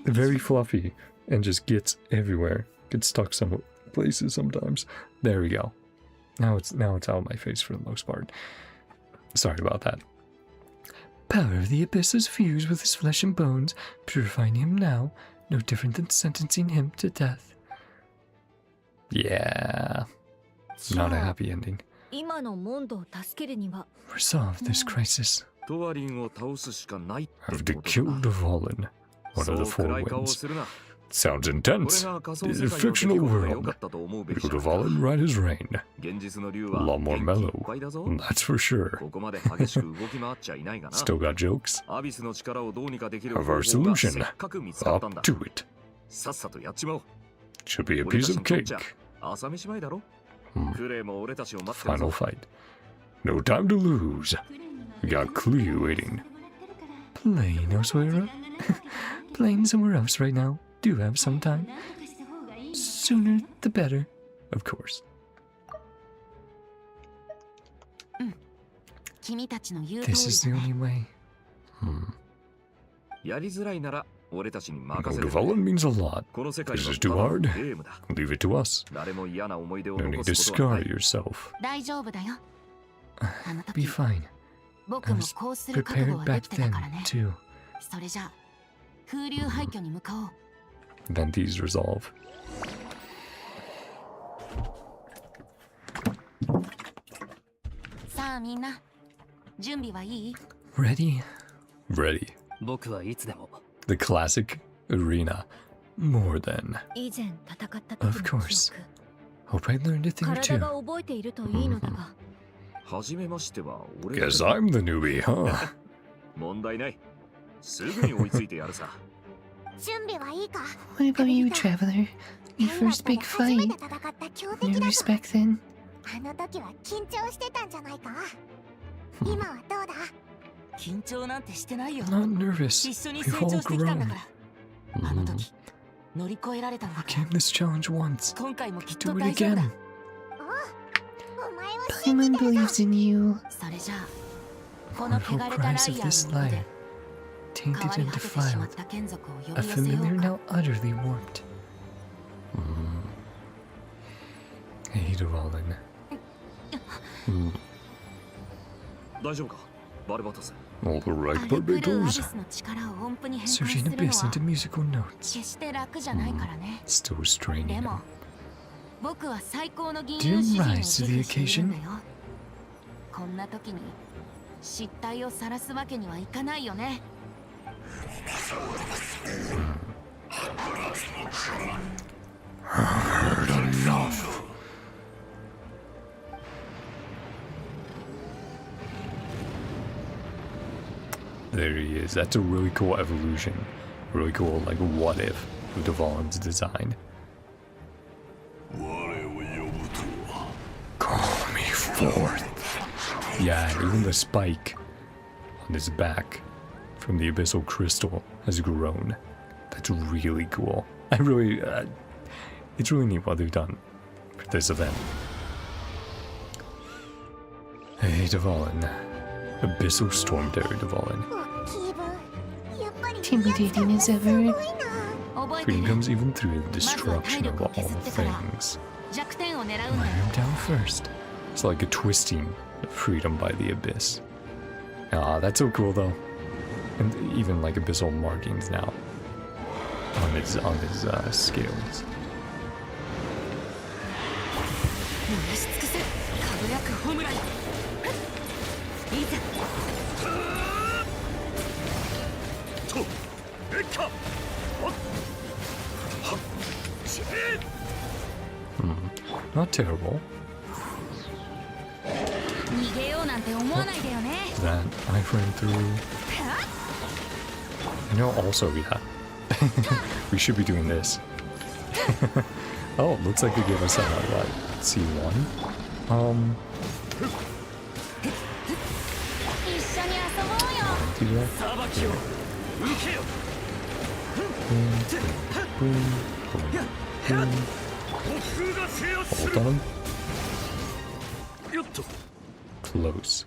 very fluffy and just gets everywhere. Gets stuck some places sometimes. There we go. Now it's out of my face for the most part. Sorry about that. Power of the Abyss is fused with his flesh and bones, purifying him now, no different than sentencing him to death. Yeah. Not a happy ending. 今のモンドを助けるには Resolve this crisis. トワリンを倒すしかないって Have こ to とだ kill な。 the fallen. One そ of う the four 暗い顔を winds. するな。Sounds intense. It's a fictional world. Wuthering right as rain. A lot more mellow. That's for sure. Still got jokes? Have our solution. Up to it. Should be a piece of cake. Final fight. No time to lose. We got Cleo waiting. Playing elsewhere? Playing somewhere else right now. Do have some time. Sooner the better. Of course. This is the only way. Wuthering means a lot. This is too hard. Leave it to us. No need to scar yourself. Be fine. I was prepared back then, too. Then these resolve. Ready? Ready. 僕はいつでも The classic arena. More than. 以前戦った Of course. Hope I learned a thing or 体 two. が覚えているといいのだが Guess I'm the newbie, huh? 問題ない。すぐに追いついてやるさ。準備はいいか？ What about you, traveler? Your first big 初め fight? て戦った強敵だ No ぞ。 respect then? あの時は緊張してたんじゃないか？今はどうだ？緊張なんてしてないよ。 Not nervous. 一緒に We've 成 all 長してきたんだ grown. から。あの時乗り越えられたんだから。 Came this challenge once. 今回もきっ Do と it 大丈夫だ。 again. お前を信じ Paimon てるぞ。 believes in you. それじゃあこの Wonderful 汚れたライア cries of ー this のもと lyre. で変 Tainted わり and 果ててしまっ defiled. た眷属を呼 A び寄せよ familiar うか。 now utterly warped. Wuthering. 大丈夫かバルバトス。 All the right 荒れ狂うアビ potatoes. スの力を音符に変換す Surging るの abyss は into musical notes. 決して楽じゃないからね。 Still straining で him. も僕は最高の銀 Do 融 you 詩人を rise 自 to the 負しているんだ occasion? よ。こんな時に失態を晒すわけにはいかないよね。 Heard enough. There he is. That's a really cool evolution. Really cool, like, what if with Devon's design. Call me forth. Yeah, even the spike on his back from the abyssal crystal has grown. That's really cool. I really, it's really neat what they've done for this event. Hey, Devon. Abyssal Storm Terror Devon. 気分やっぱり Intimidating as ever. すごいな。覚えて Freedom ね。 comes even through the destruction of all things. 弱点を狙うんだ Wear よ。 him down first. It's like a twisting of freedom by the abyss. Ah, that's so cool though. And even like abyssal markings now on his scales. 燃やし尽くせ輝くホムライ。いざ。と、えっか。 Not terrible. 逃げようなんて思わないでよね。 That I ran through. You know, also, yeah. We should be doing this. Oh, looks like they gave us what? C1? 一緒に遊ぼうよ。 do that? 裁きを受けよ。 Boom, boom, boom. 僕が制圧す Hold る。 on. よっと。 Close.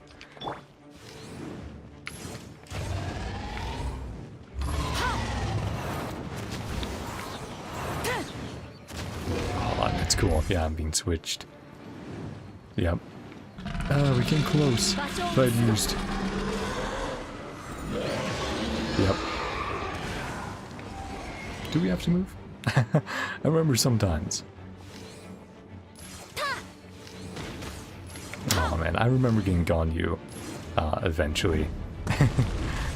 Oh, that's cool. Yeah, I'm being switched. Yep. We came close. But used. Yep. Do we have to move? I remember sometimes. Oh man, I remember getting Ganyu eventually.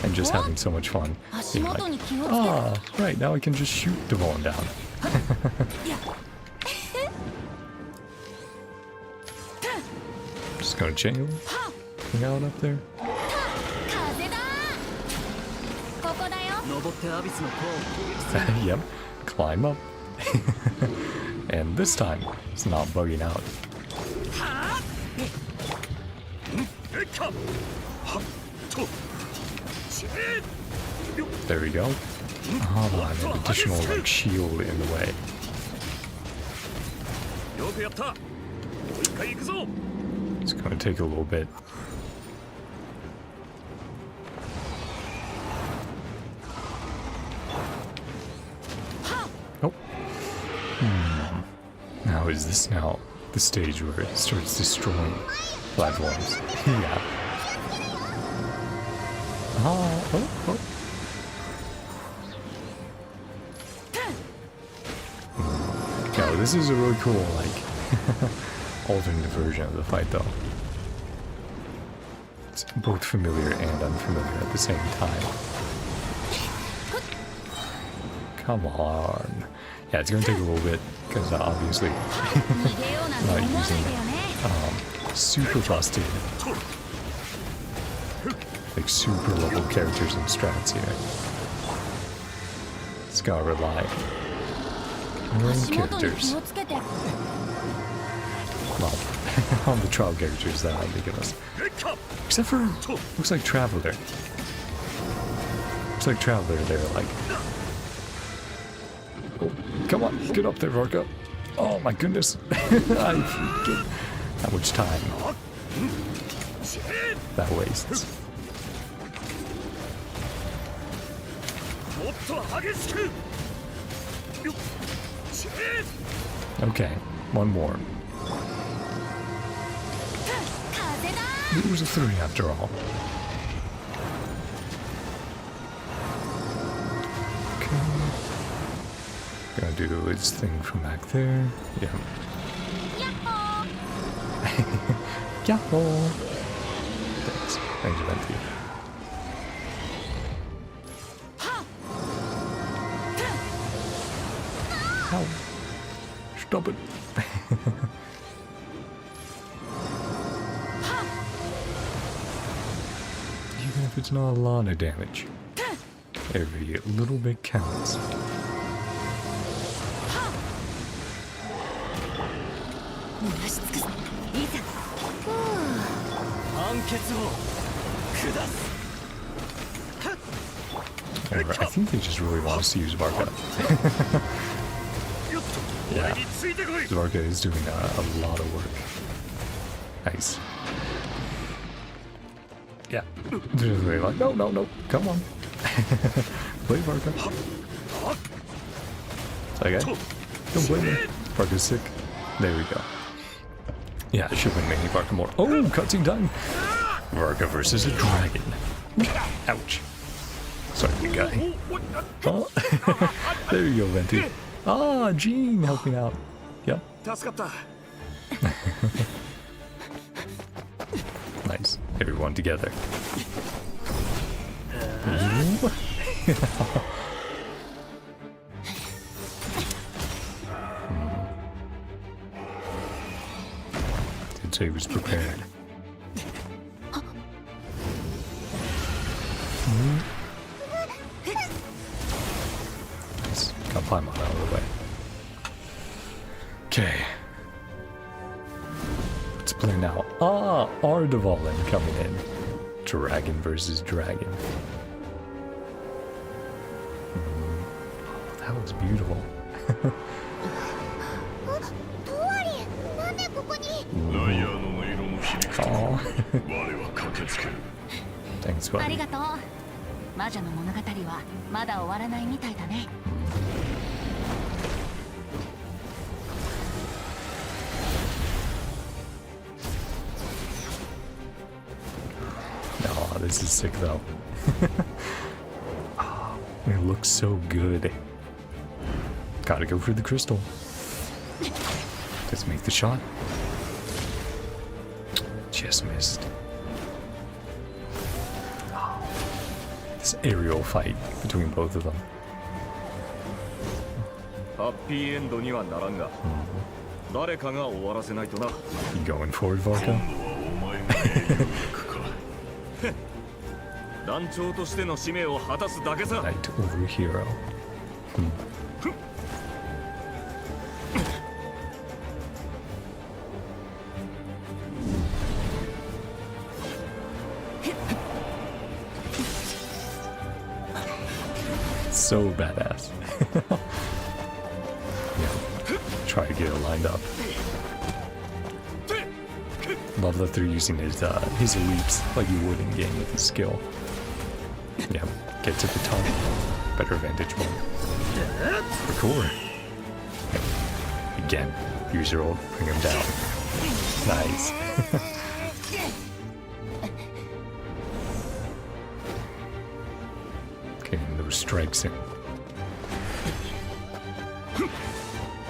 and just having so much fun. Being like, ah, right, now I can just shoot Devon down. Just gonna chill. Hang out up there. 登ってアビスの塔を攻撃する Yep, climb up. And this time, it's not bugging out. There we go. Ah, and an additional like shield in the way. It's gonna take a little bit. Oh. Now is this now the stage where it starts destroying platforms? Yeah. Oh. No, this is a really cool, like, alternate version of the fight, though. It's both familiar and unfamiliar at the same time. Come on. Yeah, it's gonna take a little bit, because obviously not using super busted, like super level characters and strats here. It's gotta rely on your own characters. Well, on the trial characters that they give us. Except for, looks like Traveler. Looks like Traveler, they're like... Oh, come on, get up there, Varka. Oh my goodness. I forget how much time that wastes. Okay, one more. It was a 3 after all. Okay. Gotta do its thing from back there. Yeah. Yahoo! Thanks. Thanks, Venti. Ow. Stop it. Even if it's not a lot of damage, every little bit counts. Whatever, I think they just really want us to use Varka. Yeah, Varka is doing a lot of work. Nice. Yeah, they're just really like, no, come on. Play Varka. Okay, don't blame me. Varka's sick. There we go. Yeah, I should have been making Varka more. Oh, cutscene time! Varka versus a dragon. Ouch. Sorry, big guy. Oh. There you go, Venti. Ah, Jean helping out. Yep. Nice. Everyone together. Did say he was prepared. Nice. Got Paimon out of the way. Okay. Let's play now. Ah, Ardavalin coming in. Dragon versus dragon. Oh, that looks beautiful. Oh. Thanks, buddy. ありがとう。魔女の物語はまだ終わらないみたいだね。Oh, this is sick though. Oh, it looks so good. Gotta go for the crystal. Let's make the shot. Just missed. Oh, nice aerial fight between both of them. ハッピーエンドにはならんが、誰かが終わらせないとな。 You going forward, Varka? 団長としての使命を果たすだけさ。 Knight over hero. So badass. Yeah. Try to get it lined up. Love that they're using his leaps like you would in game with his skill. Yeah, get to the top. Better vantage point. Record. Again, use your ult, bring him down. Nice. Getting those strikes in.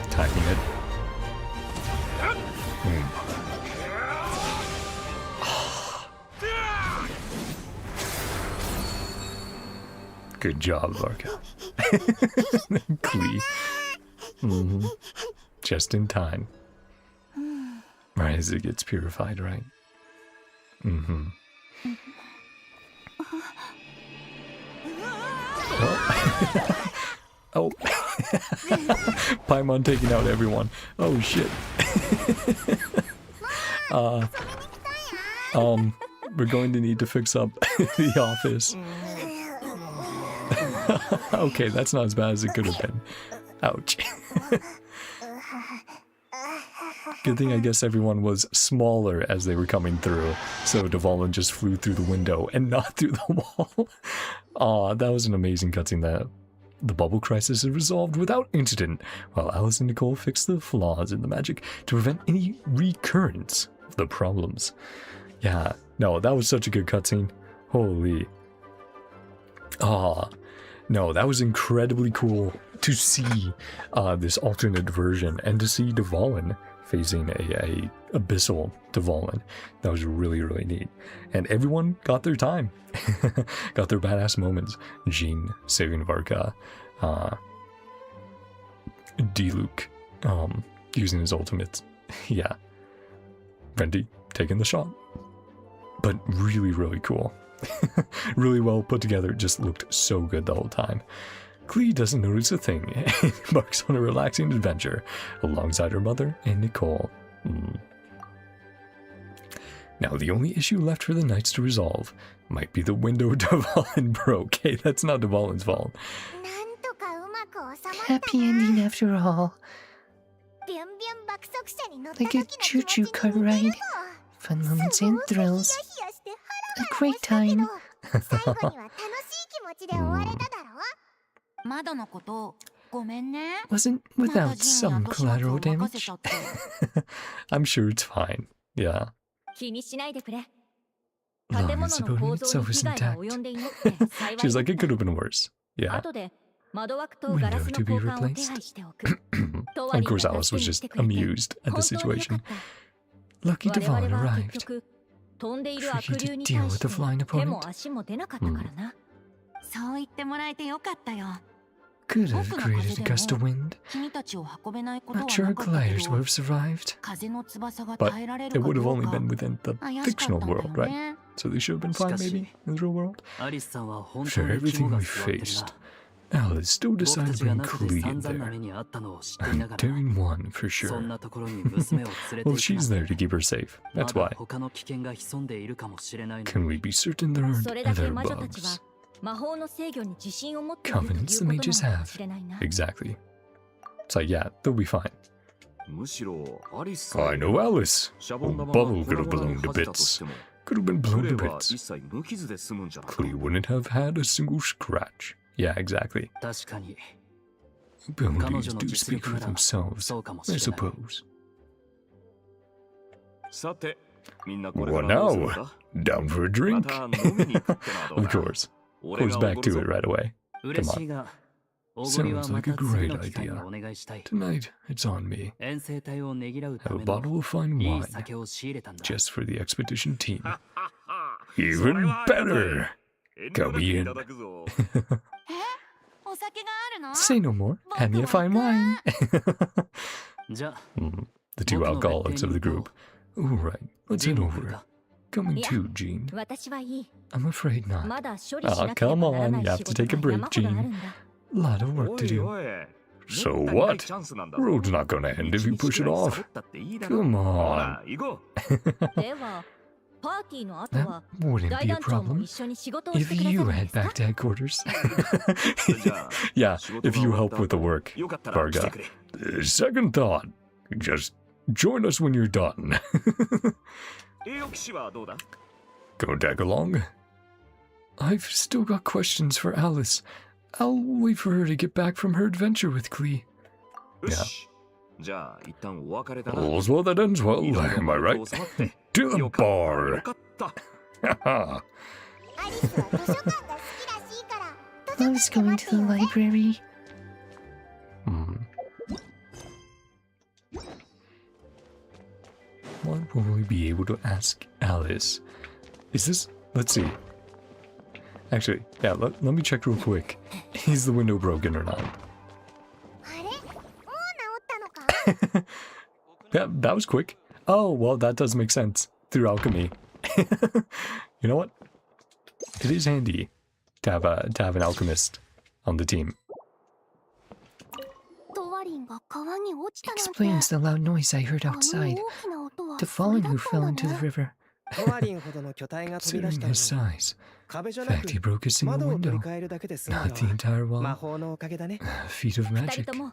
Timing it. Good job, Varka. Klee. Just in time. Right as it gets purified, right? Oh. Paimon taking out everyone. Oh shit. We're going to need to fix up the office. Okay, that's not as bad as it could have been. Ouch. Good thing I guess everyone was smaller as they were coming through, so Dvalin just flew through the window and not through the wall. Aw, that was an amazing cutscene. That the bubble crisis is resolved without incident, while Alice and Nicole fix the flaws in the magic to prevent any recurrence of the problems. Yeah, no, that was such a good cutscene. Holy. No, that was incredibly cool to see this alternate version and to see Dvalin facing a abyssal Dvalin. That was really, really neat. And everyone got their time. Got their badass moments. Jean saving Varka. D-Luke using his ultimates. Yeah. Venti taking the shot. But really, really cool. Really well put together. It just looked so good the whole time. Klee doesn't notice a thing and embarks on a relaxing adventure alongside her mother and Nicole. Now, the only issue left for the knights to resolve might be the window Dvalin broke. Hey, that's not Dvalin's fault. Happy ending after all. Like a choo-choo car ride. Fun moments and thrills. A great time. Wasn't without some collateral damage. I'm sure it's fine. Yeah. Long as the building itself is intact. She's like, it could have been worse. Yeah. Window to be replaced. Of course, Alice was just amused at the situation. Lucky Dvalin arrived. Tricky to deal with a flying opponent. Could have created a gust of wind. Not sure our gliders would have survived. But it would have only been within the fictional world, right? So they should have been fine, maybe, in the real world. For everything we faced, Alice still decided to bring Klee in there. A daring one, for sure. Well, she's there to keep her safe. That's why. Can we be certain there aren't other bugs? Confidence the mages have. Exactly. It's like, yeah, they'll be fine. I know Alice. A bubble could have blown to bits. Could have been blown to bits. Klee wouldn't have had a single scratch. Yeah, exactly. Abilities do speak for themselves, I suppose. What now? Down for a drink? Of course. Goes back to it right away. Come on. Sounds like a great idea. Tonight, it's on me. Have a bottle of fine wine, just for the expedition team. Even better! Count me in. お酒があるの？ Say no more. Hand me a fine wine. じゃあ The two alcoholics of the group. Alright, let's head over. Coming too, Jean. 私はいい。 I'm afraid not. まだ処理しなけれ Come ばなら on, ない you have 仕 to 事 take a が break, 山ほどある Jean. んだ。 Lot of work to do. So what? Road's not gonna end if you push it off. Come on. では、パーティーの後 That は wouldn't 大 be a 団長も problem 一緒に仕事をし if てくれ you たらいい head さ。 back to headquarters. Yeah, if you help with the work, Varka. Second thought. Just join us when you're done. Go tag along. I've still got questions for Alice. I'll wait for her to get back from her adventure with Klee. All's well that ends well, am I right? To the bar! アリスは図書館が好きらしいから I was going to the library. What will we be able to ask Alice? Is this... Let's see. Actually, yeah, let me check real quick. Is the window broken or not? あれもう治ったのか Yeah, that was quick. Oh, well, that does make sense. Through alchemy. You know what? It is handy to have an alchemist on the team. トワリンが川に落ちたなんて。 Explains the loud noise I heard あの outside. 大きな音は The それ fallen だ who った fell んだ into the ね。 river. トワリンほどの巨体が飛び出 Considering したの his に size. 壁じゃ In な fact, く he broke a single 窓を取 window. り替えるだけで済むの Not the は entire 魔 wall. 法のおかげだね。 A feat of 二人 magic. とも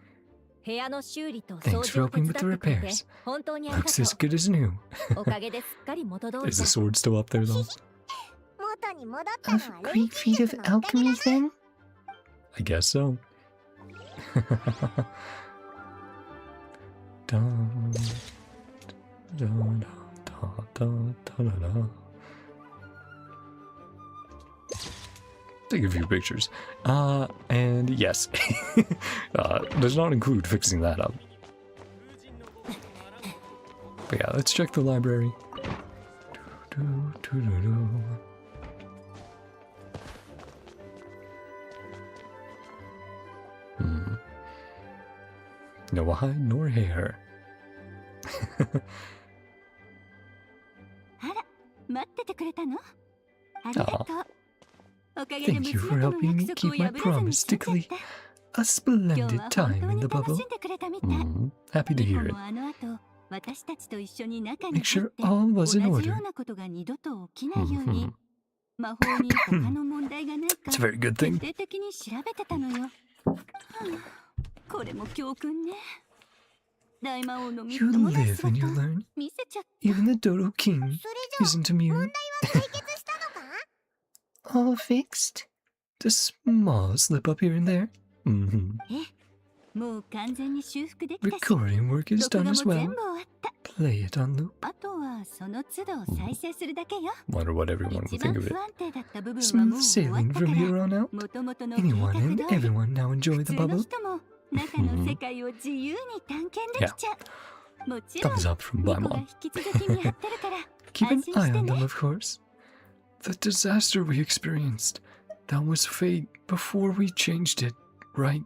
部屋の修理と掃 Thanks 除 for を手 helping 伝 with っ the てくれて repairs. 本当にありが Looks と as good as new. う。おかげですっかり元通り Is the だ。 sword still up there, though? 元に戻ったの Of はレ great ン feat ジ of 術のおかげ alchemy, だ then? I guess so. Dun, dun, dun, dun, dun, dun, dun. Take a few pictures. And yes. Does not include fixing that up. But yeah, let's check the library. No hide nor hair. あら、待っててくれたの？ありがとう。おかげで Thank you 娘 for との helping me 約束を keep my 破らずに promise 済 to んじ Klee. ゃった。 A 今日 splendid は本 time 当 in に the 楽 bubble. しんでくれたみたい。 Happy to リコ hear it. もあの後、私たちと一緒に中に Make 入 sure って all 同 was じ in よ order. うなことが二度と起きないように魔法に他の問題がないか It's a very good 徹 thing. 底的に調べてたのよ。これも教訓ね。大魔王のみっ You ともない live 姿 and you learn. 見せちゃった。 Even the Dodo King それじゃ isn't immune. 解決したのか All fixed? The small slip up here and there. もう完全に修復できたし、 Recording work is 録画 done も as 全 well. 部終わった。 Play it on loop. あとはその都度再生するだけよ。 Wonder what everyone 一 will 番 think of 不 it. 安定だった部分はも Smooth う終わっ sailing たか from ら。 here on out. 元々の計 Anyone 画 and 通り everyone now enjoy 普 the 通の bubble. 人も中の世界を自由に探検できちゃう。もちろん、 Thumbs up from ニコが Paimon. 引き続き見張ってるから。 Keep an 安心 eye して on ね。 them, of course. The disaster we experienced. That was fate before we changed it, right?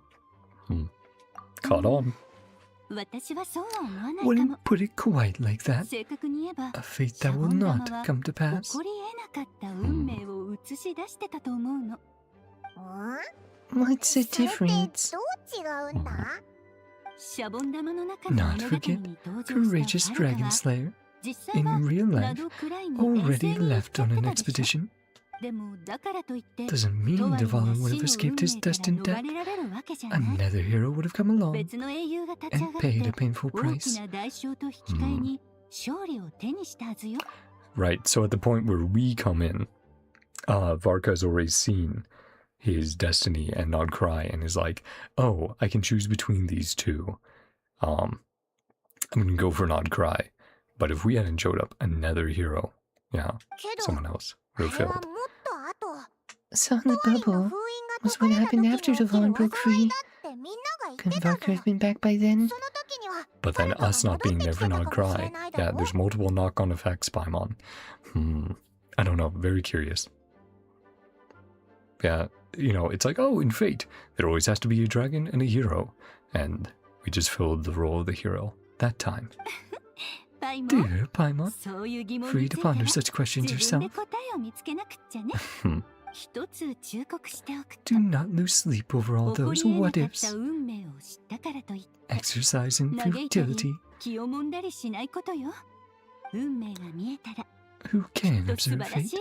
Caught on. 私はそうは思わないか Wouldn't も。 put it quite like that. 正確に言えば、 A fate that will not come to 起 pass. こり得なかった運命を映し出してたと思うの。What's the それってどう difference? 違うんだシャボン玉の中の Not 物語 forget に登場 Courageous したファル Dragon カは Slayer 実際 in は real ナ life ドクライに遠征 already に行っ left ちゃっ on て an たでしょ。 expedition. でもだからといって Doesn't ト mean ワリン Devalin が would 死 have の escaped 運 his 命から destined 逃 death. れられるわけじゃない。 Another hero would have come along 別の英雄が立ち上 and がっ paid a て painful 大き price. な代償と引き換えに勝利を手にしたはずよ。 Right, so at the point where we come in, Varka has already seen his destiny and NodKrai and is like, oh, I can choose between these two. I'm gonna go for NodKrai. But if we hadn't showed up, another hero, yeah, けど someone else あ would れ have は failed. もっと後 So the トワリンの bubble 封印が was 解 what かれた happened 時 after に起きる Devalin broke 災い free. だってみんなが言 Couldn't ってた Varka ぞ have been back by then? その時には But then 誰かが us not 戻っ being て there き for てたかもしれ NodKrai. ないだ Yeah, ろ there's multiple knock-on effects, Paimon. I don't know, very curious. Yeah, you know, it's like, oh, in Fate, there always has to be a dragon and a hero. And we just filled the role of the hero that time. Dear Paimon, free to ponder such questions yourself. Do not lose sleep over all those what ifs. Exercise in futility. Who can observe fate,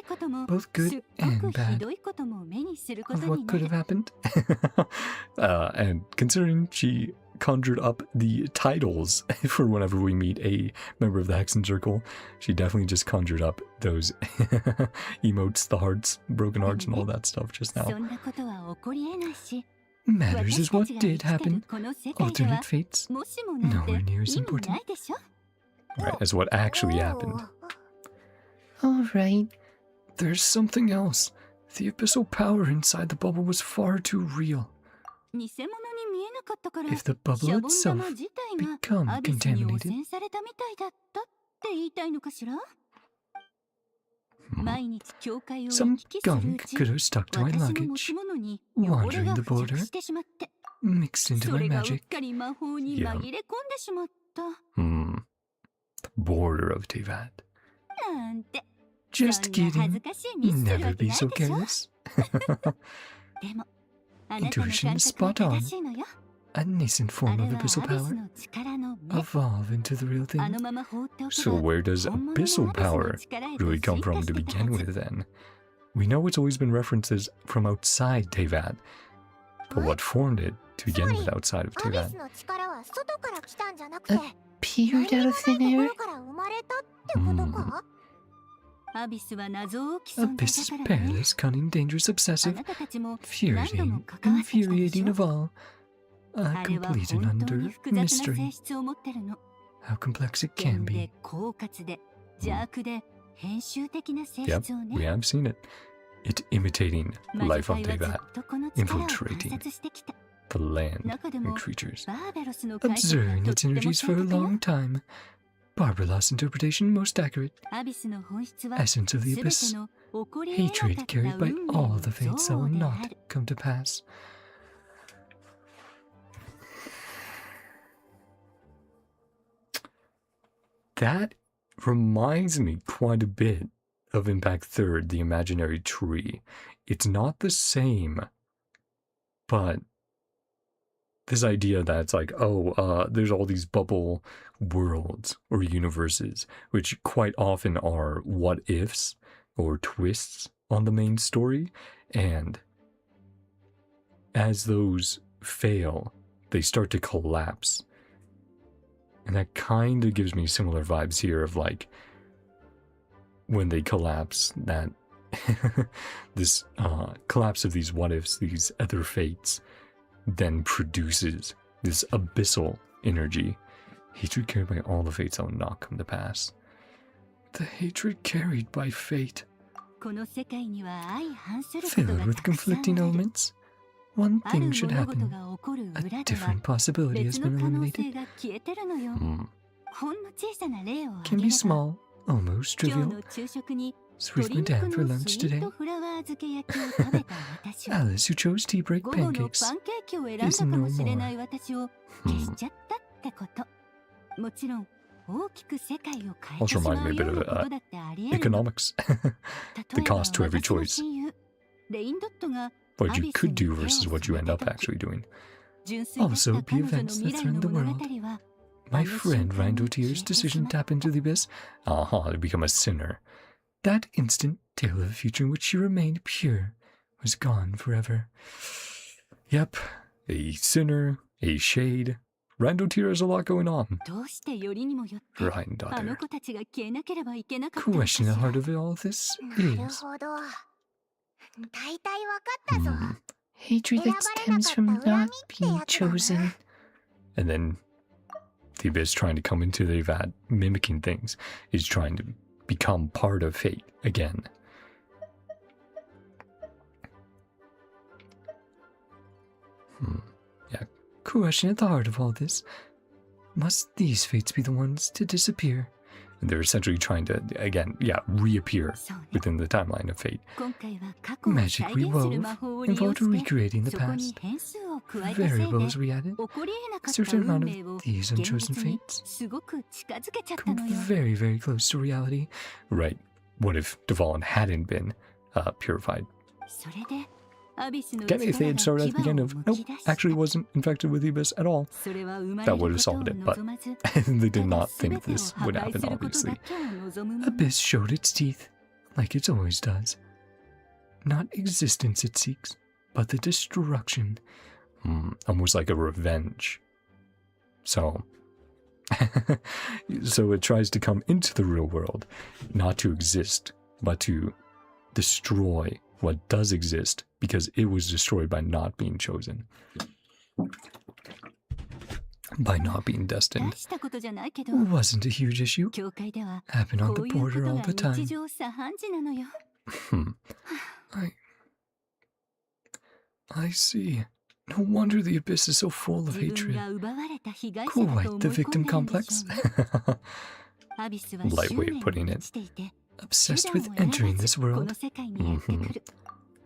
both good and bad, of what could have happened? And considering she conjured up the titles for whenever we meet a member of the Hexen Circle, she definitely just conjured up those emotes, the hearts, broken hearts, and all that stuff just now. Matters is what did happen. Alternate fates, nowhere near as important. Right, as what actually happened. All right. There's something else. The abyssal power inside the bubble was far too real. If the bubble itself become contaminated, some gunk could have stuck to my luggage, wandering the border, mixed into my magic. Yeah. The border of Tevat. Just kidding. Never be so careless. Intuition is spot on. A nascent form of abyssal power. Evolve into the real thing. So where does abyssal power really come from to begin with then? We know it's always been references from outside Tevat, but what formed it to begin with outside of Tevat? Appeared out of thin air? Abyss is perilous, cunning, dangerous, obsessive, infuriating of all. A complete and utter mystery. How complex it can be. Yep, we have seen it. It imitating life on Tevat, infiltrating the land and creatures. Observing its energies for a long time. Barbarous interpretation most accurate. Essence of the abyss. Hatred carried by all the fates that will not come to pass. That reminds me quite a bit of Impact Third, the imaginary tree. It's not the same, but this idea that it's like, there's all these bubble worlds or universes, which quite often are what ifs or twists on the main story, and as those fail, they start to collapse. And that kind of gives me similar vibes here of like when they collapse, that this collapse of these what ifs, these other fates, then produces this abyssal energy. Hatred carried by all the fates that will not come to pass. The hatred carried by fate. Filled with conflicting elements. One thing should happen. A different possibility has been eliminated. Can be small, almost trivial. Sweet madame for lunch today. Alice, who chose tea break pancakes, is no more. Also reminded me a bit of economics. The cost to every choice. What you could do versus what you end up actually doing. Also, be events that threaten the world. My friend Rindotier's decision to tap into the abyss, to become a sinner. That instant tale of a future in which she remained pure was gone forever. Yep, a sinner, a shade. Randotier has a lot going on. Rindottir. Question the heart of all this is... Hatred that stems from not being chosen. And then the abyss trying to come into the vat, mimicking things, is trying to become part of fate again. Yeah. Question at the heart of all this. Must these fates be the ones to disappear? They're essentially trying to, again, yeah, reappear within the timeline of fate. Magic we wove involved recreating the past. Variables we added. A certain amount of these unchosen fates. Come very, very close to reality. Right. What if Dvalin hadn't been purified? Again, if they had started at the beginning of, nope, actually wasn't infected with the Abyss at all, that would have solved it, but they did not think this would happen, obviously. Abyss showed its teeth, like it always does. Not existence it seeks, but the destruction. Almost like a revenge. So, so it tries to come into the real world, not to exist, but to destroy what does exist because it was destroyed by not being chosen, by not being destined. Wasn't a huge issue. Happened on the border all the time. I see. No wonder the Abyss is so full of hatred. Quite the victim complex. Light way of putting it. Obsessed with entering this world.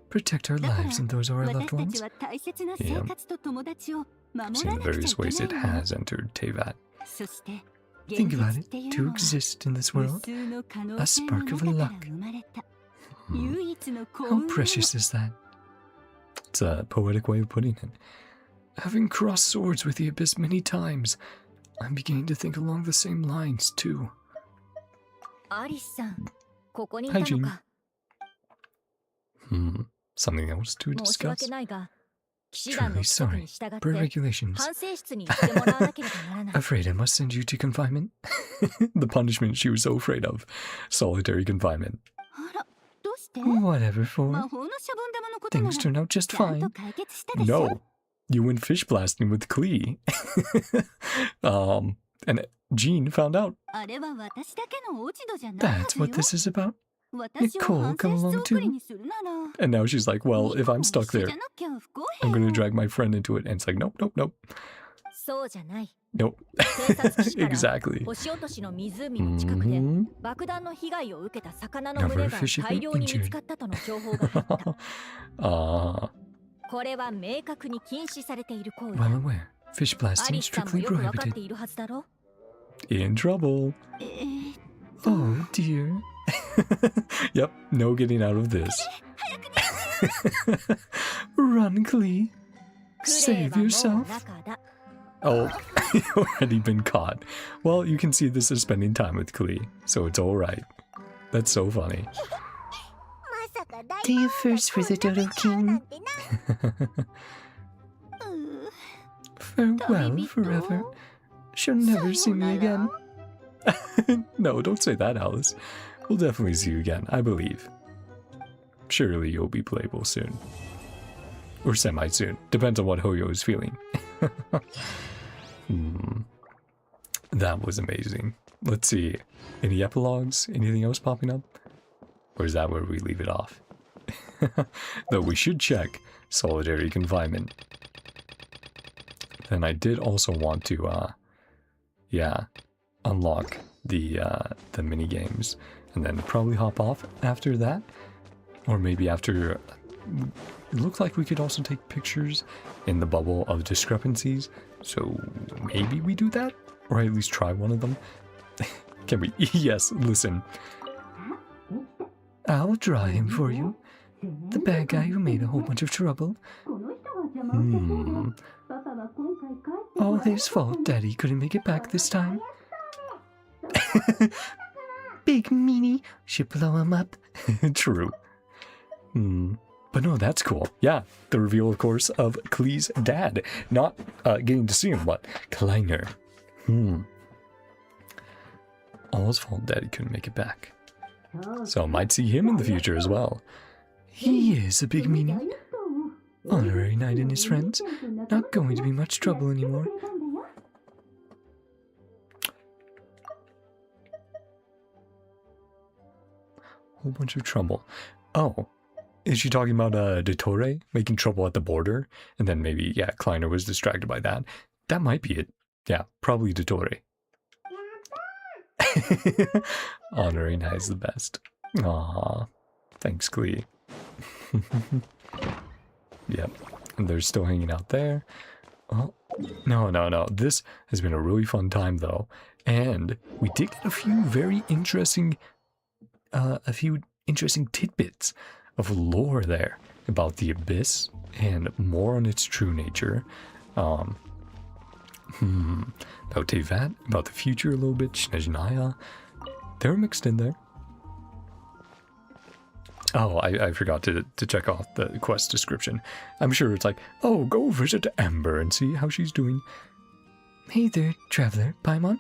Protect our lives and those of our loved ones. Yeah. Seen the various ways it has entered Teyvat. Think about it. To exist in this world, a spark of luck. How precious is that? It's a poetic way of putting it. Having crossed swords with the Abyss many times, I'm beginning to think along the same lines, too. Hi, Jean. Something else to discuss? Truly sorry. Per regulations. Afraid I must send you to confinement? The punishment she was so afraid of. Solitary confinement. Whatever for. Things turned out just fine. No. You went fish blasting with Klee. And Jean found out. That's what this is about? Nicole come along too? And now she's like, well, if I'm stuck there, I'm going to drag my friend into it. And it's like, nope, nope, nope. Nope. Exactly. Number of fish have been injured. Well aware. Fish blasting strictly prohibited. In trouble. Oh dear. Yep, no getting out of this. Run, Klee. Save yourself. Oh, you've already been caught. Well, you can see this is spending time with Klee, so it's alright. That's so funny. Do you first for the Dodo King? Farewell forever. She'll never see me again. No, don't say that, Alice. We'll definitely see you again, I believe. Surely you'll be playable soon. Or semi-soon. Depends on what Hoyo is feeling. That was amazing. Let's see. Any epilogues? Anything else popping up? Or is that where we leave it off? Though we should check solitary confinement. Then I did also want to, yeah, unlock the mini games, and then probably hop off after that, or maybe after. It looked like we could also take pictures in the bubble of discrepancies, so maybe we do that, or at least try one of them. Can we? Yes. Listen. I'll draw him for you. The bad guy who made a whole bunch of trouble. All his fault Daddy couldn't make it back this time. Big meanie should blow him up. True. But no, that's cool. Yeah, the reveal, of course, of Klee's dad. Not getting to see him, but Kleiner. All his fault Daddy couldn't make it back. So I might see him in the future as well. He is a big meanie. Honorary knight and his friends. Not going to be much trouble anymore. Whole bunch of trouble. Oh, is she talking about Dottore making trouble at the border? And then maybe, yeah, Kleiner was distracted by that. That might be it. Yeah, probably Dottore. Honoring High is the best. Aw, thanks, Glee. Yep, and they're still hanging out there. Oh, no. This has been a really fun time, though. And we did get a few very interesting, tidbits of lore there about the Abyss and more on its true nature. About Tevat, about the future a little bit, Snezhnaya. They were mixed in there. Oh, I forgot to check off the quest description. I'm sure it's like, oh, go visit Amber and see how she's doing. Hey there, traveler, Paimon.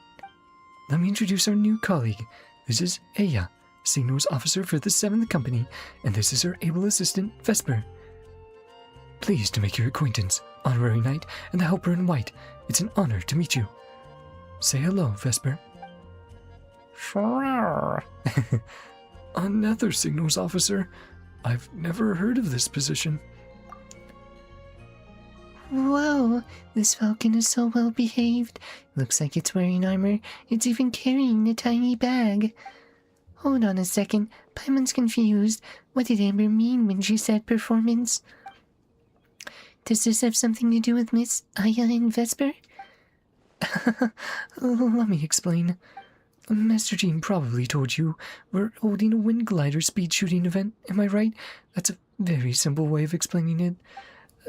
Let me introduce our new colleague. This is Eya, Signals Officer for the 7th Company, and this is her able assistant, Vesper. Pleased to make your acquaintance, Honorary Knight and the Helper in White. It's an honor to meet you. Say hello, Vesper. Sure. Another Signals Officer? I've never heard of this position. Whoa, this falcon is so well behaved. Looks like it's wearing armor. It's even carrying a tiny bag. Hold on a second. Paimon's confused. What did Amber mean when she said performance? Does this have something to do with Miss Aya and Vesper? Let me explain. Master Jean probably told you we're holding a wind glider speed shooting event, am I right? That's a very simple way of explaining it.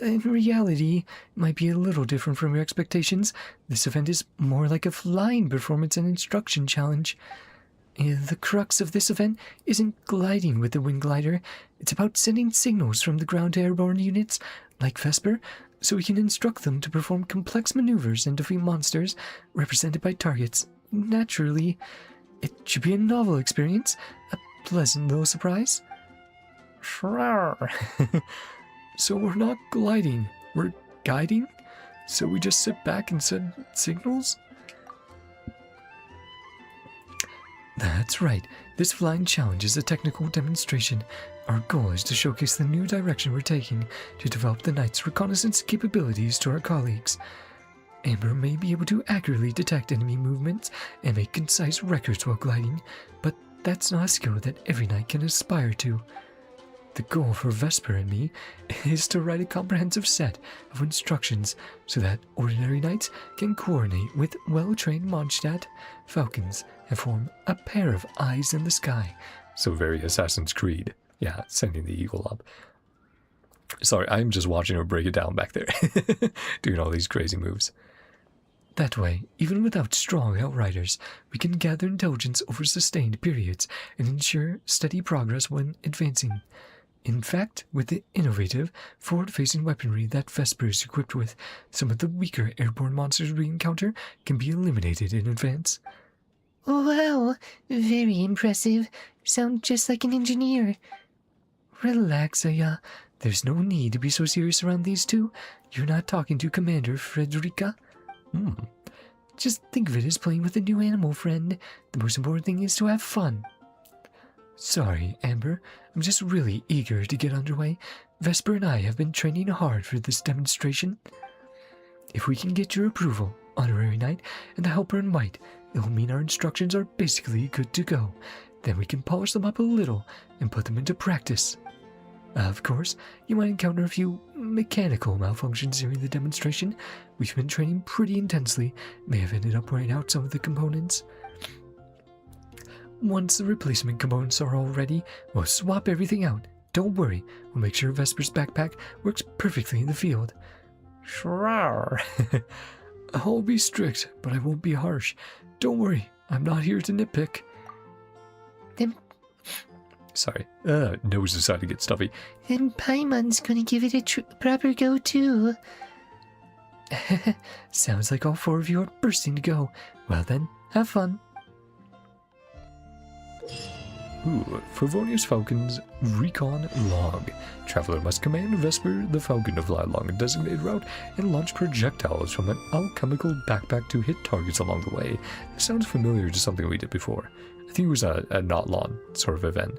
In reality, it might be a little different from your expectations. This event is more like a flying performance and instruction challenge. The crux of this event isn't gliding with the wind glider. It's about sending signals from the ground to airborne units, like Vesper, so we can instruct them to perform complex maneuvers and defeat monsters represented by targets. Naturally, it should be a novel experience, a pleasant little surprise. Sure. So we're not gliding, we're guiding? So we just sit back and send signals? That's right. This flying challenge is a technical demonstration. Our goal is to showcase the new direction we're taking to develop the Knight's reconnaissance capabilities to our colleagues. Amber may be able to accurately detect enemy movements and make concise records while gliding, but that's not a skill that every Knight can aspire to. The goal for Vesper and me is to write a comprehensive set of instructions so that ordinary Knights can coordinate with well-trained mondstadt falcons and form a pair of eyes in the sky. So very Assassin's Creed. Yeah, sending the eagle up. Sorry, I'm just watching her break it down back there. Doing all these crazy moves. That way, even without strong outriders, we can gather intelligence over sustained periods and ensure steady progress when advancing. In fact, with the innovative, forward-facing weaponry that Vesper is equipped with, some of the weaker airborne monsters we encounter can be eliminated in advance. Wow, very impressive. Sound just like an engineer. Relax, Aya. There's no need to be so serious around these two. You're not talking to Commander Frederica. Just think of it as playing with a new animal friend. The most important thing is to have fun. Sorry, Amber. I'm just really eager to get underway. Vesper and I have been training hard for this demonstration. If we can get your approval, Honorary Knight, and the Helper in White, it will mean our instructions are basically good to go. Then we can polish them up a little and put them into practice. Of course, you might encounter a few mechanical malfunctions during the demonstration. We've been training pretty intensely, may have ended up wearing out some of the components. Once the replacement components are all ready, we'll swap everything out. Don't worry, we'll make sure Vesper's backpack works perfectly in the field. Sure. I'll be strict, but I won't be harsh. Don't worry, I'm not here to nitpick. Then... Sorry, nose decided to get stuffy. Then Paimon's gonna give it a proper go too. Sounds like all four of you are bursting to go. Well then, have fun. Favonius Falcon's Recon Log. Traveler must command Vesper the Falcon to fly along a designated route and launch projectiles from an alchemical backpack to hit targets along the way. This sounds familiar to something we did before. I think it was a not long sort of event.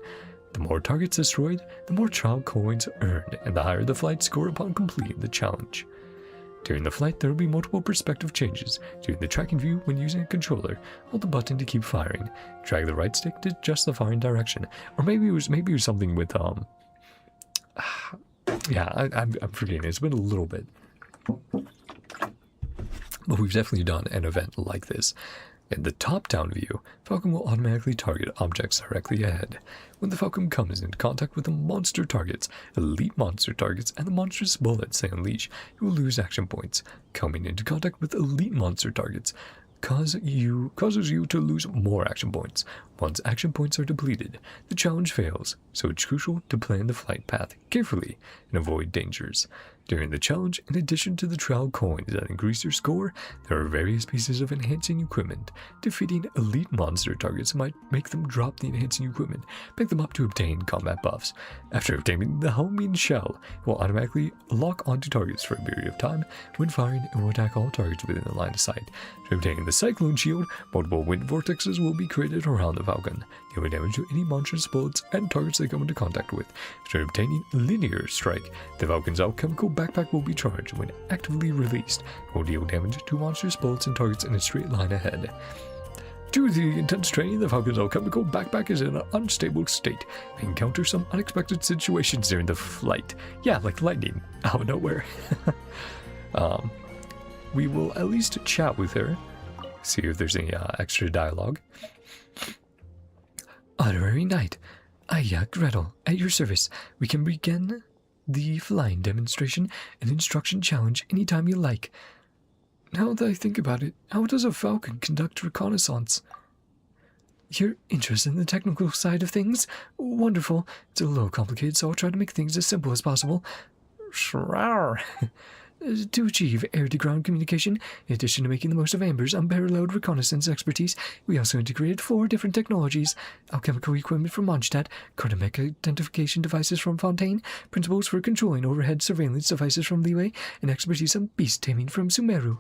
The more targets destroyed, the more trial coins earned, and the higher the flight score upon completing the challenge. During the flight, there will be multiple perspective changes. During the tracking view, when using a controller, hold the button to keep firing. Drag the right stick to adjust the firing direction. Or maybe it was something with yeah, I'm forgetting. It's been a little bit. But we've definitely done an event like this. In the top-down view, Falcon will automatically target objects directly ahead. When the Falcon comes into contact with the monster targets, elite monster targets, and the monstrous bullets they unleash, you will lose action points. Coming into contact with elite monster targets causes you to lose more action points. Once action points are depleted, the challenge fails, so it's crucial to plan the flight path carefully and avoid dangers. During the challenge, in addition to the trial coins that increase your score, there are various pieces of enhancing equipment. Defeating elite monster targets might make them drop the enhancing equipment, pick them up to obtain combat buffs. After obtaining the homing shell, it will automatically lock onto targets for a period of time. When firing, it will attack all targets within the line of sight. After obtaining the cyclone shield, multiple wind vortexes will be created around the Falcon, dealing damage to any monstrous bullets and targets they come into contact with. After obtaining linear strike, the Falcon's alchemical backpack will be charged. When actively released, it will deal damage to monstrous bullets and targets in a straight line ahead. Due to the intense training, the Falcon's alchemical backpack is in an unstable state and encounters some unexpected situations during the flight. Yeah, like lightning out of nowhere. We will at least chat with her, see if there's any extra dialogue. Honorary Knight, Aya Gretel, at your service. We can begin the flying demonstration and instruction challenge anytime you like. Now that I think about it, how does a falcon conduct reconnaissance? You're interested in the technical side of things? Wonderful. It's a little complicated, so I'll try to make things as simple as possible. Shrar. To achieve air-to-ground communication, in addition to making the most of Amber's unparalleled reconnaissance expertise, we also integrated 4 different technologies: alchemical equipment from Mondstadt, cartomech identification devices from Fontaine, principles for controlling overhead surveillance devices from Leeway, and expertise on beast taming from Sumeru.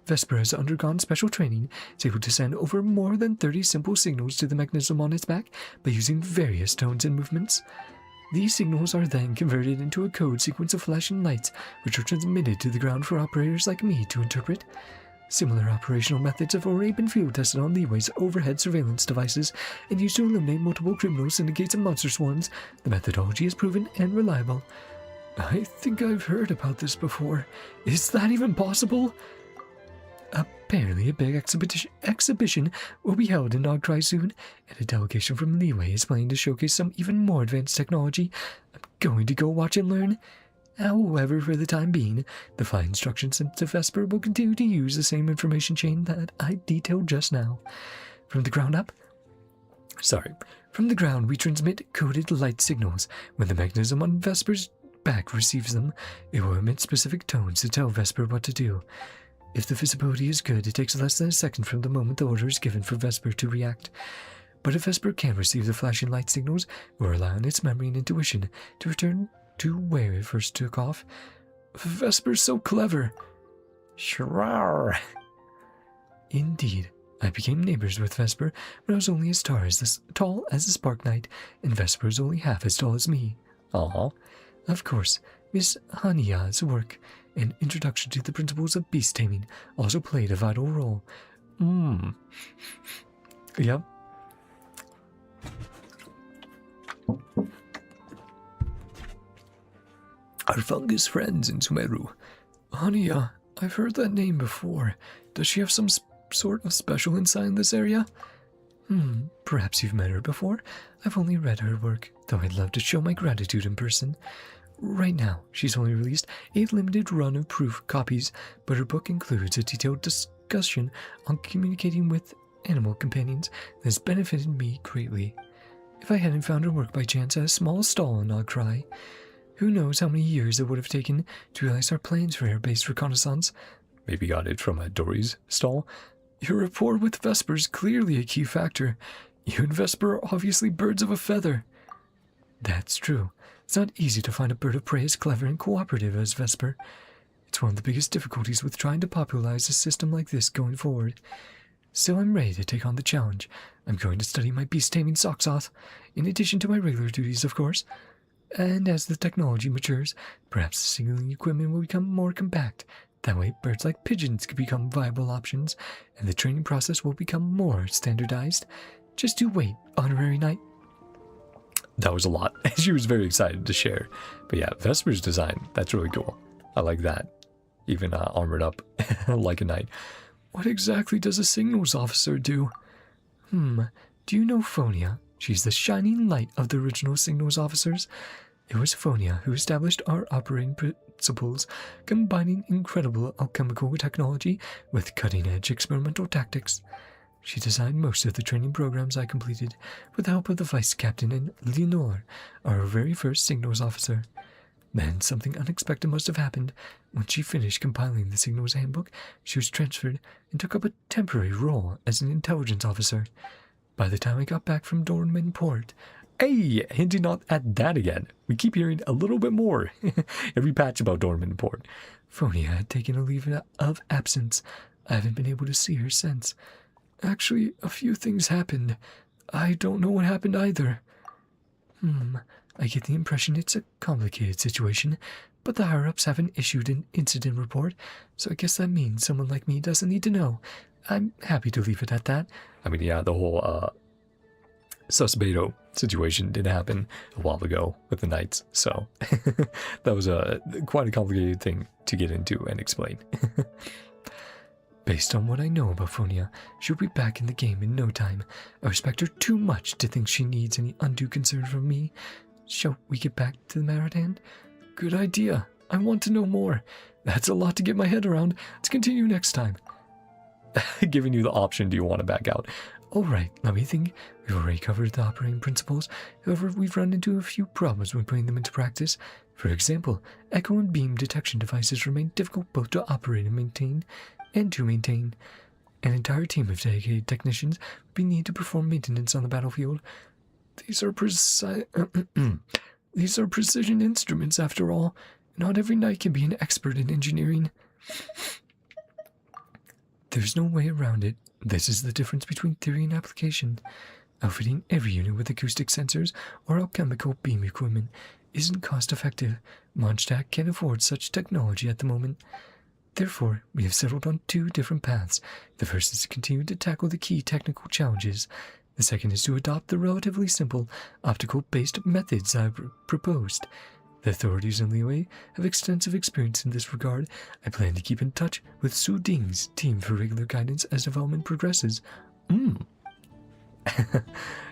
Vesper has undergone special training. It's able to send over more than 30 simple signals to the mechanism on its back by using various tones and movements. These signals are then converted into a code sequence of flashing lights, which are transmitted to the ground for operators like me to interpret. Similar operational methods have already been field tested on Leeway's overhead surveillance devices and used to eliminate multiple criminal syndicates and monster swarms. The methodology is proven and reliable. I think I've heard about this before. Is that even possible? Apparently a big exhibition will be held in NodKrai soon, and a delegation from Leeway is planning to showcase some even more advanced technology. I'm going to go watch and learn. However, for the time being, the flight instructions sent to Vesper will continue to use the same information chain that I detailed just now. From the ground, we transmit coded light signals. When the mechanism on Vesper's back receives them, it will emit specific tones to tell Vesper what to do. If the visibility is good, it takes less than a second from the moment the order is given for Vesper to react. But if Vesper can't receive the flashing light signals, it will rely on its memory and intuition to return to where it first took off. Vesper's so clever. Shrar. Indeed, I became neighbors with Vesper when I was only as tall as the Spark Knight, and Vesper is only half as tall as me. Aw. Of course, Miss Haniya's work and introduction to the principles of beast taming also played a vital role. Yep. Our fungus friends in Sumeru. Haniya, I've heard that name before. Does she have some sort of special insight in this area? Perhaps you've met her before. I've only read her work, though I'd love to show my gratitude in person. Right now, she's only released a limited run of proof copies, but her book includes a detailed discussion on communicating with animal companions that has benefited me greatly. If I hadn't found her work by chance at a small stall in NodKrai, who knows how many years it would have taken to realize our plans for air-based reconnaissance. Maybe got it from a Dory's stall. Your rapport with Vesper is clearly a key factor. You and Vesper are obviously birds of a feather. That's true. It's not easy to find a bird of prey as clever and cooperative as Vesper. It's one of the biggest difficulties with trying to popularize a system like this going forward. Still, I'm ready to take on the challenge. I'm going to study my beast-taming socks off, in addition to my regular duties, of course. And as the technology matures, perhaps the signaling equipment will become more compact. That way, birds like pigeons could become viable options, and the training process will become more standardized. Just you wait, Honorary Knight. That was a lot. She was very excited to share. But yeah, Vesper's design, that's really cool. I like that. Even armored up like a knight. What exactly does a signals officer do? Do you know Phonia? She's the shining light of the original signals officers. It was Phonia who established our operating principles, combining incredible alchemical technology with cutting-edge experimental tactics. She designed most of the training programs I completed with the help of the vice captain and Leonore, our very first signals officer. Then something unexpected must have happened. When she finished compiling the signals handbook, she was transferred and took up a temporary role as an intelligence officer. By the time I got back from Dorman Port, hey, hinting at that again. We keep hearing a little bit more every patch about Dorman Port. Phonia had taken a leave of absence. I haven't been able to see her since. Actually, a few things happened. I don't know what happened either. I get the impression it's a complicated situation, but the higher-ups haven't issued an incident report, so I guess that means someone like me doesn't need to know. I'm happy to leave it at that. I mean, yeah, the whole zzzero situation did happen a while ago with the knights, so that was quite a complicated thing to get into and explain. Based on what I know about Phonia, she'll be back in the game in no time. I respect her too much to think she needs any undue concern from me. Shall we get back to the matter at hand? Good idea. I want to know more. That's a lot to get my head around. Let's continue next time. Giving you the option, do you want to back out? Alright, let me think. We've already covered the operating principles. However, we've run into a few problems when putting them into practice. For example, echo and beam detection devices remain difficult both to operate and maintain. An entire team of dedicated technicians would be needed to perform maintenance on the battlefield. These are precision instruments, after all. Not every knight can be an expert in engineering. There's no way around it. This is the difference between theory and application. Outfitting every unit with acoustic sensors or alchemical beam equipment isn't cost-effective. Mondstadt can't afford such technology at the moment. Therefore, we have settled on two different paths. The first is to continue to tackle the key technical challenges. The second is to adopt the relatively simple, optical-based methods I've proposed. The authorities in Liyue have extensive experience in this regard. I plan to keep in touch with Su Ding's team for regular guidance as development progresses. And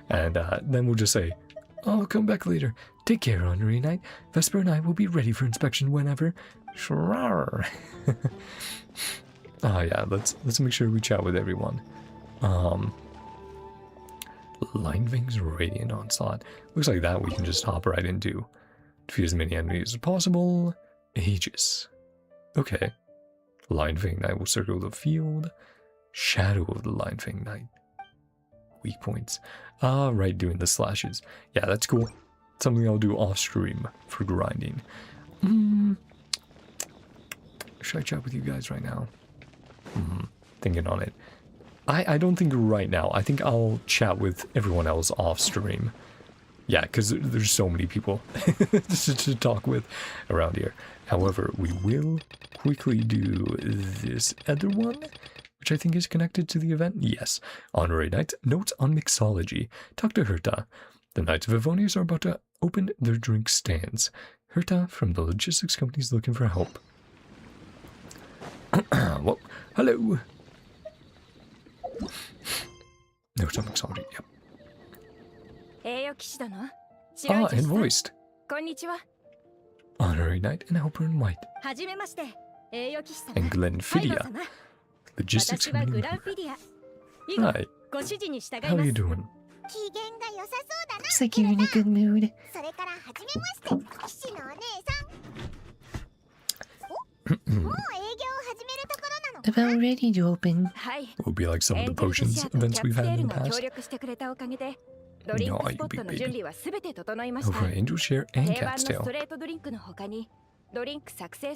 then we'll just say, I'll come back later. Take care, Honorary Knight. Vesper and I will be ready for inspection whenever. Sure. Yeah, let's make sure we chat with everyone. Lineving's Radiant Onslaught. Looks like that we can just hop right into. Defeat as many enemies as possible. Aegis. Okay. Lineving Knight will circle the field. Shadow of the Lineving Knight. Weak points. Right, doing the slashes. Yeah, that's cool. Something I'll do off stream for grinding. Should I chat with you guys right now? Thinking on it. I don't think right now. I think I'll chat with everyone else off stream. Yeah, because there's so many people to talk with around here. However, we will quickly do this other one, which I think is connected to the event. Yes. Honorary Knights, notes on mixology. Talk to Herta. The Knights of Avonius are about to open their drink stands. Herta from the logistics company is looking for help. Well, hello. Notes on mixology, yep. And voiced. Honorary Knight and Helper in White. And Glenfidia. Logistics Committee member. Hi. How are you doing? Looks like you're in a good mood. About ready to open. Will be like some of the potions events we've had in the past. No, you big baby. Over Angel Share and Cat's Tail.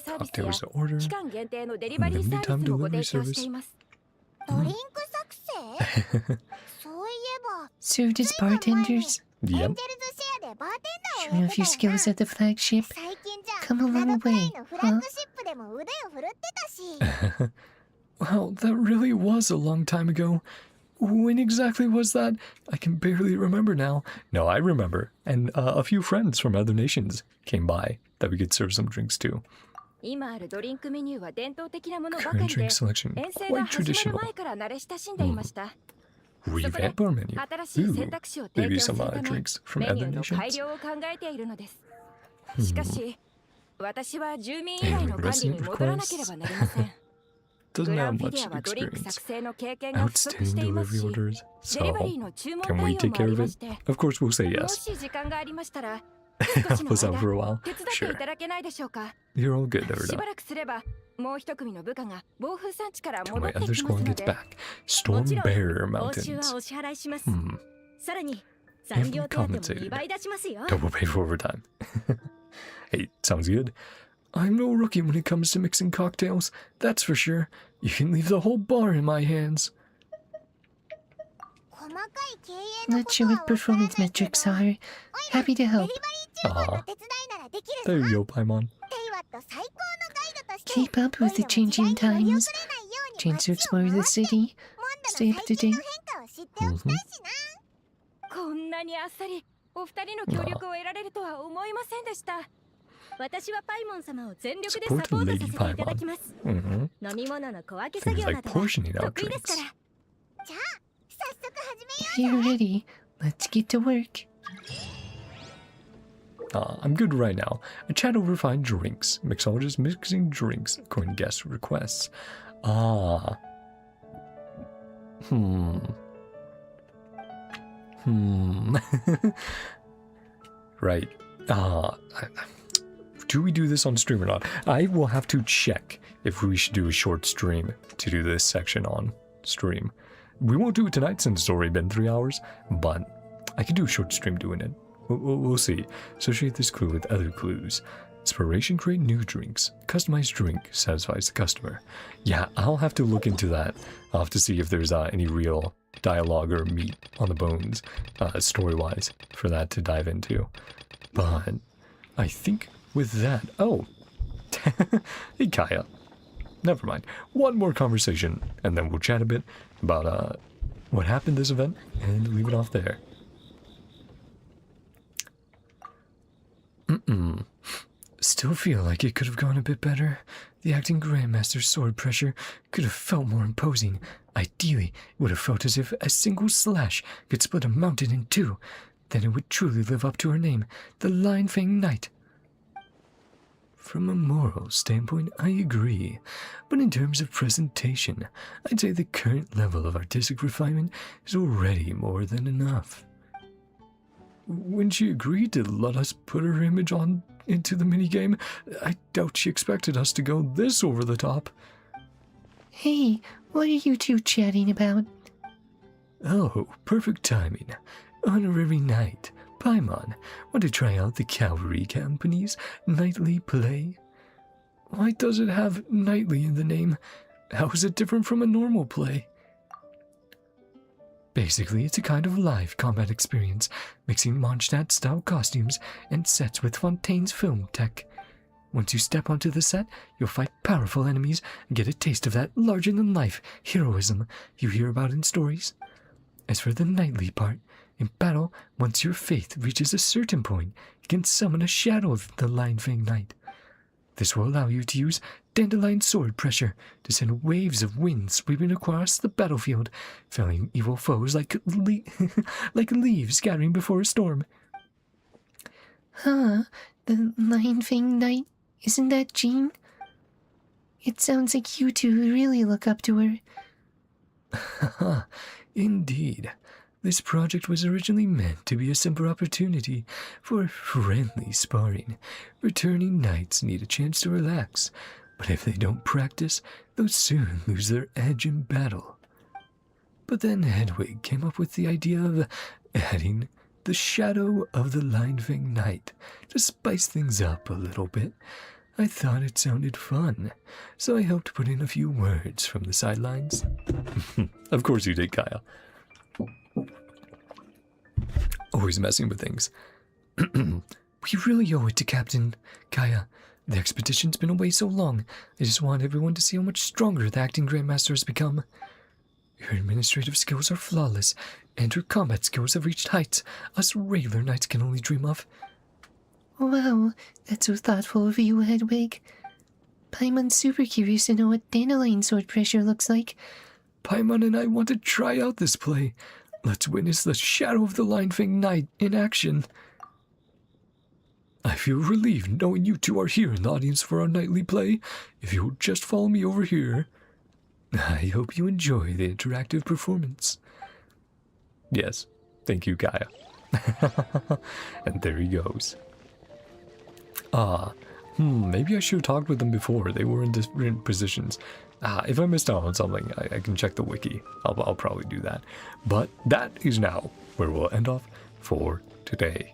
Cocktails to order. Limited time delivery service. Served as bartenders. Yep. でバーテンダー Showing をやっ off て your たよな。 skills at the flagship. 最近じゃ Come a long ナドクライ way, のフラッ huh? グシップでも腕を振るってたし。 Wow, that really was a long time ago. When exactly was that? I can barely remember now. No, I remember. And a few friends from other nations came by that we could serve some drinks to. 今あるドリンクメニューは伝統的なものばか Current りで drink selection, 遠征が quite 始まる traditional. 前から慣れ親しんでいました。 Revamp our menu. 新しい Ooh, 選択肢を提 maybe 供す some るため drinks from メニュ other ーの改 nations. 良を考えているのです。しかし、私は住民以外の管理に戻らなければなりません。 Doesn't グラ have ンフィ much ギュアはドリンク experience. 作成の経験が不足して Outstanding いますし、 delivery orders. デリバ So, リーの注文 can 対 we 応 take もあ care り of ま it? して、 Of course, we'll say も yes. し時間がありましたら、少し Help の us out 間 for a while. 手伝ってい Sure. ただけないでしょうか。 You're all good, し Everda. ばらくすれば、もう一組の部下が暴風山地から Till 戻 my って other きます squad の gets で、 back. も Storm ちろん Bear 報酬 Mountains. はお支払いします。 Hmm. さらに産業手当も2倍出しますよ。 Double pay for overtime. Hey, sounds good. I'm no rookie when it comes to mixing cocktails, that's for sure. You can leave the whole bar in my hands. 細かい経営の Not こと sure は what わからない performance けど、 metrics are. Happy to デリ help. バリー注文の手伝いならできる There さ。 you go, Paimon. テイワット最高のガイドとして Keep up with the オイラも時代 changing に乗り遅 times. れないように Chance to 街を explore 回 the って city. モンド Stay の up to 最近 date. の変化を知っておきたいしな。こんなにあっさりお二人の協力を得られるとは思いませんでした。私はパイモン様を全力でサポートさせていただきます。 Mm-hmm. 飲み物の小分け作 Things 業な like どは portioning out 得意ですか drinks. ら。じゃあ早速始めよ If you're ready, let's get to work. I'm good right now. I chat over fine drinks. Mixologist mixing drinks according to guest requests. Ah. Right. Do we do this on stream or not? I will have to check if we should do a short stream to do this section on stream. We won't do it tonight since it's already been 3 hours, but I can do a short stream doing it. We'll see. Associate this clue with other clues. Inspiration, create new drinks. Customized drink satisfies the customer. Yeah, I'll have to look into that. I'll have to see if there's any real dialogue or meat on the bones, story-wise, for that to dive into. But I think with that... Oh! Hey, Kaya. Never mind. One more conversation, and then we'll chat a bit about what happened this event, and leave it off there. Still feel like it could have gone a bit better. The acting Grandmaster's sword pressure could have felt more imposing. Ideally, it would have felt as if a single slash could split a mountain in two. Then it would truly live up to her name, the Lion Fang Knight. From a moral standpoint, I agree. But in terms of presentation, I'd say the current level of artistic refinement is already more than enough. When she agreed to let us put her image on into the minigame, I doubt she expected us to go this over the top. Hey, what are you two chatting about? Oh, perfect timing. Honorary Knight, Paimon, want to try out the Cavalry Company's nightly play? Why does it have nightly in the name? How is it different from a normal play? Basically, it's a kind of live combat experience, mixing mondstadt-style costumes and sets with Fontaine's film tech. Once you step onto the set, you'll fight powerful enemies and get a taste of that larger-than-life heroism you hear about in stories. As for the nightly part, in battle, once your faith reaches a certain point, you can summon a shadow of the Lion Fang Knight. This will allow you to use dandelion sword pressure to send waves of wind sweeping across the battlefield, felling evil foes like leaves scattering before a storm. Huh? The Lion Fang Knight? Isn't that Jean? It sounds like you two really look up to her. Haha, indeed. This project was originally meant to be a simple opportunity for friendly sparring. Returning knights need a chance to relax, but if they don't practice, they'll soon lose their edge in battle. But then Hedwig came up with the idea of adding the shadow of the Lion Fang Knight to spice things up a little bit. I thought it sounded fun, so I helped put in a few words from the sidelines. Of course you did, Kaya. Always messing with things. We really owe it to Captain Kaya. The expedition's been away so long. I just want everyone to see how much stronger the acting Grandmaster has become. Her administrative skills are flawless, and her combat skills have reached heights us regular knights can only dream of. Wow, that's so thoughtful of you, Hedwig. Paimon's super curious to know what dandelion sword pressure looks like. Paimon and I want to try out this play. Let's witness the Shadow of the Lion-Fang Knight in action. I feel relieved knowing you two are here in the audience for our nightly play. If you'll just follow me over here. I hope you enjoy the interactive performance. Yes, thank you, Kaya. And there he goes. Maybe I should have talked with them before. They were in different positions. If I missed out on something, I can check the wiki. I'll probably do that. But that is now where we'll end off for today.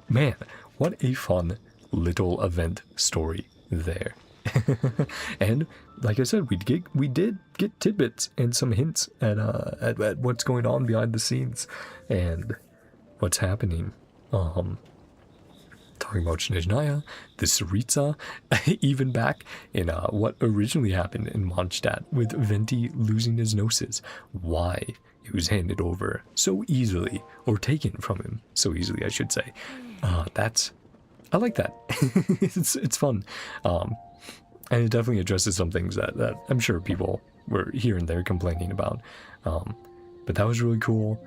Man, what a fun little event story there. And like I said, we did get tidbits and some hints at what's going on behind the scenes and what's happening. Talking about Snezhnaya, the Tsaritsa, even back in what originally happened in Mondstadt with Venti losing his gnosis. Why it was handed over so easily, or taken from him so easily, I should say. I like that. it's fun. And it definitely addresses some things that I'm sure people were here and there complaining about. But that was really cool.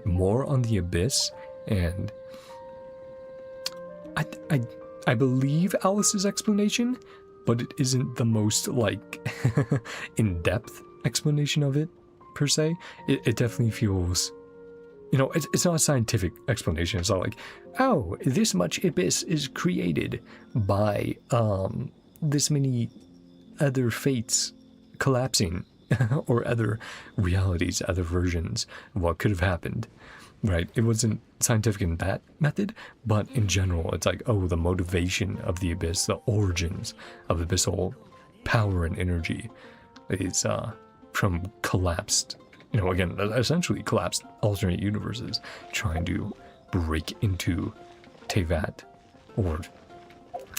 More on the Abyss, and I believe Alice's explanation, but it isn't the most, like, in-depth explanation of it, per se. It definitely feels, you know, it's not a scientific explanation. It's not like, oh, this much Abyss is created by, this many other fates collapsing, or other realities, other versions of what could have happened. Right, it wasn't scientific in that method, but in general, it's like, oh, the motivation of the Abyss, the origins of abyssal power and energy is from collapsed, you know, again, essentially collapsed alternate universes trying to break into Teyvat. Or,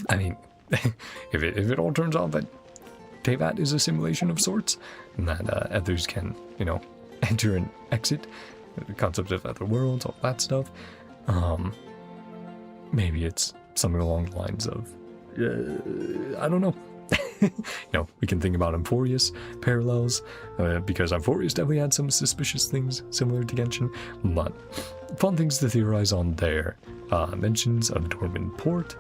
I mean, if it all turns out that Teyvat is a simulation of sorts, and that others can, you know, enter and exit, the concept of other worlds, all that stuff. Maybe it's something along the lines of, I don't know. You know, we can think about Amphorius parallels, because Amphorius definitely had some suspicious things similar to Genshin, but fun things to theorize on there. Mentions of Dormant Port,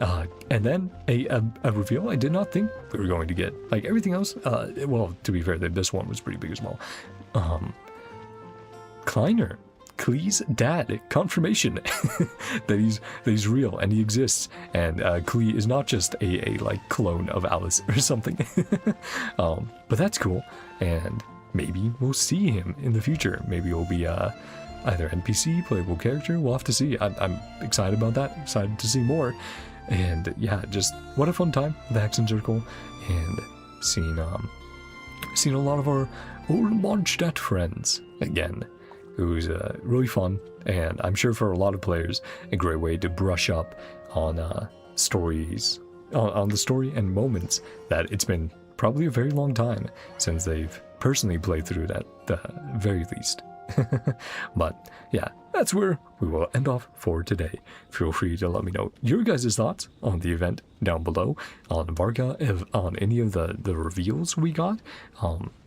and then a reveal I did not think we were going to get. Like everything else, well, to be fair, this one was pretty big as well. Kleiner, Klee's dad, confirmation that he's real and he exists, and Klee is not just a like clone of Alice or something. But that's cool, and maybe we'll see him in the future. Maybe he'll be either NPC, playable character. We'll have to see. I'm excited about that. Excited to see more. And yeah, just what a fun time, the Hexen Circle, and seeing a lot of our old Mondstadt friends again. It was really fun, and I'm sure for a lot of players, a great way to brush up on stories, on the story and moments that it's been probably a very long time since they've personally played through it at the very least. But yeah, that's where we will end off for today. Feel free to let me know your guys' thoughts on the event down below, on Varka, on any of the reveals we got.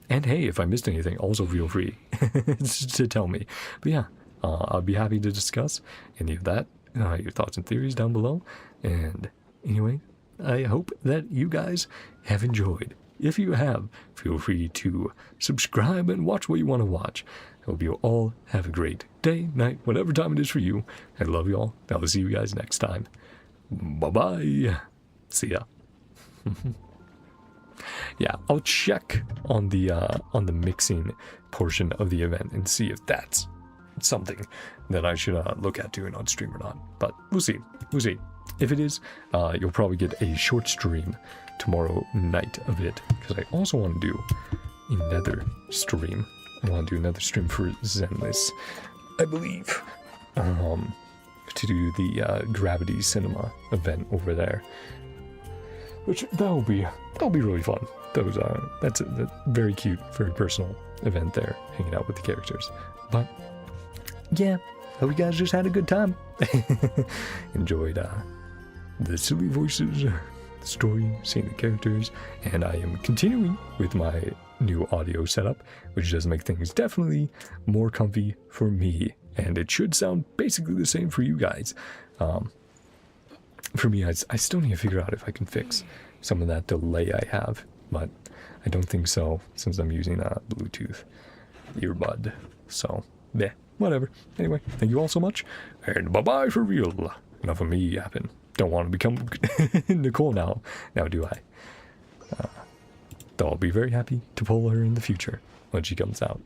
And hey, if I missed anything, also feel free to tell me. But yeah, I'll be happy to discuss any of that, your thoughts and theories down below. And anyway, I hope that you guys have enjoyed. If you have, feel free to subscribe and watch what you want to watch. I hope you all have a great day, night, whatever time it is for you. I love you all. I will see you guys next time. Bye-bye. See ya. Yeah, I'll check on the mixing portion of the event and see if that's something that I should look at doing on stream or not. But we'll see. We'll see. If it is, you'll probably get a short stream tomorrow night of it, because I also want to do another stream. I want to do another stream for Zenless, I believe. to do the Gravity Cinema event over there, which that'll be really fun. That's a very cute, very personal event there, hanging out with the characters. But yeah, hope you guys just had a good time. Enjoyed the silly voices, the story, seeing the characters, and I am continuing with my new audio setup, which does make things definitely more comfy for me, and it should sound basically the same for you guys. For me, I still need to figure out if I can fix some of that delay I have, but I don't think so, since I'm using a Bluetooth earbud. So, yeah, whatever. Anyway, thank you all so much, and bye-bye for real. Enough of me yapping. Don't want to become Nicole now do I? Though I'll be very happy to pull her in the future when she comes out.